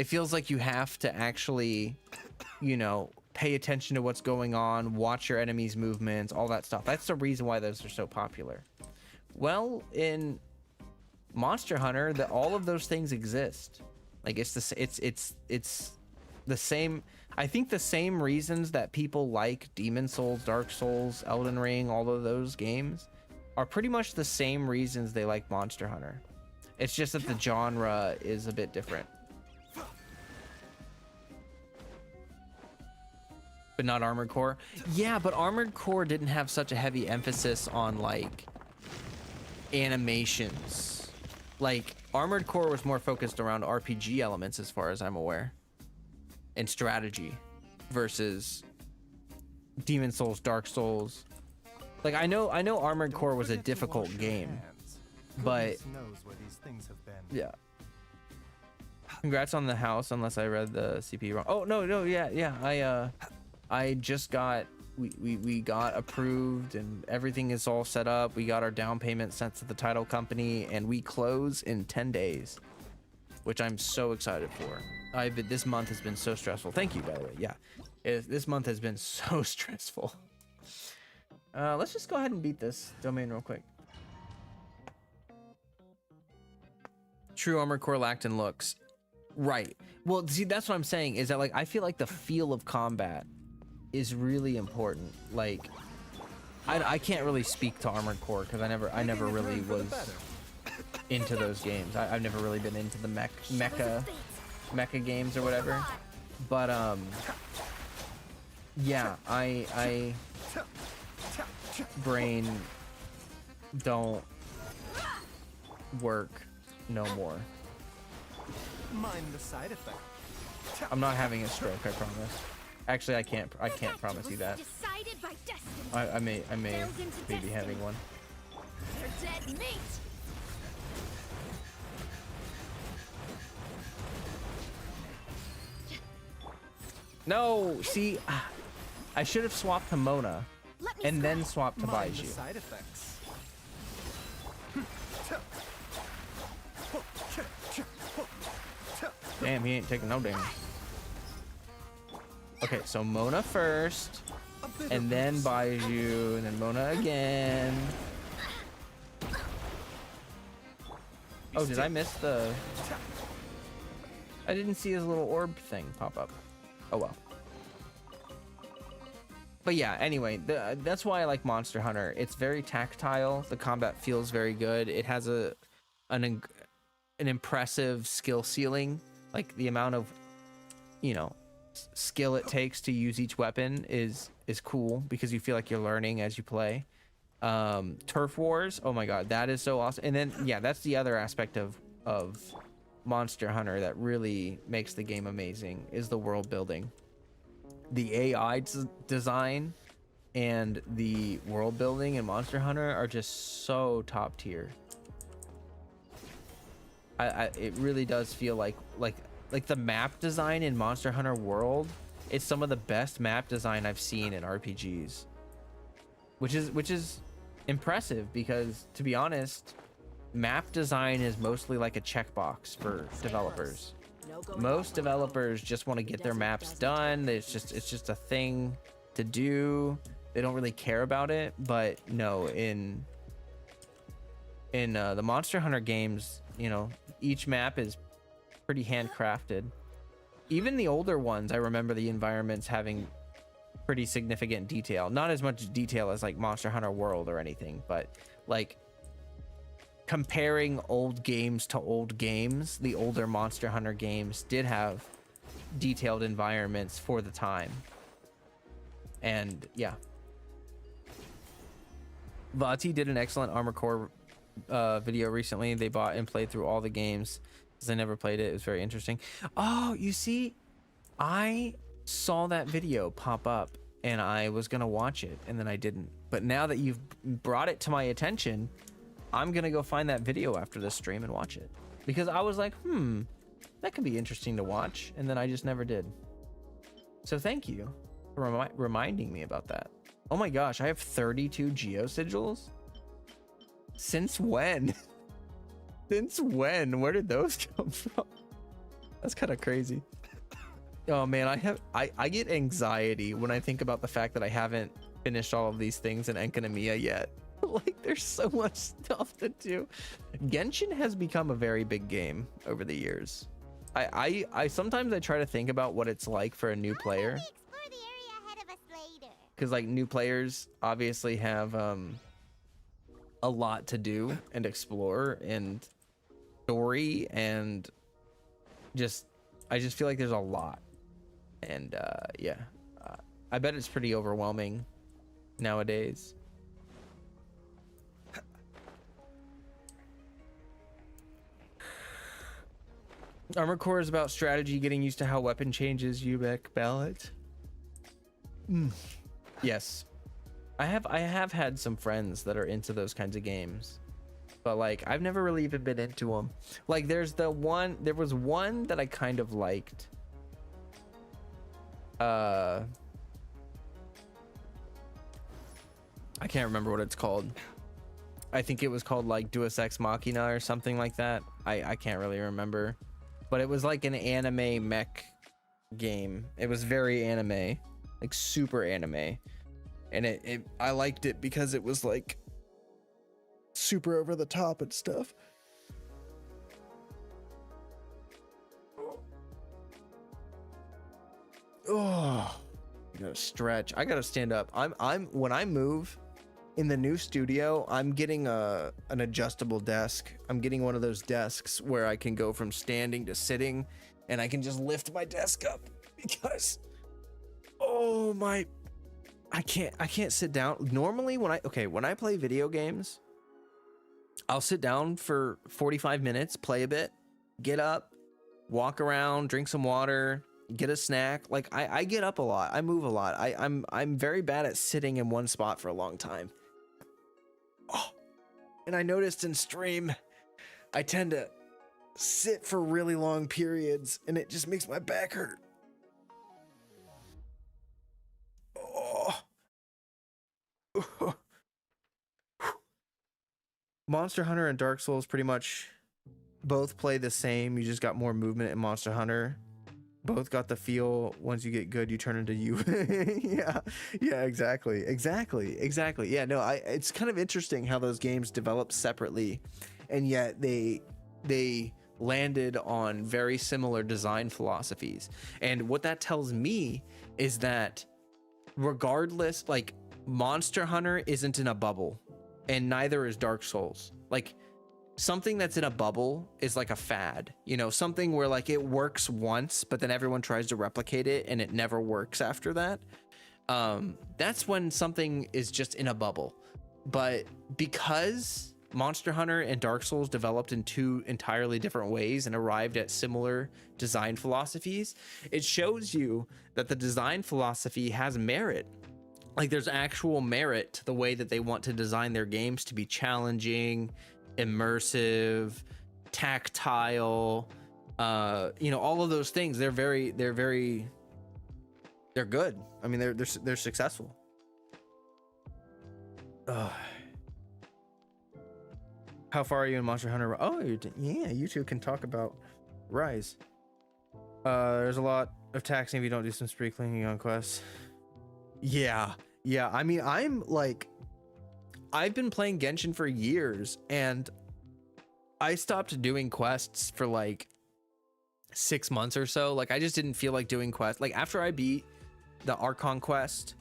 feels like you have to actually, you know, pay attention to what's going on, watch your enemies' movements, all that stuff. That's the reason why those are so popular. Well, in Monster Hunter, all of those things exist. Like it's the same. I think the same reasons that people like Demon Souls, Dark Souls, Elden Ring, all of those games are pretty much the same reasons they like Monster Hunter. It's just that the genre is a bit different. But not Armored Core. Yeah, but Armored Core didn't have such a heavy emphasis on like animations. Like Armored Core was more focused around RPG elements as far as I'm aware. And strategy versus Demon Souls, Dark Souls. Like I know Armored Core was a difficult game, but yeah. Congrats on the house, unless I read the CP wrong. Oh no, yeah. I just got we got approved and everything is all set up. We got our down payment sent to the title company and we close in 10 days, which I'm so excited for. This month has been so stressful. Thank you, by the way. Yeah, this month has been so stressful. Let's just go ahead and beat this domain real quick. True Armored Core lacked in looks. Right. Well, see, that's what I'm saying is that like I feel like the feel of combat is really important. Like I can't really speak to Armored Core because I never really was into those games. I've never really been into the mecha games or whatever. But yeah, I brain don't work no more. Mind the side effect. I'm not having a stroke, I promise. Actually, I can't promise you that. I may be having one. They're dead meat. No, see, I should have swapped to Mona and then swapped to Mind the Baiju. side effects. Damn, he ain't taking no damage. Okay, so Mona first, and then Baiju, and then Mona again. Oh, did I miss the... I didn't see his little orb thing pop up. Oh well. But yeah, anyway, that's why I like Monster Hunter. It's very tactile. The combat feels very good. It has an impressive skill ceiling. Like the amount of, you know, skill it takes to use each weapon is cool because you feel like you're learning as you play. Turf Wars, oh my god, that is so awesome. And then yeah, that's the other aspect of Monster Hunter that really makes the game amazing, is the world building. The AI design and the world building in Monster Hunter are just so top tier. It really does feel like the map design in Monster Hunter World. It's some of the best map design I've seen in RPGs, which is impressive because, to be honest, map design is mostly like a checkbox for developers. Most developers just want to get their maps done. It's just a thing to do. They don't really care about it. But no, in the Monster Hunter games, you know, each map is pretty handcrafted. Even the older ones, I remember the environments having pretty significant detail. Not as much detail as like Monster Hunter World or anything, but like comparing old games to old games, the older Monster Hunter games did have detailed environments for the time. And yeah, Vati did an excellent Armor Core video recently. They bought and played through all the games because I never played it. It was very interesting. Oh, you see, I saw that video pop up and I was gonna watch it and then I didn't. But now that you've brought it to my attention, I'm gonna go find that video after this stream and watch it, because I was like, that could be interesting to watch, and then I just never did. So thank you for reminding me about that. Oh my gosh, I have 32 Geo Sigils? Since when? Since when? Where did those come from? That's kind of crazy. Oh man, I get anxiety when I think about the fact that I haven't finished all of these things in Enkanomiya yet. Like, there's so much stuff to do. Genshin has become a very big game over the years. I sometimes I try to think about what it's like for a new player, because like new players obviously have a lot to do and explore and story, and I just feel like there's a lot. And yeah, I bet it's pretty overwhelming nowadays. Armor Core is about strategy, getting used to how weapon changes, Ubek balance. Yes, I have had some friends that are into those kinds of games, but like I've never really even been into them. Like there was one that I kind of liked. I can't remember what it's called. I think it was called like Deus Ex Machina or something like that. I can't really remember. But it was like an anime mech game. It was very anime, like super anime. And I liked it because it was like super over the top and stuff. Oh, I gotta stretch. I gotta stand up. When I move in the new studio, I'm getting an adjustable desk. I'm getting one of those desks where I can go from standing to sitting, and I can just lift my desk up because, oh my, I can't sit down. Normally when I play video games, I'll sit down for 45 minutes, play a bit, get up, walk around, drink some water, get a snack. Like I get up a lot. I move a lot. I'm very bad at sitting in one spot for a long time. Oh, and I noticed in stream, I tend to sit for really long periods, and it just makes my back hurt. Oh. Monster Hunter and Dark Souls pretty much both play the same. You just got more movement in Monster Hunter. Both got the feel. Once you get good, you turn into you. Yeah, exactly. Yeah, no, it's kind of interesting how those games develop separately, and yet they landed on very similar design philosophies. And what that tells me is that regardless, like, Monster Hunter isn't in a bubble, and neither is Dark Souls. Like, something that's in a bubble is like a fad, you know, something where like it works once, but then everyone tries to replicate it and it never works after that. That's when something is just in a bubble. But because Monster Hunter and Dark Souls developed in two entirely different ways and arrived at similar design philosophies, it shows you that the design philosophy has merit. Like, there's actual merit to the way that they want to design their games to be challenging, immersive, tactile, you know, all of those things. They're good. I mean, they're successful. How far are you in Monster Hunter? Oh, yeah, you two can talk about Rise. There's a lot of taxing if you don't do some spree cleaning on quests. Yeah. I mean, I've been playing Genshin for years, and I stopped doing quests for like 6 months or so. Like, I just didn't feel like doing quests. Like, after I beat the Archon quest,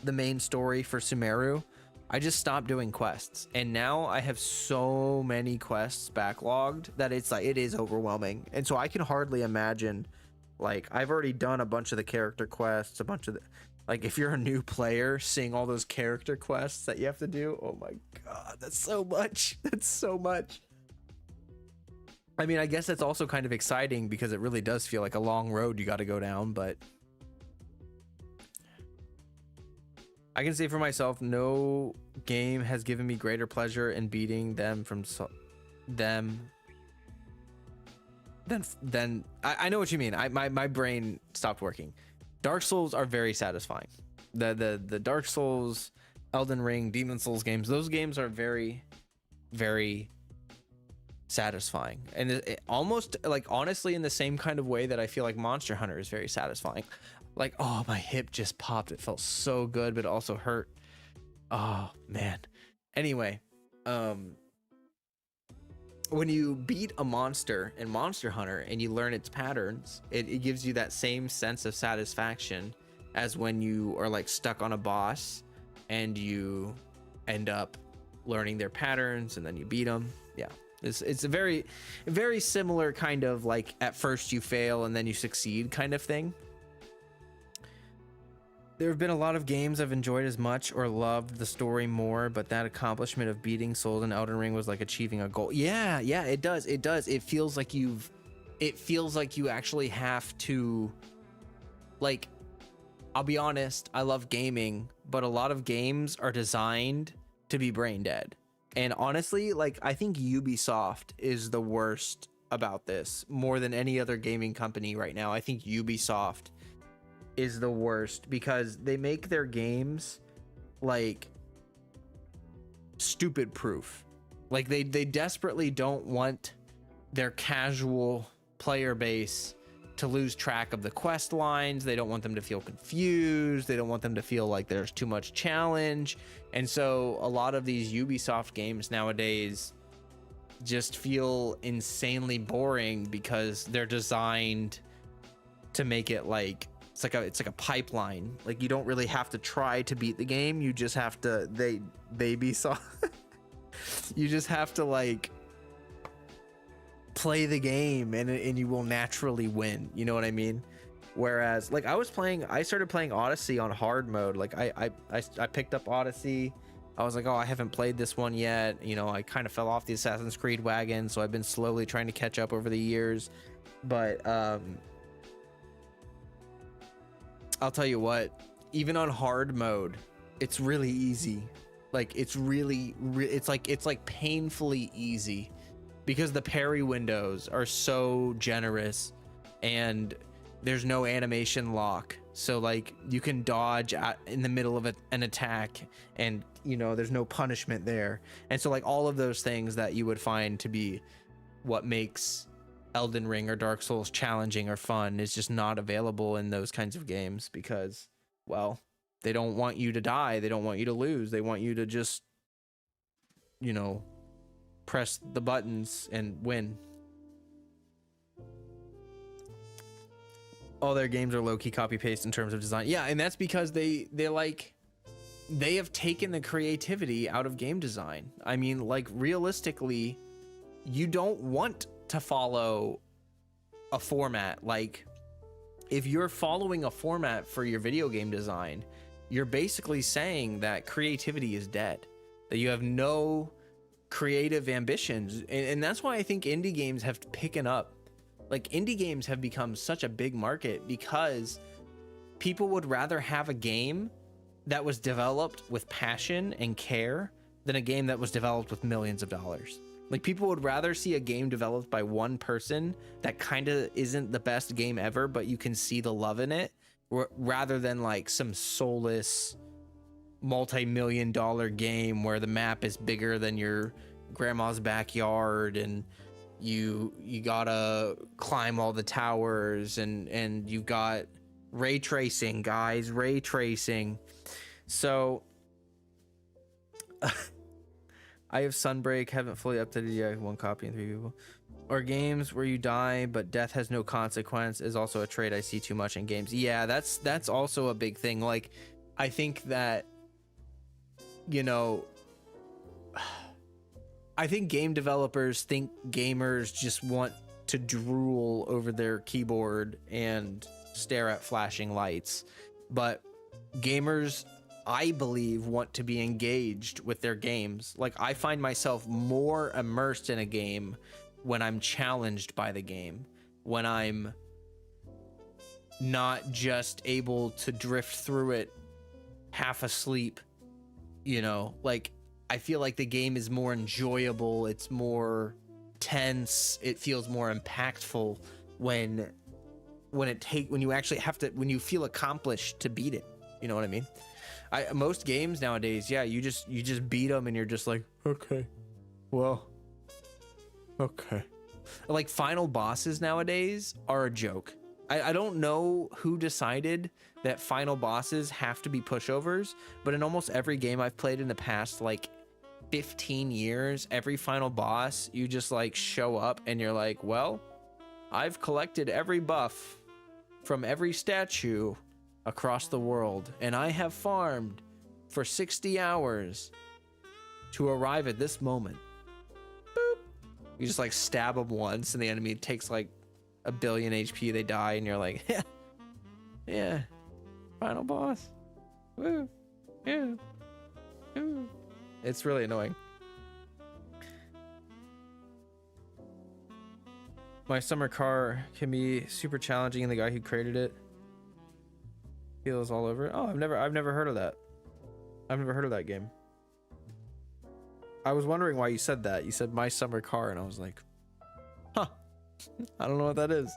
the main story for Sumeru, I just stopped doing quests. And now I have so many quests backlogged that it's like, it is overwhelming. And so I can hardly imagine, like, I've already done a bunch of the character quests, a bunch of the, like, if you're a new player, seeing all those character quests that you have to do, oh my god, that's so much. That's so much. I mean, I guess that's also kind of exciting because it really does feel like a long road you got to go down, but I can say for myself, no game has given me greater pleasure in beating them than I know what you mean. My brain stopped working. Dark Souls are very satisfying. The Dark Souls, Elden Ring, Demon Souls games, those games are very, very satisfying. And it almost, like, honestly, in the same kind of way that I feel like Monster Hunter is very satisfying. Like, oh, my hip just popped. It felt so good, but it also hurt. Oh, man. Anyway, when you beat a monster in Monster Hunter and you learn its patterns, it gives you that same sense of satisfaction as when you are like stuck on a boss and you end up learning their patterns and then you beat them. Yeah, it's a very, very similar kind of like, at first you fail and then you succeed kind of thing. There have been a lot of games I've enjoyed as much or loved the story more, but that accomplishment of beating Souls and Elden Ring was like achieving a goal. Yeah, it does. It feels like you actually have to, like, I'll be honest, I love gaming, but a lot of games are designed to be brain dead. And honestly, like, I think Ubisoft is the worst about this more than any other gaming company right now. I think Ubisoft is the worst because they make their games like stupid proof. Like, they desperately don't want their casual player base to lose track of the quest lines. They don't want them to feel confused. They don't want them to feel like there's too much challenge. And so a lot of these Ubisoft games nowadays just feel insanely boring because they're designed to make it like it's like a pipeline. Like, you don't really have to try to beat the game. You just have to you just have to like play the game and you will naturally win. You know what I mean? Whereas, like, I started playing Odyssey on hard mode. Like, I picked up Odyssey. I was like, oh, I haven't played this one yet. You know, I kind of fell off the Assassin's Creed wagon, so I've been slowly trying to catch up over the years. But I'll tell you what, even on hard mode, it's really easy. Like, it's really it's like painfully easy because the parry windows are so generous and there's no animation lock. So, like, you can dodge in the middle of an attack and, you know, there's no punishment there. And so, like, all of those things that you would find to be what makes Elden Ring or Dark Souls challenging or fun is just not available in those kinds of games because, well, they don't want you to die. They don't want you to lose. They want you to just, you know, press the buttons and win. All their games are low-key copy-paste in terms of design. Yeah, and that's because they have taken the creativity out of game design. I mean, like, realistically, you don't want to follow a format. Like, if you're following a format for your video game design, you're basically saying that creativity is dead, that you have no creative ambitions. And that's why I think indie games have picking up. Like, indie games have become such a big market because people would rather have a game that was developed with passion and care than a game that was developed with millions of dollars. Like, people would rather see a game developed by one person that kind of isn't the best game ever, but you can see the love in it, rather than like some soulless multi-million-dollar game where the map is bigger than your grandma's backyard and you gotta climb all the towers and you've got ray tracing, guys, ray tracing. So I have Sunbreak, haven't fully updated yet, 1 copy and 3 people. Or games where you die but death has no consequence is also a trait I see too much in games. Yeah, that's also a big thing. Like, I think that, you know, I think game developers think gamers just want to drool over their keyboard and stare at flashing lights, but gamers, I believe, want to be engaged with their games. Like, I find myself more immersed in a game when I'm challenged by the game, when I'm not just able to drift through it half asleep, you know. Like, I feel like the game is more enjoyable, it's more tense, it feels more impactful when you actually have to, when you feel accomplished to beat it. You know what I mean? Most games nowadays, yeah, you just beat them and you're just like, okay, well, okay. Like, final bosses nowadays are a joke. I don't know who decided that final bosses have to be pushovers, but in almost every game I've played in the past, like 15 years, every final boss, you just like show up and you're like, well, I've collected every buff from every statue across the world, and I have farmed for 60 hours to arrive at this moment. Boop. You just like stab them once and the enemy takes like 1 billion HP, they die, and you're like, yeah, final boss. Woo. Yeah. Woo. It's really annoying. My summer car can be super challenging, and the guy who created it feels all over it. Oh, I've never heard of that. I've never heard of that game. I was wondering why you said that. You said my summer car, and I was like, huh. I don't know what that is.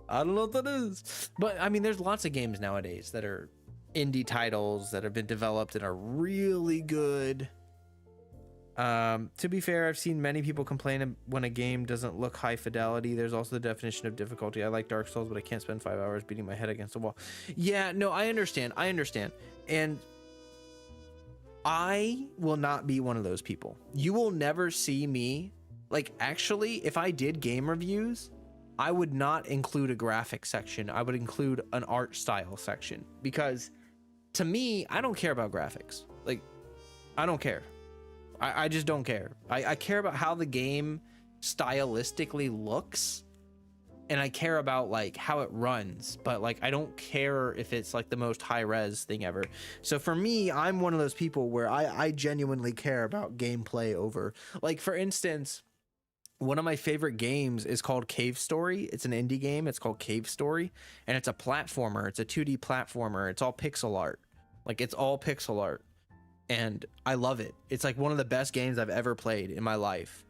I don't know what that is. But I mean, there's lots of games nowadays that are indie titles that have been developed and are really good. To be fair, I've seen many people complain when a game doesn't look high fidelity. There's also the definition of difficulty. I like Dark Souls, but I can't spend 5 hours beating my head against a wall. Yeah, no, I understand. And I will not be one of those people. You will never see me. Like, actually, if I did game reviews, I would not include a graphic section. I would include an art style section, because to me, I don't care about graphics. Like, I don't care. I just don't care. I care about how the game stylistically looks, and I care about like how it runs, but like I don't care if it's like the most high res thing ever. So for me, I'm one of those people where I genuinely care about gameplay over, like, for instance, one of my favorite games is called Cave Story. It's an indie game. It's called Cave Story, and it's a platformer. It's a 2D platformer. It's all pixel art. Like, it's all pixel art. And I love it. It's like one of the best games I've ever played in my life.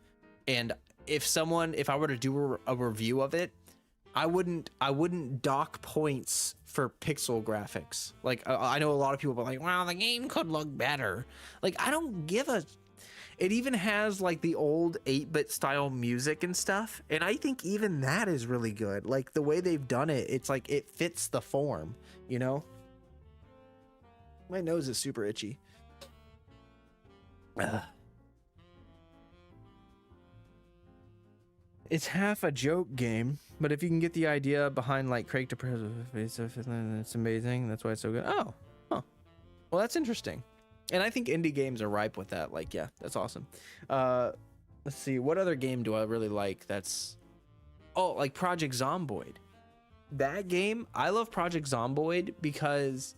And if I were to do a review of it, I wouldn't dock points for pixel graphics. Like, I know a lot of people are like, wow, the game could look better. Like, I don't give a... It even has like the old 8-bit style music and stuff, and I think even that is really good. Like the way they've done it, it's like it fits the form, you know? My nose is super itchy. Ugh. It's half a joke game, but if you can get the idea behind like Craig to it's amazing. That's why it's so good. Oh, huh. Well, that's interesting. And I think indie games are ripe with that. Like, yeah, that's awesome. Let's see. What other game do I really like? That's, oh, like Project Zomboid. That game, I love Project Zomboid because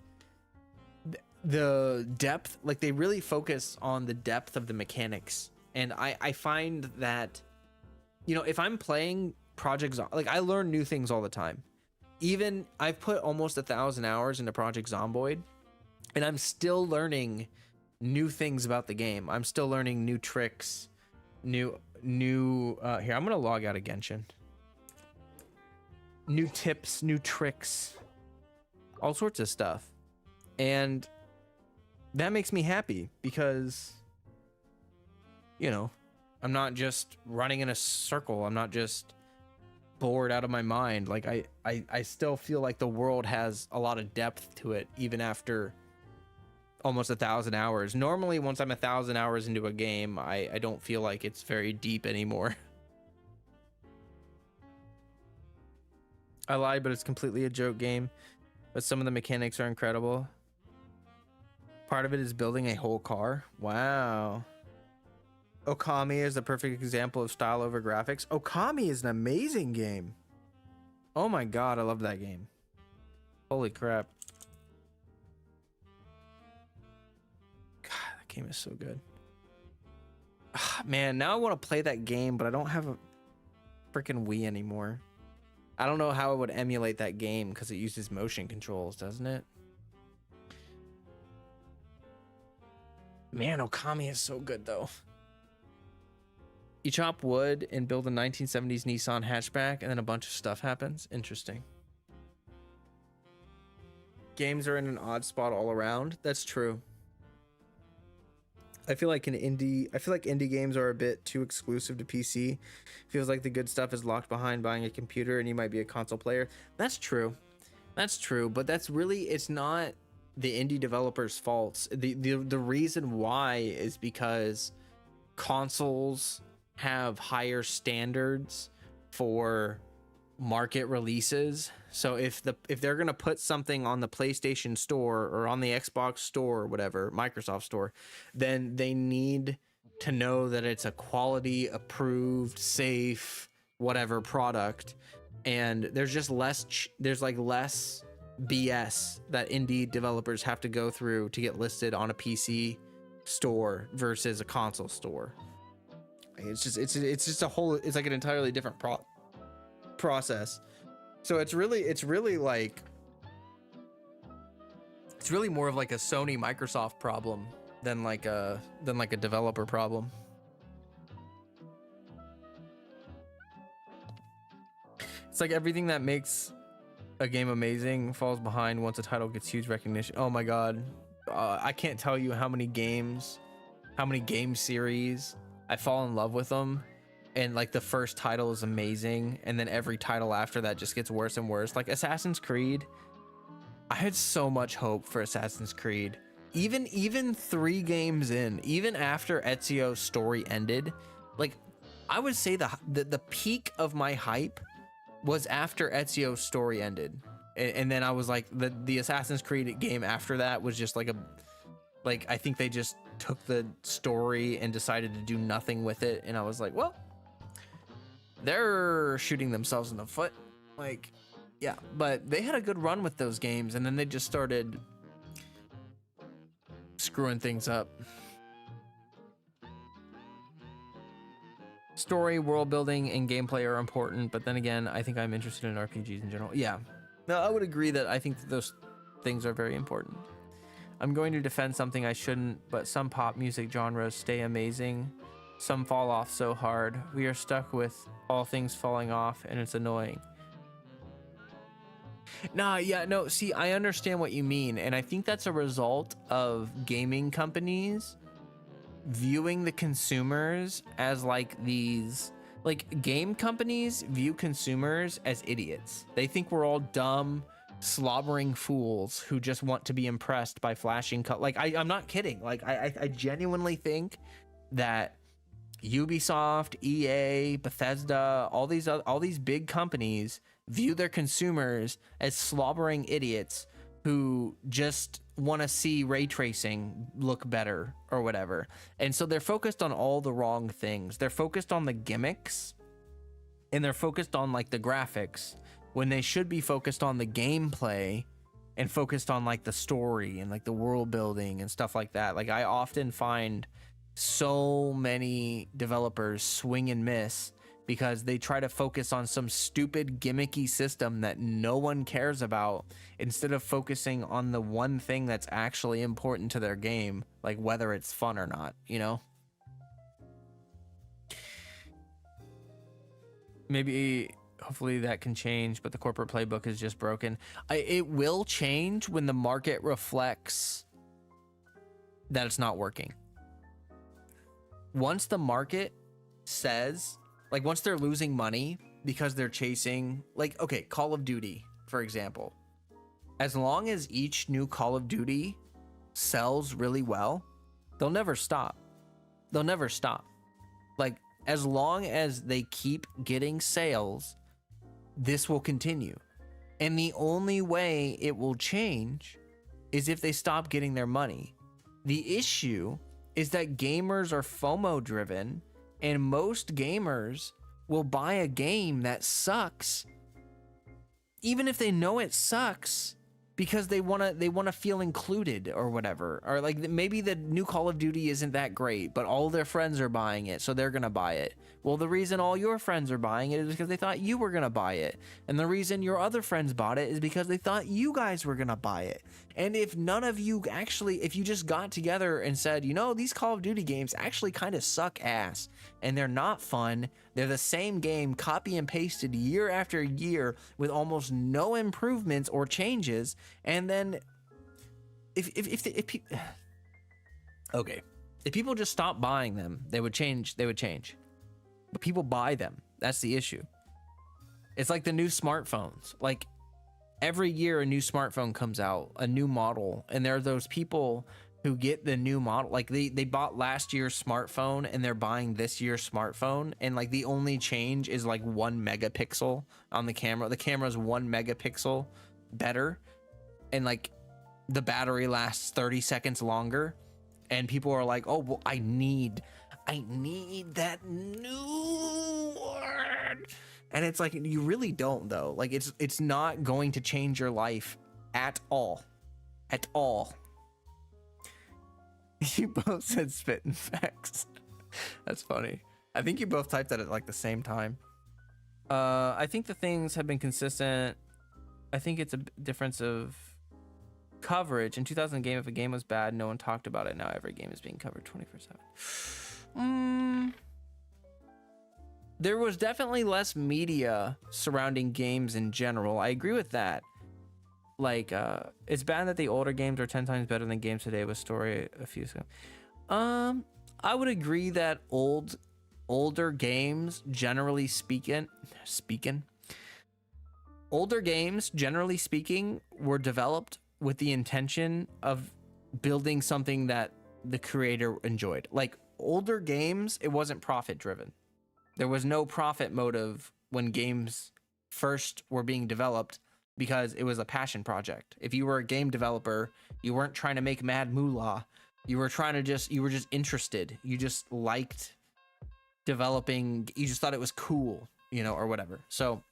the depth, like they really focus on the depth of the mechanics. And I find that, you know, if I'm playing Project Zomboid, like I learn new things all the time. Even I've put almost 1,000 hours into Project Zomboid, and I'm still learning new things about the game. I'm still learning new tricks, here, I'm gonna log out of Genshin. New tips, new tricks, all sorts of stuff. And that makes me happy because, you know, I'm not just running in a circle. I'm not just bored out of my mind. Like I still feel like the world has a lot of depth to it, even after almost 1,000 hours. Normally, once I'm 1,000 hours into a game, I don't feel like it's very deep anymore. I lied, but it's completely a joke game. But some of the mechanics are incredible. Part of it is building a whole car. Wow. Okami is the perfect example of style over graphics. Okami is an amazing game. Oh my god, I love that game. Holy crap. God, that game is so good. Man, now I want to play that game, but I don't have a freaking Wii anymore. I don't know how I would emulate that game because it uses motion controls, doesn't it? Man, Okami is so good though. You chop wood and build a 1970s Nissan hatchback, and then a bunch of stuff happens. Interesting. Games are in an odd spot all around. That's true. I feel like indie games are a bit too exclusive to PC. Feels like the good stuff is locked behind buying a computer, and you might be a console player. That's true. That's true, but that's really, it's not the indie developers' faults. The reason why is because consoles have higher standards for market releases. So if they're gonna put something on the PlayStation Store or on the Xbox Store or whatever, Microsoft Store, then they need to know that it's a quality approved, safe, whatever product. And there's just less less BS that indie developers have to go through to get listed on a PC store versus a console store. It's just a whole, it's like an entirely different process. So it's really more of like a Sony Microsoft problem than like a developer problem. It's like everything that makes a game amazing falls behind once a title gets huge recognition. Oh my god, I can't tell you how many game series I fall in love with them, and like the first title is amazing, and then every title after that just gets worse and worse. Like Assassin's Creed, I had so much hope for Assassin's Creed. Even 3 games in, even after Ezio's story ended, like I would say the peak of my hype was after Ezio's story ended, and then I was like, the Assassin's Creed game after that was just like I think they just took the story and decided to do nothing with it, and I was like, well, they're shooting themselves in the foot. Like, yeah, but they had a good run with those games, and then they just started screwing things up. Story, world building, and gameplay are important, but then again, I think I'm interested in RPGs in general. Yeah, no, I would agree that I think that those things are very important. I'm going to defend something I shouldn't, but some pop music genres stay amazing. Some fall off so hard. We are stuck with all things falling off, and it's annoying. Nah, yeah, no, see, I understand what you mean, and I think that's a result of gaming companies viewing the consumers as like these, like game companies view consumers as idiots. They think we're all dumb, slobbering fools who just want to be impressed by flashing like I'm not kidding. Like I genuinely think that Ubisoft, EA, Bethesda, all these big companies view their consumers as slobbering idiots who just want to see ray tracing look better or whatever. And so they're focused on all the wrong things. They're focused on the gimmicks and they're focused on like the graphics when they should be focused on the gameplay and focused on like the story and like the world building and stuff like that. Like I often find so many developers swing and miss because they try to focus on some stupid gimmicky system that no one cares about instead of focusing on the one thing that's actually important to their game, like whether it's fun or not, you know? Maybe, hopefully that can change, but the corporate playbook is just broken. It will change when the market reflects that it's not working. Once the market says, like once they're losing money because they're chasing, like, okay, Call of Duty, for example. As long as each new Call of Duty sells really well, they'll never stop. They'll never stop. Like, as long as they keep getting sales, this will continue. And the only way it will change is if they stop getting their money. The issue is that gamers are FOMO driven, and most gamers will buy a game that sucks even if they know it sucks because they want to feel included or whatever. Or like maybe the new Call of Duty isn't that great, but all their friends are buying it, so they're going to buy it. Well, the reason all your friends are buying it is because they thought you were going to buy it. And the reason your other friends bought it is because they thought you guys were going to buy it. And if none of you actually, if you just got together and said, you know, these Call of Duty games actually kind of suck ass and they're not fun, they're the same game copy and pasted year after year with almost no improvements or changes, and then if people just stopped buying them, they would change. But people buy them. That's the issue. It's like the new smartphones. Like every year a new smartphone comes out, a new model, and there are those people who get the new model. Like they bought last year's smartphone and they're buying this year's smartphone, and like the only change is like 1 megapixel on the camera. The camera's 1 megapixel better, and like the battery lasts 30 seconds longer, and people are like, oh well, I need that new one. And it's like, you really don't though. Like it's not going to change your life at all. You both said spit and facts. That's funny. I think you both typed that at like the same time. I think the things have been consistent. I think it's a difference of coverage. In 2000 game, if a game was bad, no one talked about it. Now every game is being covered 24/7. There was definitely less media surrounding games in general. I agree with that. Like, it's bad that the older games are 10 times better than games today with story a few seconds. I would agree that older games, generally speaking, older games, generally speaking, were developed with the intention of building something that the creator enjoyed. Like older games, it wasn't profit driven. There was no profit motive when games first were being developed because it was a passion project. If you were a game developer, you weren't trying to make mad moolah. You were just interested. You just liked developing. You just thought it was cool, you know, or whatever. So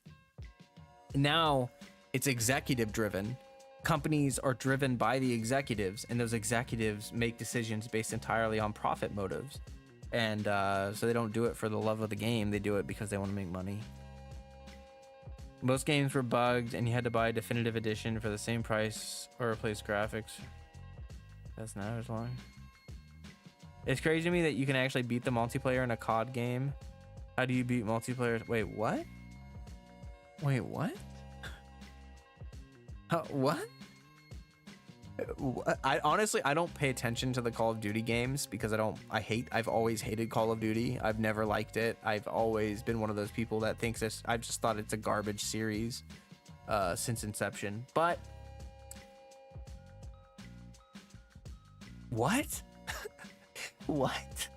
now it's executive driven. Companies are driven by the executives, and those executives make decisions based entirely on profit motives. And so they don't do it for the love of the game. They do it because they want to make money. Most games were bugged, and you had to buy a definitive edition for the same price or replace graphics. That's not as long. It's crazy to me that you can actually beat the multiplayer in a COD game. How do you beat multiplayer? Wait, what? Wait, what? What? I honestly, I don't pay attention to the Call of Duty games because I've always hated Call of Duty. I've never liked it. I've always been one of those people that thinks this, I've just thought it's a garbage series since inception. But what? What?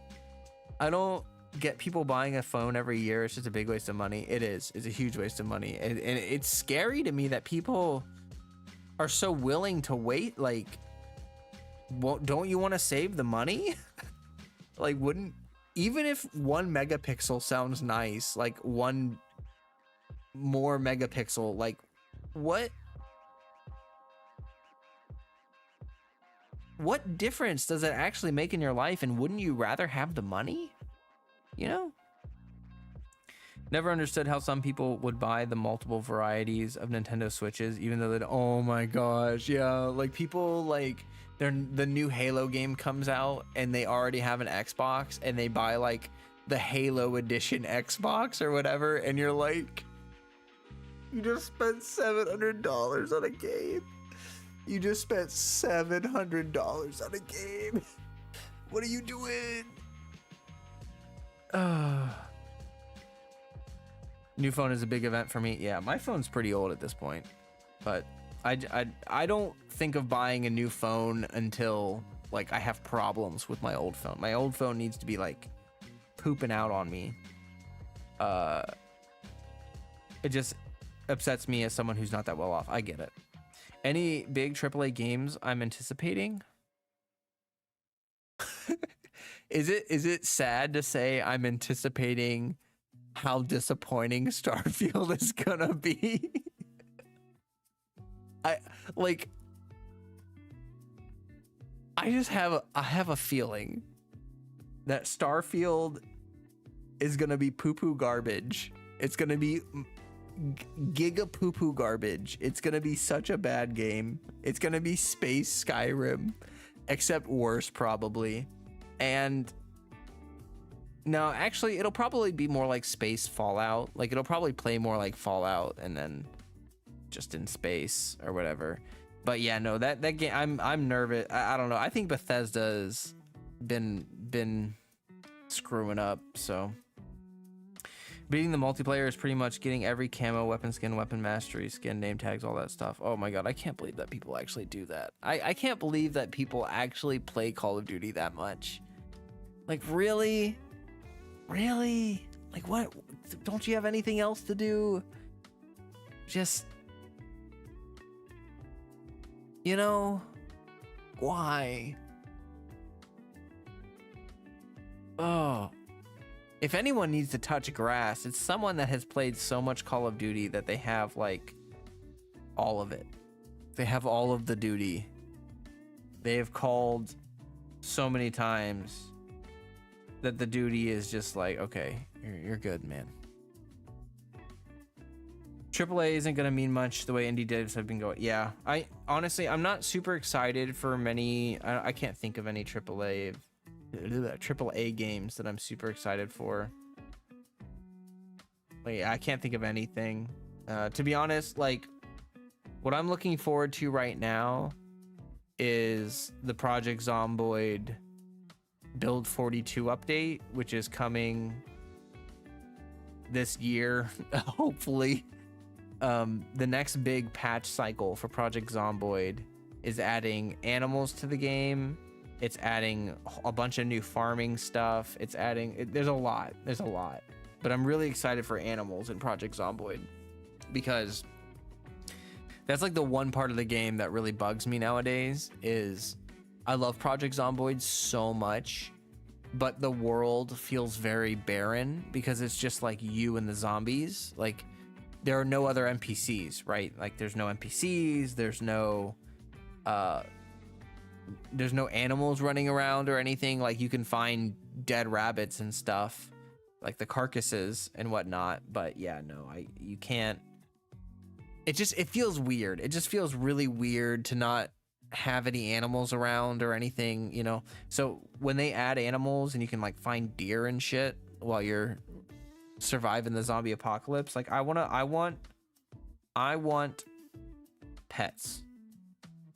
I don't get people buying a phone every year. It's just a big waste of money. It is. It's a huge waste of money. And it's scary to me that people are so willing to wait. Like, well, don't you want to save the money? Like, even if 1 megapixel sounds nice, like 1 more megapixel, like what difference does it actually make in your life? And wouldn't you rather have the money? You know? Never understood how some people would buy the multiple varieties of Nintendo Switches, even though they, oh my gosh, yeah, like people, like the new Halo game comes out and they already have an Xbox and they buy like the Halo edition Xbox or whatever, and you're like, you just spent $700 on a game. You just spent $700 on a game. What are you doing? New phone is a big event for me. Yeah, my phone's pretty old at this point, but I don't think of buying a new phone until like I have problems with my old phone. My old phone needs to be like pooping out on me. It just upsets me as someone who's not that well off. I get it. Any big AAA games I'm anticipating? Is it sad to say I'm anticipating how disappointing Starfield is gonna be? I have a feeling that Starfield is gonna be poo-poo garbage. It's gonna be giga poo-poo garbage. It's gonna be such a bad game. It's gonna be space Skyrim, except worse probably. And no, actually it'll probably be more like space Fallout. Like it'll probably play more like Fallout and then just in space or whatever. But yeah, no, that game, I'm nervous. I don't know. I think Bethesda's been screwing up, so beating the multiplayer is pretty much getting every camo, weapon skin, weapon mastery, skin, name tags, all that stuff. Oh my god, I can't believe that people actually do that. I can't believe that people actually play Call of Duty that much. Like, really? Really? Like, what? Don't you have anything else to do? Just, you know, why? Oh. If anyone needs to touch grass, it's someone that has played so much Call of Duty that they have, like, all of it. They have all of the duty. They have called so many times that the duty is just like, okay, you're good, man. AAA isn't going to mean much the way indie devs have been going. Yeah, honestly, I'm not super excited for many. I can't think of any AAA games that I'm super excited for. Like, I can't think of anything. To be honest, like, what I'm looking forward to right now is the Project Zomboid Build 42 update, which is coming this year, hopefully. The next big patch cycle for Project Zomboid is adding animals to the game. It's adding a bunch of new farming stuff. It's adding, there's a lot. But I'm really excited for animals in Project Zomboid because that's like the one part of the game that really bugs me nowadays. Is I love Project Zomboid so much, but the world feels very barren because it's just like you and the zombies. Like, there are no other NPCs, right? Like, there's no NPCs, there's no animals running around or anything. Like, you can find dead rabbits and stuff, like the carcasses and whatnot. But yeah, no, you can't. It feels weird. It just feels really weird to not have any animals around or anything, you know? So when they add animals and you can like find deer and shit while you're surviving the zombie apocalypse, like I want pets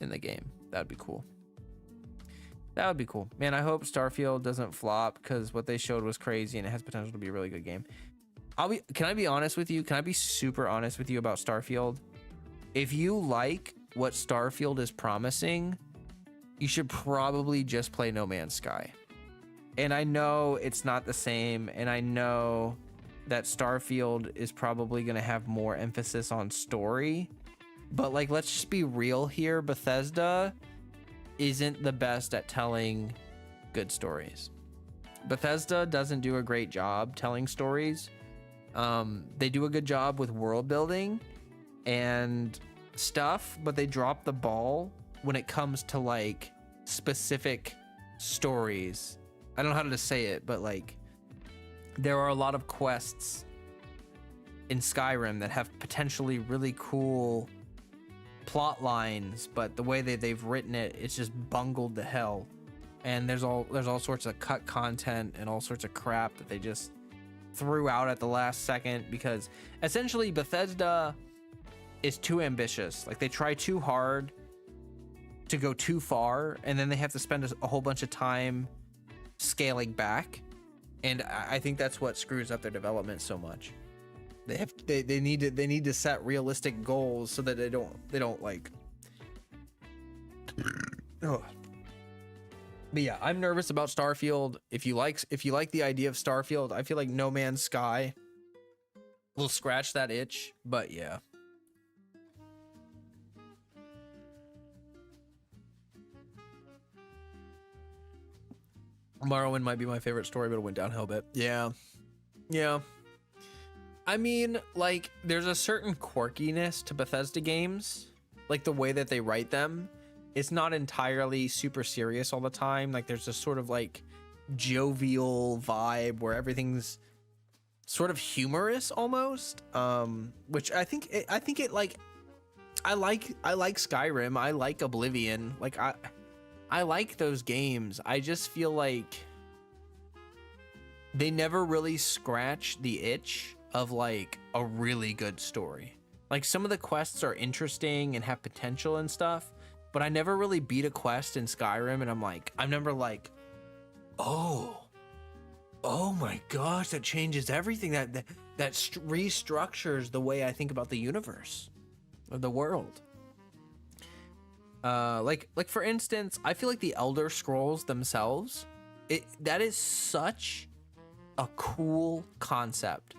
in the game. That'd be cool. That would be cool. Man, I hope Starfield doesn't flop because what they showed was crazy and it has potential to be a really good game. Can I be honest with you? Can I be super honest with you about Starfield? If you like what Starfield is promising, you should probably just play No Man's Sky. And I know it's not the same, and I know that Starfield is probably going to have more emphasis on story, but like, let's just be real here. Bethesda isn't the best at telling good stories. Bethesda doesn't do a great job telling stories. They do a good job with world building and stuff, but they drop the ball when it comes to like specific stories. I don't know how to say it, but like, there are a lot of quests in Skyrim that have potentially really cool plot lines, but the way that they've written it, it's just bungled to hell. And there's all sorts of cut content and all sorts of crap that they just threw out at the last second, because essentially Bethesda is too ambitious. Like, they try too hard to go too far, and then they have to spend a whole bunch of time scaling back. And I think that's what screws up their development so much. They need to set realistic goals so that they don't like. Ugh. But yeah, I'm nervous about Starfield. If you like the idea of Starfield, I feel like No Man's Sky will scratch that itch. But yeah. Morrowind might be my favorite story, but it went downhill a bit. Yeah. I mean, like, there's a certain quirkiness to Bethesda games, like the way that they write them. It's not entirely super serious all the time. Like, there's this sort of like jovial vibe where everything's sort of humorous almost. Which I like Skyrim. I like Oblivion. Like, I like those games. I just feel like they never really scratch the itch of like a really good story. Like, some of the quests are interesting and have potential and stuff, but I never really beat a quest in Skyrim and I'm never like, oh my gosh, that changes everything. That restructures the way I think about the universe or the world. Like for instance, I feel like the Elder Scrolls themselves, that is such a cool concept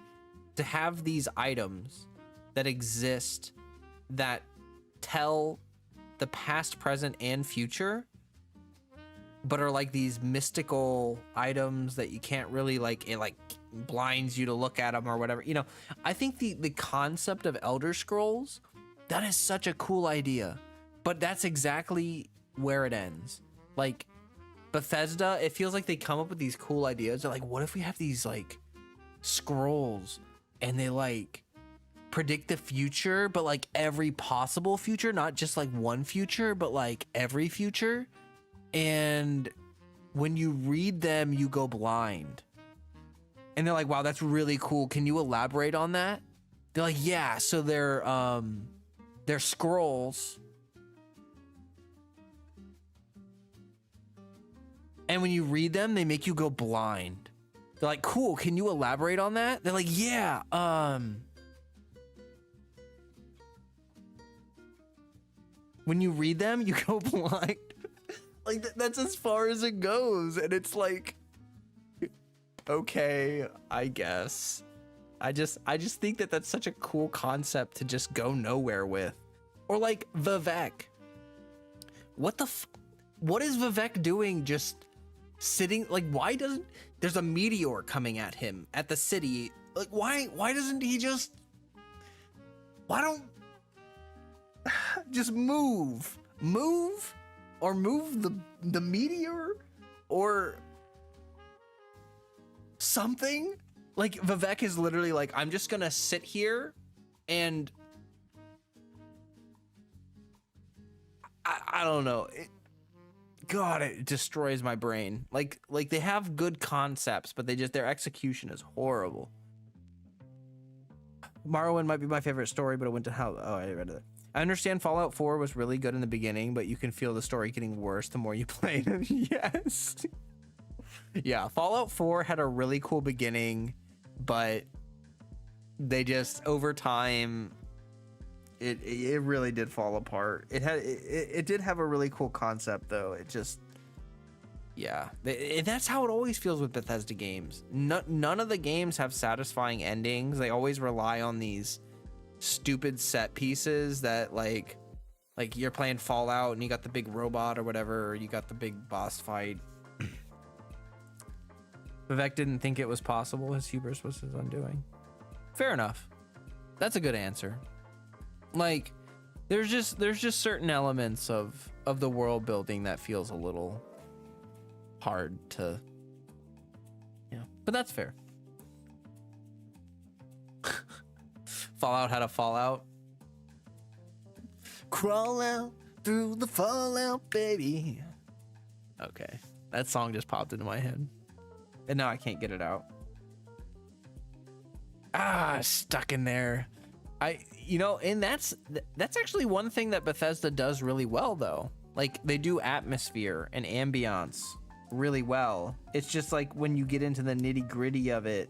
to have these items that exist that tell the past, present, and future, but are like these mystical items that you can't really like, it like blinds you to look at them or whatever. You know, I think the concept of Elder Scrolls, that is such a cool idea, but that's exactly where it ends. Like, Bethesda, it feels like they come up with these cool ideas. They're like, what if we have these like scrolls and they like predict the future, but like every possible future, not just like one future, but like every future. And when you read them, you go blind. And they're like, wow, that's really cool. Can you elaborate on that? They're like, yeah, so they're scrolls. And when you read them, they make you go blind. They're like, cool, can you elaborate on that? They're like, yeah, when you read them, you go blind. Like, that's as far as it goes. And it's like, okay, I guess. I just think that that's such a cool concept to just go nowhere with. Or like Vivek. What is Vivek doing just sitting? Like, why doesn't, there's a meteor coming at him at the city. Like, why doesn't he just, why don't just move or move the meteor or something? Like, Vivek is literally like, I'm just gonna sit here and I don't know. God, it destroys my brain. Like they have good concepts, but their execution is horrible. Morrowind might be my favorite story, but it went to hell. Oh, I read it. I understand Fallout 4 was really good in the beginning, but you can feel the story getting worse the more you play it. Yes. Yeah, Fallout 4 had a really cool beginning, but they just over time it really did fall apart. It did have a really cool concept though. It just, yeah, that's how it always feels with Bethesda games. None of the games have satisfying endings. They always rely on these stupid set pieces that like you're playing Fallout and you got the big robot or whatever, or you got the big boss fight. Vivek didn't think it was possible. His hubris was his undoing. Fair enough. That's a good answer. Like, there's just certain elements of the world building that feels a little hard to, but that's fair. Fallout had a Fallout. Crawl out through the fallout, baby. Okay, that song just popped into my head, and now I can't get it out. Stuck in there. And that's actually one thing that Bethesda does really well though. Like, they do atmosphere and ambiance really well. It's just like when you get into the nitty gritty of it,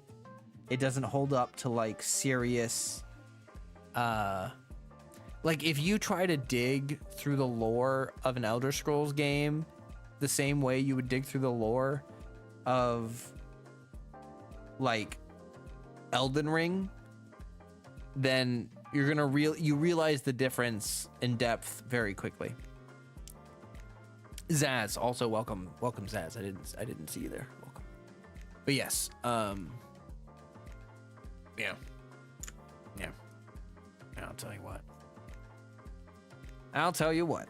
it doesn't hold up to like serious, like if you try to dig through the lore of an Elder Scrolls game the same way you would dig through the lore of like Elden Ring, then you're gonna you realize the difference in depth very quickly. Zaz, also welcome Zaz. I didn't see you there. Welcome. But yes, yeah. I'll tell you what.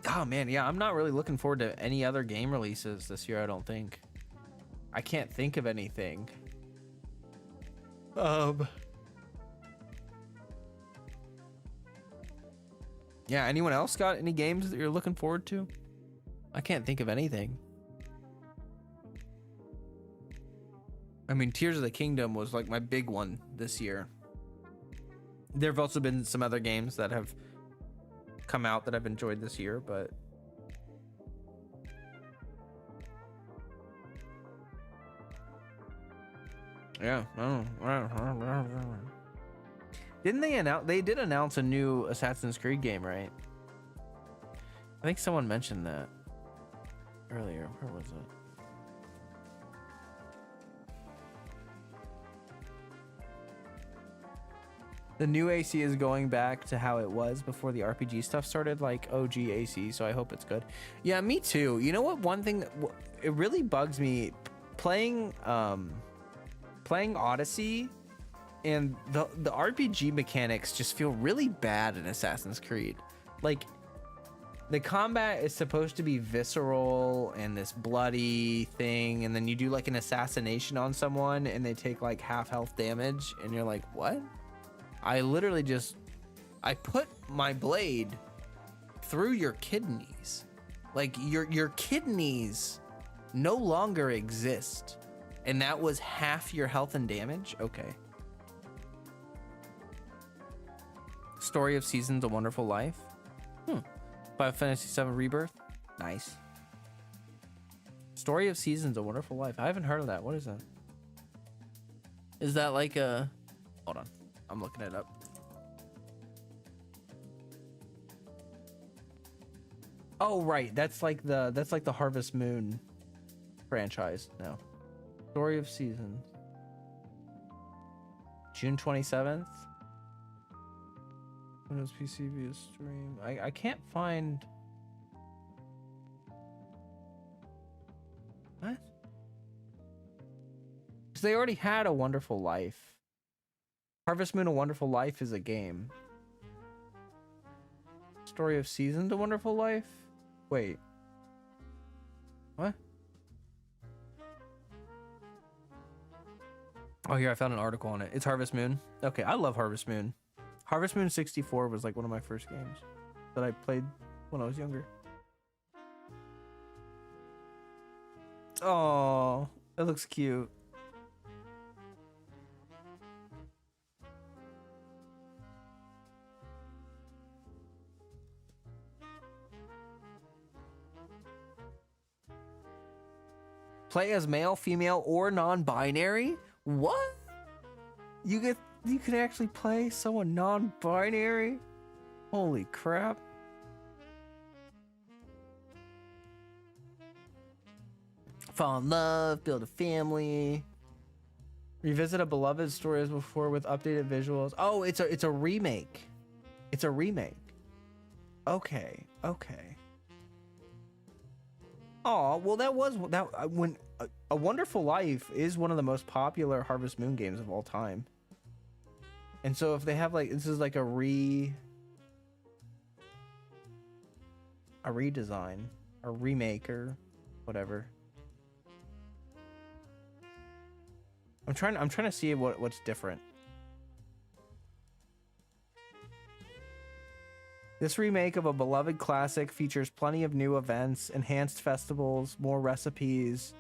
Oh man, yeah, I'm not really looking forward to any other game releases this year, I don't think. I can't think of anything. Yeah, anyone else got any games that you're looking forward to? I can't think of anything. I mean, Tears of the Kingdom was like my big one this year. There have also been some other games that have come out that I've enjoyed this year, but yeah, didn't they announce? They did announce a new Assassin's Creed game, right? I think someone mentioned that earlier. Where was it? The new AC is going back to how it was before the RPG stuff started, like OG AC, so I hope it's good. Yeah, me too. You know what? One thing that it really bugs me, playing Odyssey, and the RPG mechanics just feel really bad in Assassin's Creed. Like, the combat is supposed to be visceral and this bloody thing, and then you do like an assassination on someone and they take like half health damage, and you're like, what? I literally I put my blade through your kidneys. Like, your kidneys no longer exist. And that was half your health and damage? Okay. Story of Seasons, A Wonderful Life. Final Fantasy VII Rebirth. Nice. Story of Seasons, A Wonderful Life. I haven't heard of that. What is that? Is that like a... Hold on. I'm looking it up. Oh, right. That's like the Harvest Moon franchise. No. Story of Seasons. June 27th. Windows PC via stream. I can't find... What? Because they already had A Wonderful Life. Harvest Moon: A Wonderful Life is a game. Story of Seasons: A Wonderful Life? Wait. What? Oh, here, I found an article on it. It's Harvest Moon. Okay, I love Harvest Moon. Harvest Moon 64 was like one of my first games that I played when I was younger. Oh, that looks cute. Play as male, female, or non-binary? What? You can actually play someone non-binary? Holy crap. Fall in love, build a family. Revisit a beloved story as before with updated visuals. Oh, it's a remake. It's a remake. Okay. Oh, well when A Wonderful Life is one of the most popular Harvest Moon games of all time. And so if they have like, this is like a redesign, a remake or whatever. I'm trying to see what's different. This remake of a beloved classic features plenty of new events, enhanced festivals, more recipes,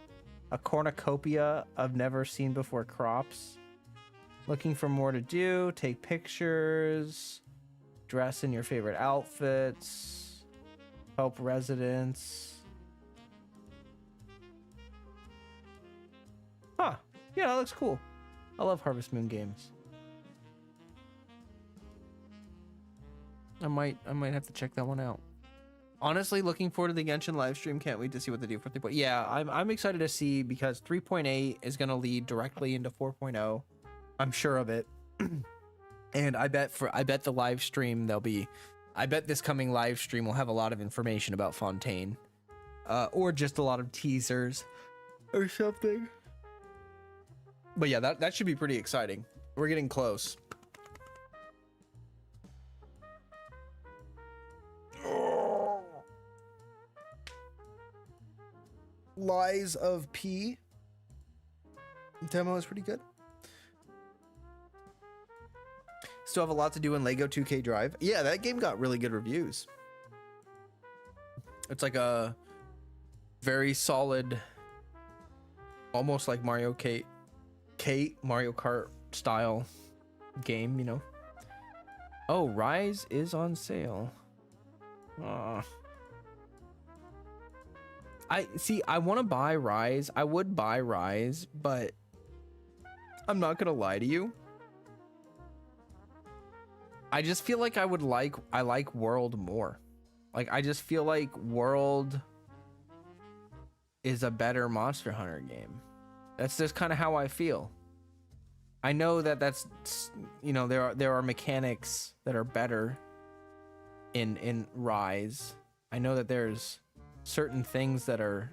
a cornucopia of never seen before crops. Looking for more to do, take pictures, dress in your favorite outfits, help residents. Huh. Yeah, that looks cool. I love Harvest Moon games. I might have to check that one out. Honestly, looking forward to the Genshin live stream. Can't wait to see what they do for 3.0. Yeah, I'm excited to see, because 3.8 is going to lead directly into 4.0. I'm sure of it. And I bet the live stream I bet this coming live stream will have a lot of information about Fontaine. Or just a lot of teasers or something. But yeah, that should be pretty exciting. We're getting close. Lies of P demo is pretty good. Still have a lot to do in Lego 2K Drive. Yeah, that game got really good reviews. It's like a very solid, almost like Mario Kart style game, you know. Oh, Rise is on sale. I want to buy Rise. I would buy Rise, but I'm not gonna lie to you. I just feel like I like World more. Like, I just feel like World is a better Monster Hunter game. That's just kind of how I feel. I know that's, you know, there are mechanics that are better in Rise. I know that there's certain things that are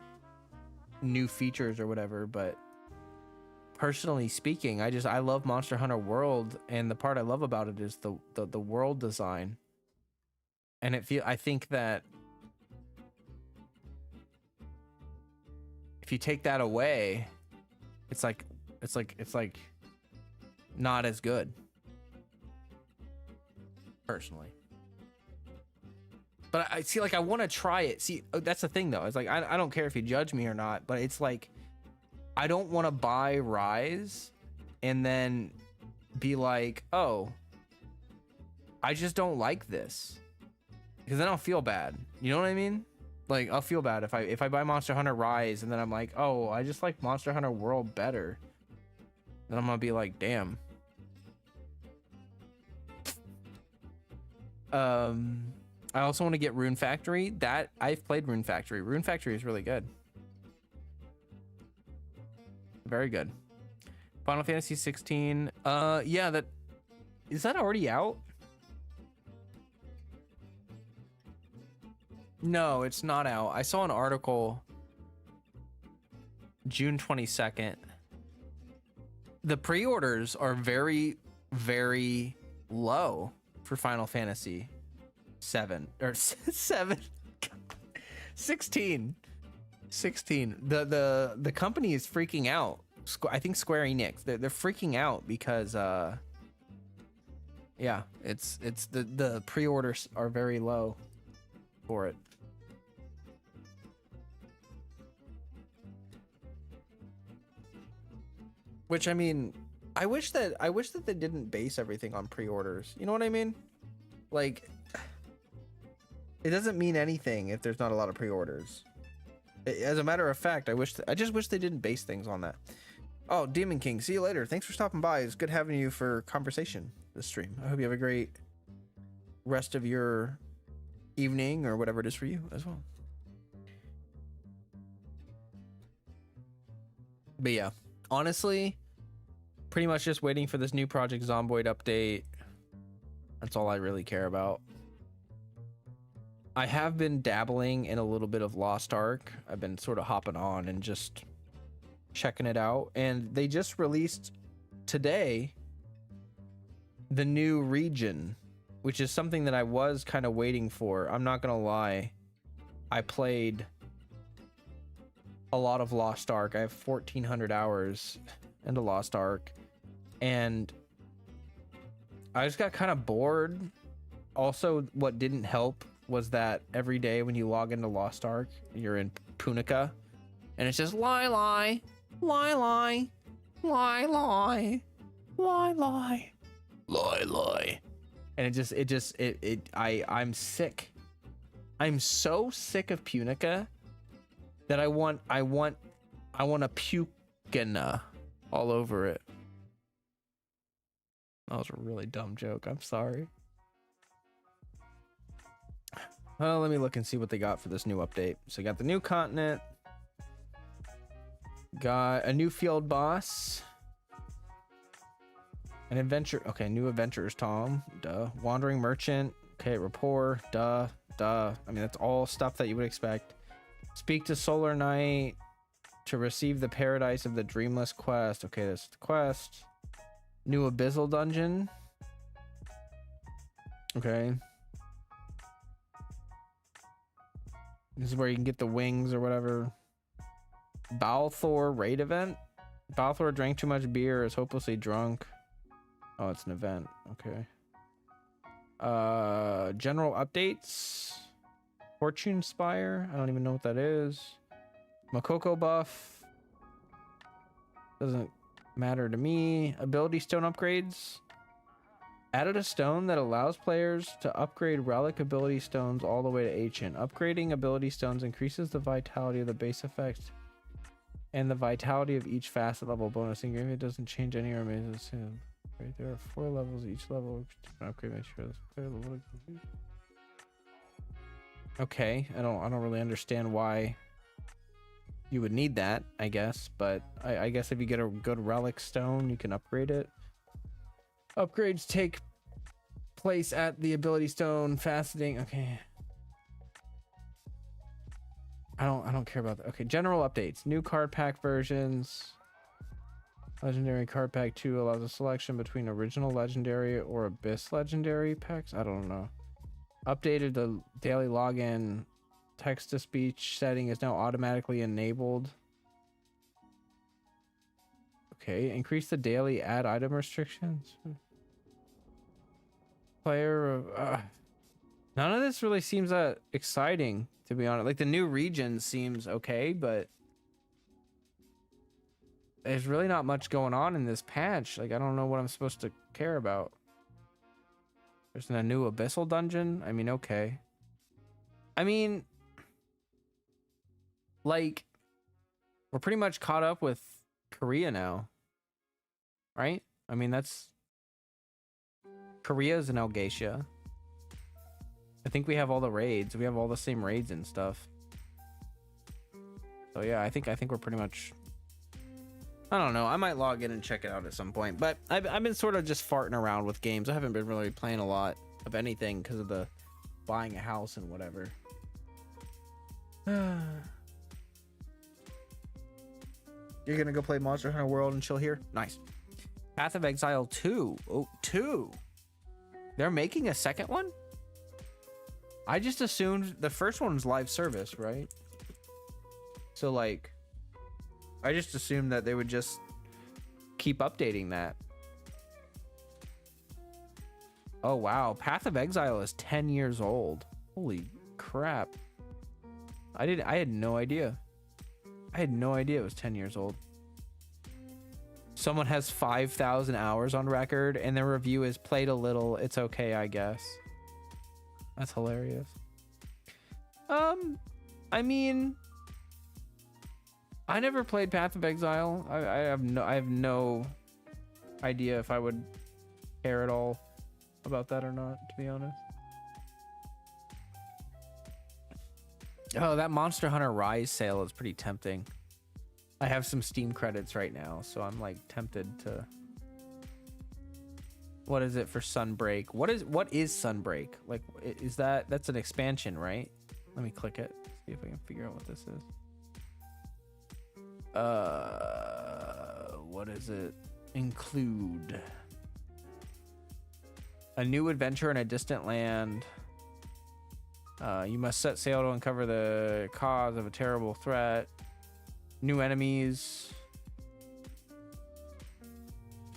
new features or whatever, but personally speaking, I love Monster Hunter World, and the part I love about it is the world design. And I think that if you take that away, it's like not as good, personally. But I see, like, I want to try it. See, that's the thing though. It's like, I don't care if you judge me or not, but it's like, I don't want to buy Rise and then be like, oh, I just don't like this, because then I'll feel bad. You know what I mean? Like, I'll feel bad if I buy Monster Hunter Rise and then I'm like, oh, I just like Monster Hunter World better. Then I'm gonna be like, damn. I also want to get Rune Factory. That I've played Rune Factory. Rune Factory is really good. Very good. Final Fantasy 16. Yeah, that is that already out? No, it's not out. I saw an article June 22nd. The pre-orders are very, very low for Final Fantasy 7 or 7 16. The company is freaking out. I think Square Enix, they're freaking out because yeah, it's the pre-orders are very low for it. Which, I mean, I wish that they didn't base everything on pre-orders. You know what I mean? Like, it doesn't mean anything if there's not a lot of pre-orders. As a matter of fact, I just wish they didn't base things on that. Oh, Demon King, see you later. Thanks for stopping by. It's good having you for conversation this stream. I hope you have a great rest of your evening or whatever it is for you as well. But yeah, honestly, pretty much just waiting for this new Project Zomboid update. That's all I really care about. I have been dabbling in a little bit of Lost Ark. I've been sort of hopping on and just checking it out. And they just released today the new region, which is something that I was kind of waiting for. I'm not gonna lie. I played a lot of Lost Ark. I have 1,400 hours into Lost Ark. And I just got kind of bored. Also, what didn't help was that every day when you log into Lost Ark, you're in Punica, and it's just lie, lie, lie, lie, lie, lie, lie, lie, lie, lie, and I'm sick. I'm so sick of Punica that I want a Pucina all over it. That was a really dumb joke. I'm sorry. Well, let me look and see what they got for this new update. So you got the new continent. Got a new field boss. An adventure. Okay, new adventurers, Tom. Duh. Wandering merchant. Okay, rapport. Duh. I mean, that's all stuff that you would expect. Speak to Solar Knight to receive the paradise of the Dreamless quest. Okay, that's the quest. New abyssal dungeon. Okay. This is where you can get the wings or whatever. Balthor raid event. Balthor drank too much beer, is hopelessly drunk. Oh, it's an event. Okay. General updates. Fortune Spire. I don't even know what that is. Makoko buff. Doesn't matter to me. Ability stone upgrades. Added a stone that allows players to upgrade relic ability stones all the way to ancient. Upgrading ability stones increases the vitality of the base effect and the vitality of each facet level bonus. Even if it doesn't change any or remains the same. Right, there are 4 levels. Each level upgrade. Make sure this player level. Okay, I don't really understand why you would need that, I guess, but I guess if you get a good relic stone, you can upgrade it. Upgrades take place at the ability stone faceting. Okay. I don't care about that. Okay, general updates. New card pack versions. Legendary card pack 2 allows a selection between original legendary or abyss legendary packs. I don't know. Updated the daily login. Text to speech setting is now automatically enabled. Okay, increase the daily add item restrictions. Player of none of this really seems that exciting, to be honest. Like the new region seems okay, but there's really not much going on in this patch. Like I don't know what I'm supposed to care about. There's a new abyssal dungeon. I mean, okay. I mean, like we're pretty much caught up with Korea now, right? I mean, that's Korea's in Algacia. I think we have all the raids. We have all the same raids and stuff. So yeah, I think we're pretty much. I don't know. I might log in and check it out at some point. But I've been sort of just farting around with games. I haven't been really playing a lot of anything because of the buying a house and whatever. You're gonna go play Monster Hunter World and chill here? Nice. Path of Exile 2. Oh, 2. They're making a second one? I just assumed the first one's live service, right? So like, I just assumed that they would just keep updating that. Oh wow, Path of Exile is 10 years old. Holy crap. I had no idea. I had no idea it was 10 years old. Someone has 5,000 hours on record and their review is played a little. It's okay, I guess. That's hilarious. I mean, I never played Path of Exile. I have no idea if I would care at all about that or not, to be honest. Oh, that Monster Hunter Rise sale is pretty tempting. I have some Steam credits right now, so I'm like tempted to. What is it for Sunbreak? What is Sunbreak? Like, is that's an expansion, right? Let me click it. See if I can figure out what this is. What does it include? A new adventure in a distant land. You must set sail to uncover the cause of a terrible threat. New enemies.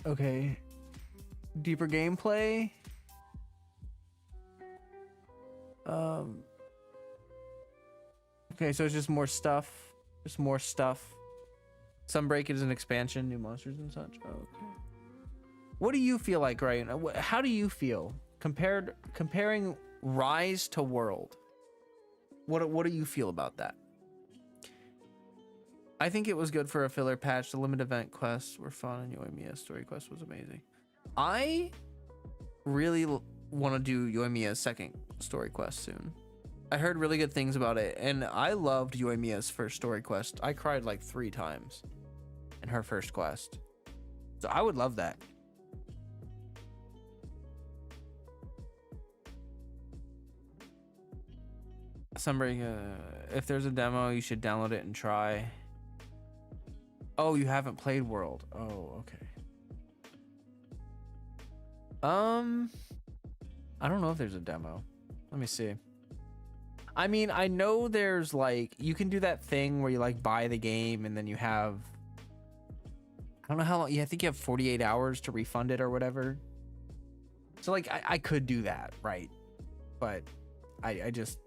Okay. Deeper gameplay. Okay, so it's just more stuff. Just more stuff. Sunbreak is an expansion, new monsters and such. Oh, okay. What do you feel like right now? How do you feel comparing Rise to World? What do you feel about that? I think it was good for a filler patch. The limited event quests were fun, and Yoimiya's story quest was amazing. I really want to do Yoimiya's second story quest soon. I heard really good things about it, and I loved Yoimiya's first story quest. I cried like 3 times in her first quest. So I would love that. Sunbreak, if there's a demo, you should download it and try. Oh, you haven't played World. Oh, okay. I don't know if there's a demo. Let me see. I mean, I know there's like, you can do that thing where you like buy the game and then you have, I don't know how long, yeah, I think you have 48 hours to refund it or whatever. So like, I could do that, right? But I just,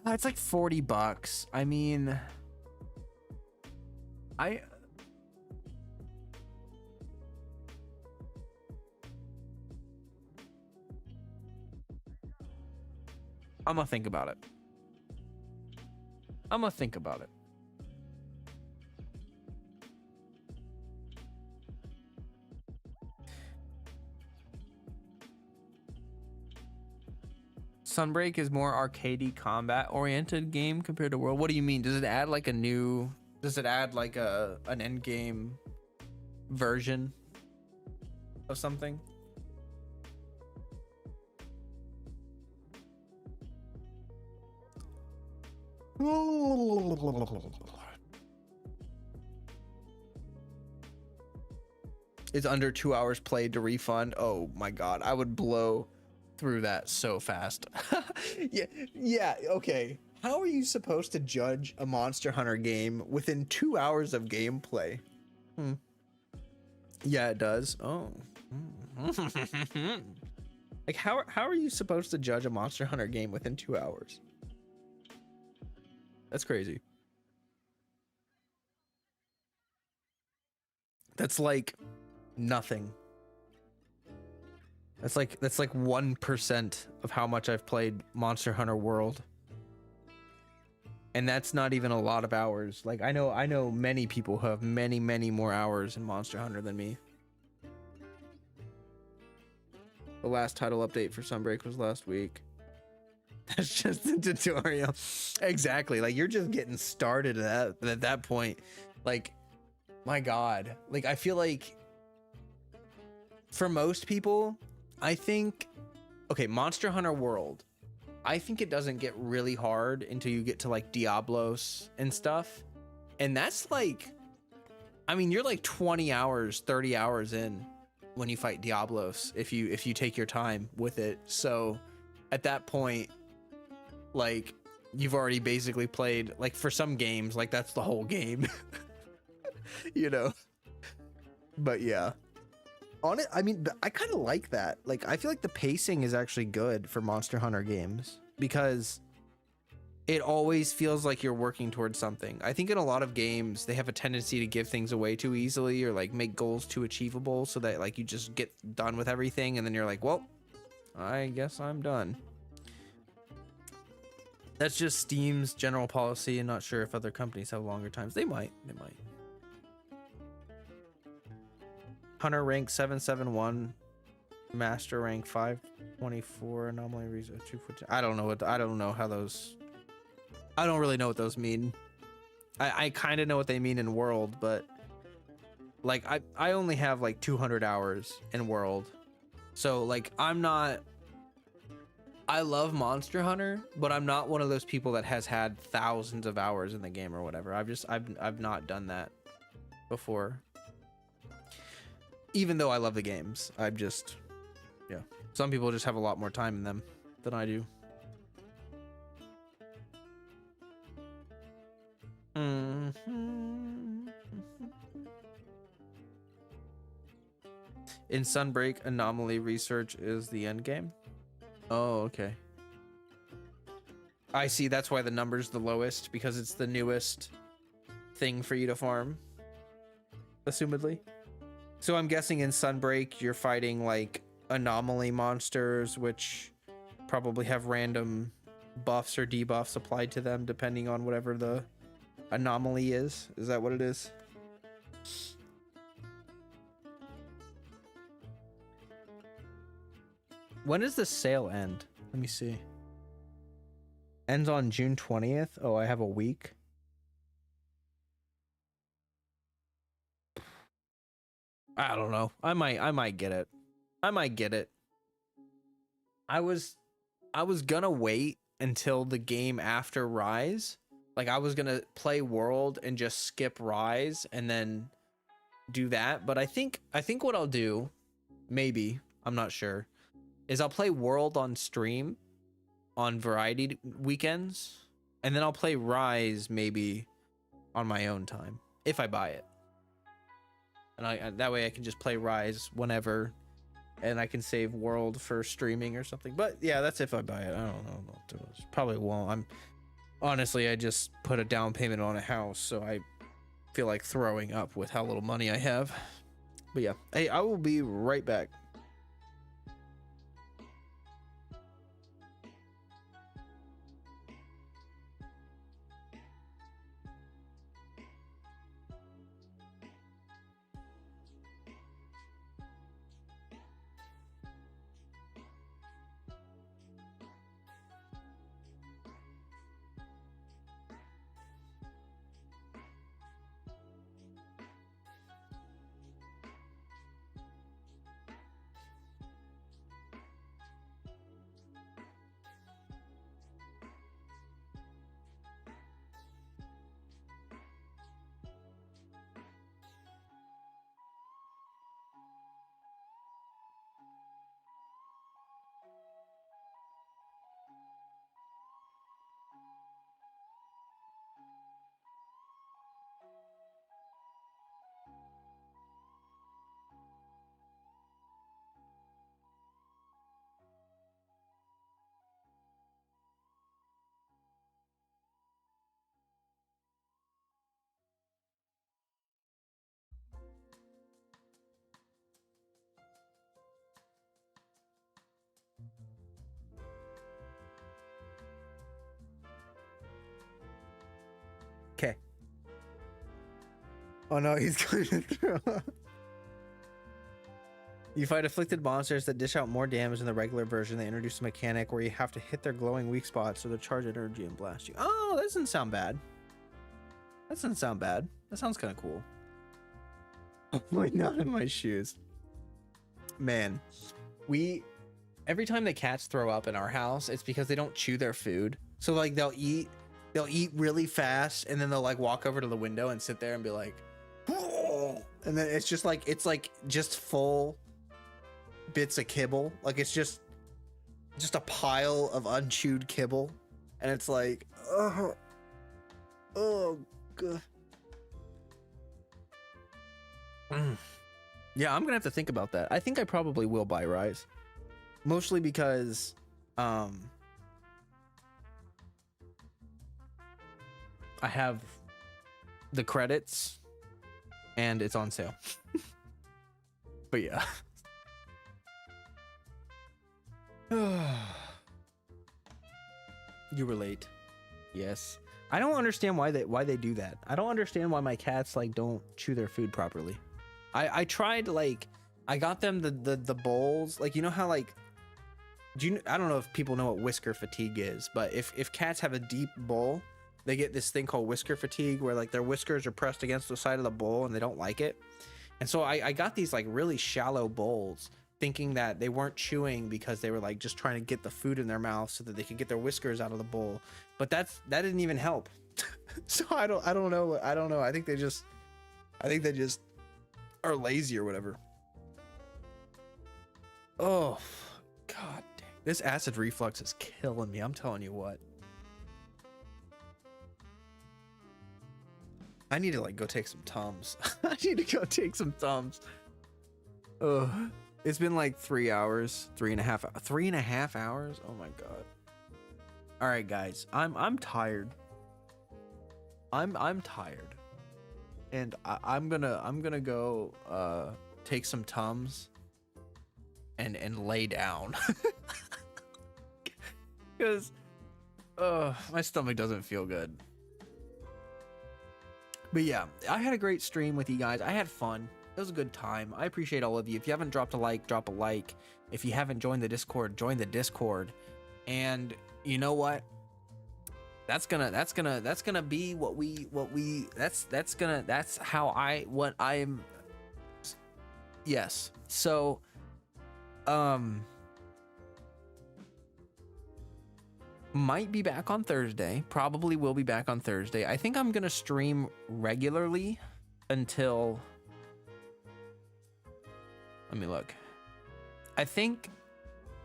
it's like $40. I mean, I'm gonna think about it. Sunbreak is more arcadey combat oriented game compared to World. What do you mean? Does it add like an end game version of something? It's under 2 hours played to refund. Oh my god, I would blow through that so fast. yeah, okay. How are you supposed to judge a Monster Hunter game within 2 hours of gameplay? Yeah, it does. Oh. Like how are you supposed to judge a Monster Hunter game within 2 hours? That's crazy. That's like nothing. That's like 1% of how much I've played Monster Hunter World. And that's not even a lot of hours. Like I know many people who have many more hours in Monster Hunter than me. The last title update for Sunbreak was last week. That's just the tutorial. Exactly. Like you're just getting started at that point. Like, my god. Like I feel like for most people, I think, okay, Monster Hunter World, I think it doesn't get really hard until you get to like Diablos and stuff. And that's like, I mean, you're like 20 hours, 30 hours in when you fight Diablos if you take your time with it. So at that point, like you've already basically played, like for some games, like that's the whole game. You know. But yeah, on it, I mean, I kind of like that. Like I feel like the pacing is actually good for Monster Hunter games because it always feels like you're working towards something. I think in a lot of games they have a tendency to give things away too easily or like make goals too achievable so that like you just get done with everything and then you're like, well, I guess I'm done. That's just Steam's general policy, and not sure if other companies have longer times. They might. They might. Hunter rank 771, Master rank 524, anomaly reason 214. I don't know how those. I don't really know what those mean. I kind of know what they mean in World, but like I only have like 200 hours in World, so like I'm not. I love Monster Hunter, but I'm not one of those people that has had thousands of hours in the game or whatever. I've not done that before. Even though I love the games, I'm just, yeah. Some people just have a lot more time in them than I do. In Sunbreak, anomaly research is the end game. Oh, okay. I see. That's why the number's the lowest, because it's the newest thing for you to farm, assumedly. So I'm guessing in Sunbreak you're fighting like anomaly monsters, which probably have random buffs or debuffs applied to them depending on whatever the anomaly is. Is that what it is? When does the sale end? Let me see. Ends on June 20th. Oh, I have a week. I don't know. I might get it. I might get it. I was gonna wait until the game after Rise. Like I was gonna play World and just skip Rise and then do that. But I think what I'll do, maybe, I'm not sure, is I'll play World on stream on variety weekends, and then I'll play Rise maybe on my own time if I buy it. And that way I can just play Rise whenever, and I can save World for streaming or something. But yeah, that's if I buy it. I don't know. Probably won't. I just put a down payment on a house, so I feel like throwing up with how little money I have. But yeah, hey, I will be right back. Okay. Oh no, he's going to throw up. You fight afflicted monsters that dish out more damage than the regular version. They introduce a mechanic where you have to hit their glowing weak spots or they charge energy and blast you. Oh, that doesn't sound bad. That doesn't sound bad. That sounds kind of cool. Oh my, not in my shoes. Man, every time the cats throw up in our house, it's because they don't chew their food. So like they'll eat really fast and then they'll like walk over to the window and sit there and be like, oh! And then it's like just full bits of kibble. Like it's just a pile of unchewed kibble, and it's like, oh god. Yeah, I'm gonna have to think about that. I think I probably will buy Rise, mostly because I have the credits and it's on sale. But yeah. You were late. Yes. I don't understand why they do that. I don't understand why my cats like don't chew their food properly. I tried, like, I got them the bowls, like, you know how, like, I don't know if people know what whisker fatigue is, but if cats have a deep bowl, they get this thing called whisker fatigue where like their whiskers are pressed against the side of the bowl and they don't like it. And so I got these like really shallow bowls, thinking that they weren't chewing because they were like just trying to get the food in their mouth so that they could get their whiskers out of the bowl. But that didn't even help. So I don't know. I think they just are lazy or whatever. Oh God dang. This acid reflux is killing me. I'm telling you what. I need to like go take some Tums. I need to go take some Tums. Ugh. It's been like 3 hours, 3.5 hours. Oh my God. All right, guys. I'm tired. I'm tired. And I'm gonna go take some Tums and lay down. Because my stomach doesn't feel good. But yeah, I had a great stream with you guys. I had fun. It was a good time. I appreciate all of you. If you haven't dropped a like, drop a like. If you haven't joined the Discord, join the Discord. And you know what? That's gonna be that's how I'm. Yes. So might be back on Thursday. Probably will be back on Thursday. I think I'm gonna stream regularly until, let me look. I think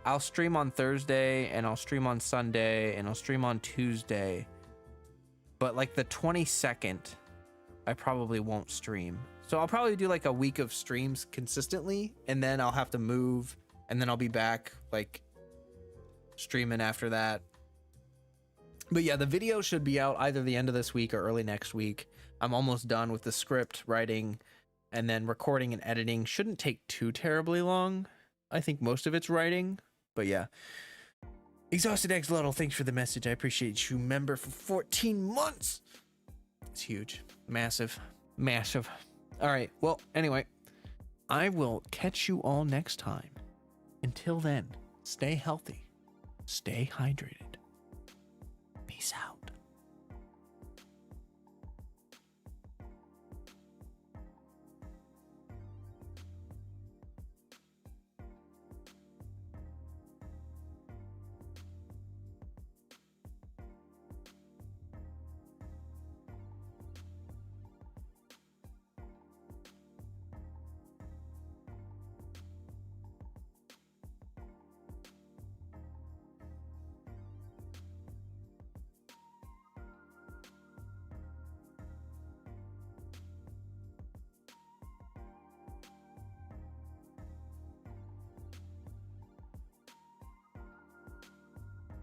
I'll stream on Thursday and I'll stream on Sunday and I'll stream on Tuesday. But like the 22nd, I probably won't stream. So I'll probably do like a week of streams consistently, and then I'll have to move, and then I'll be back like streaming after that. But yeah, the video should be out either the end of this week or early next week. I'm almost done with the script writing, and then recording and editing shouldn't take too terribly long. I think most of it's writing, but yeah. Exhausted Axolotl, thanks for the message. I appreciate you, member, for 14 months. It's huge. Massive. Massive. All right. Well, anyway, I will catch you all next time. Until then, stay healthy. Stay hydrated. Peace out.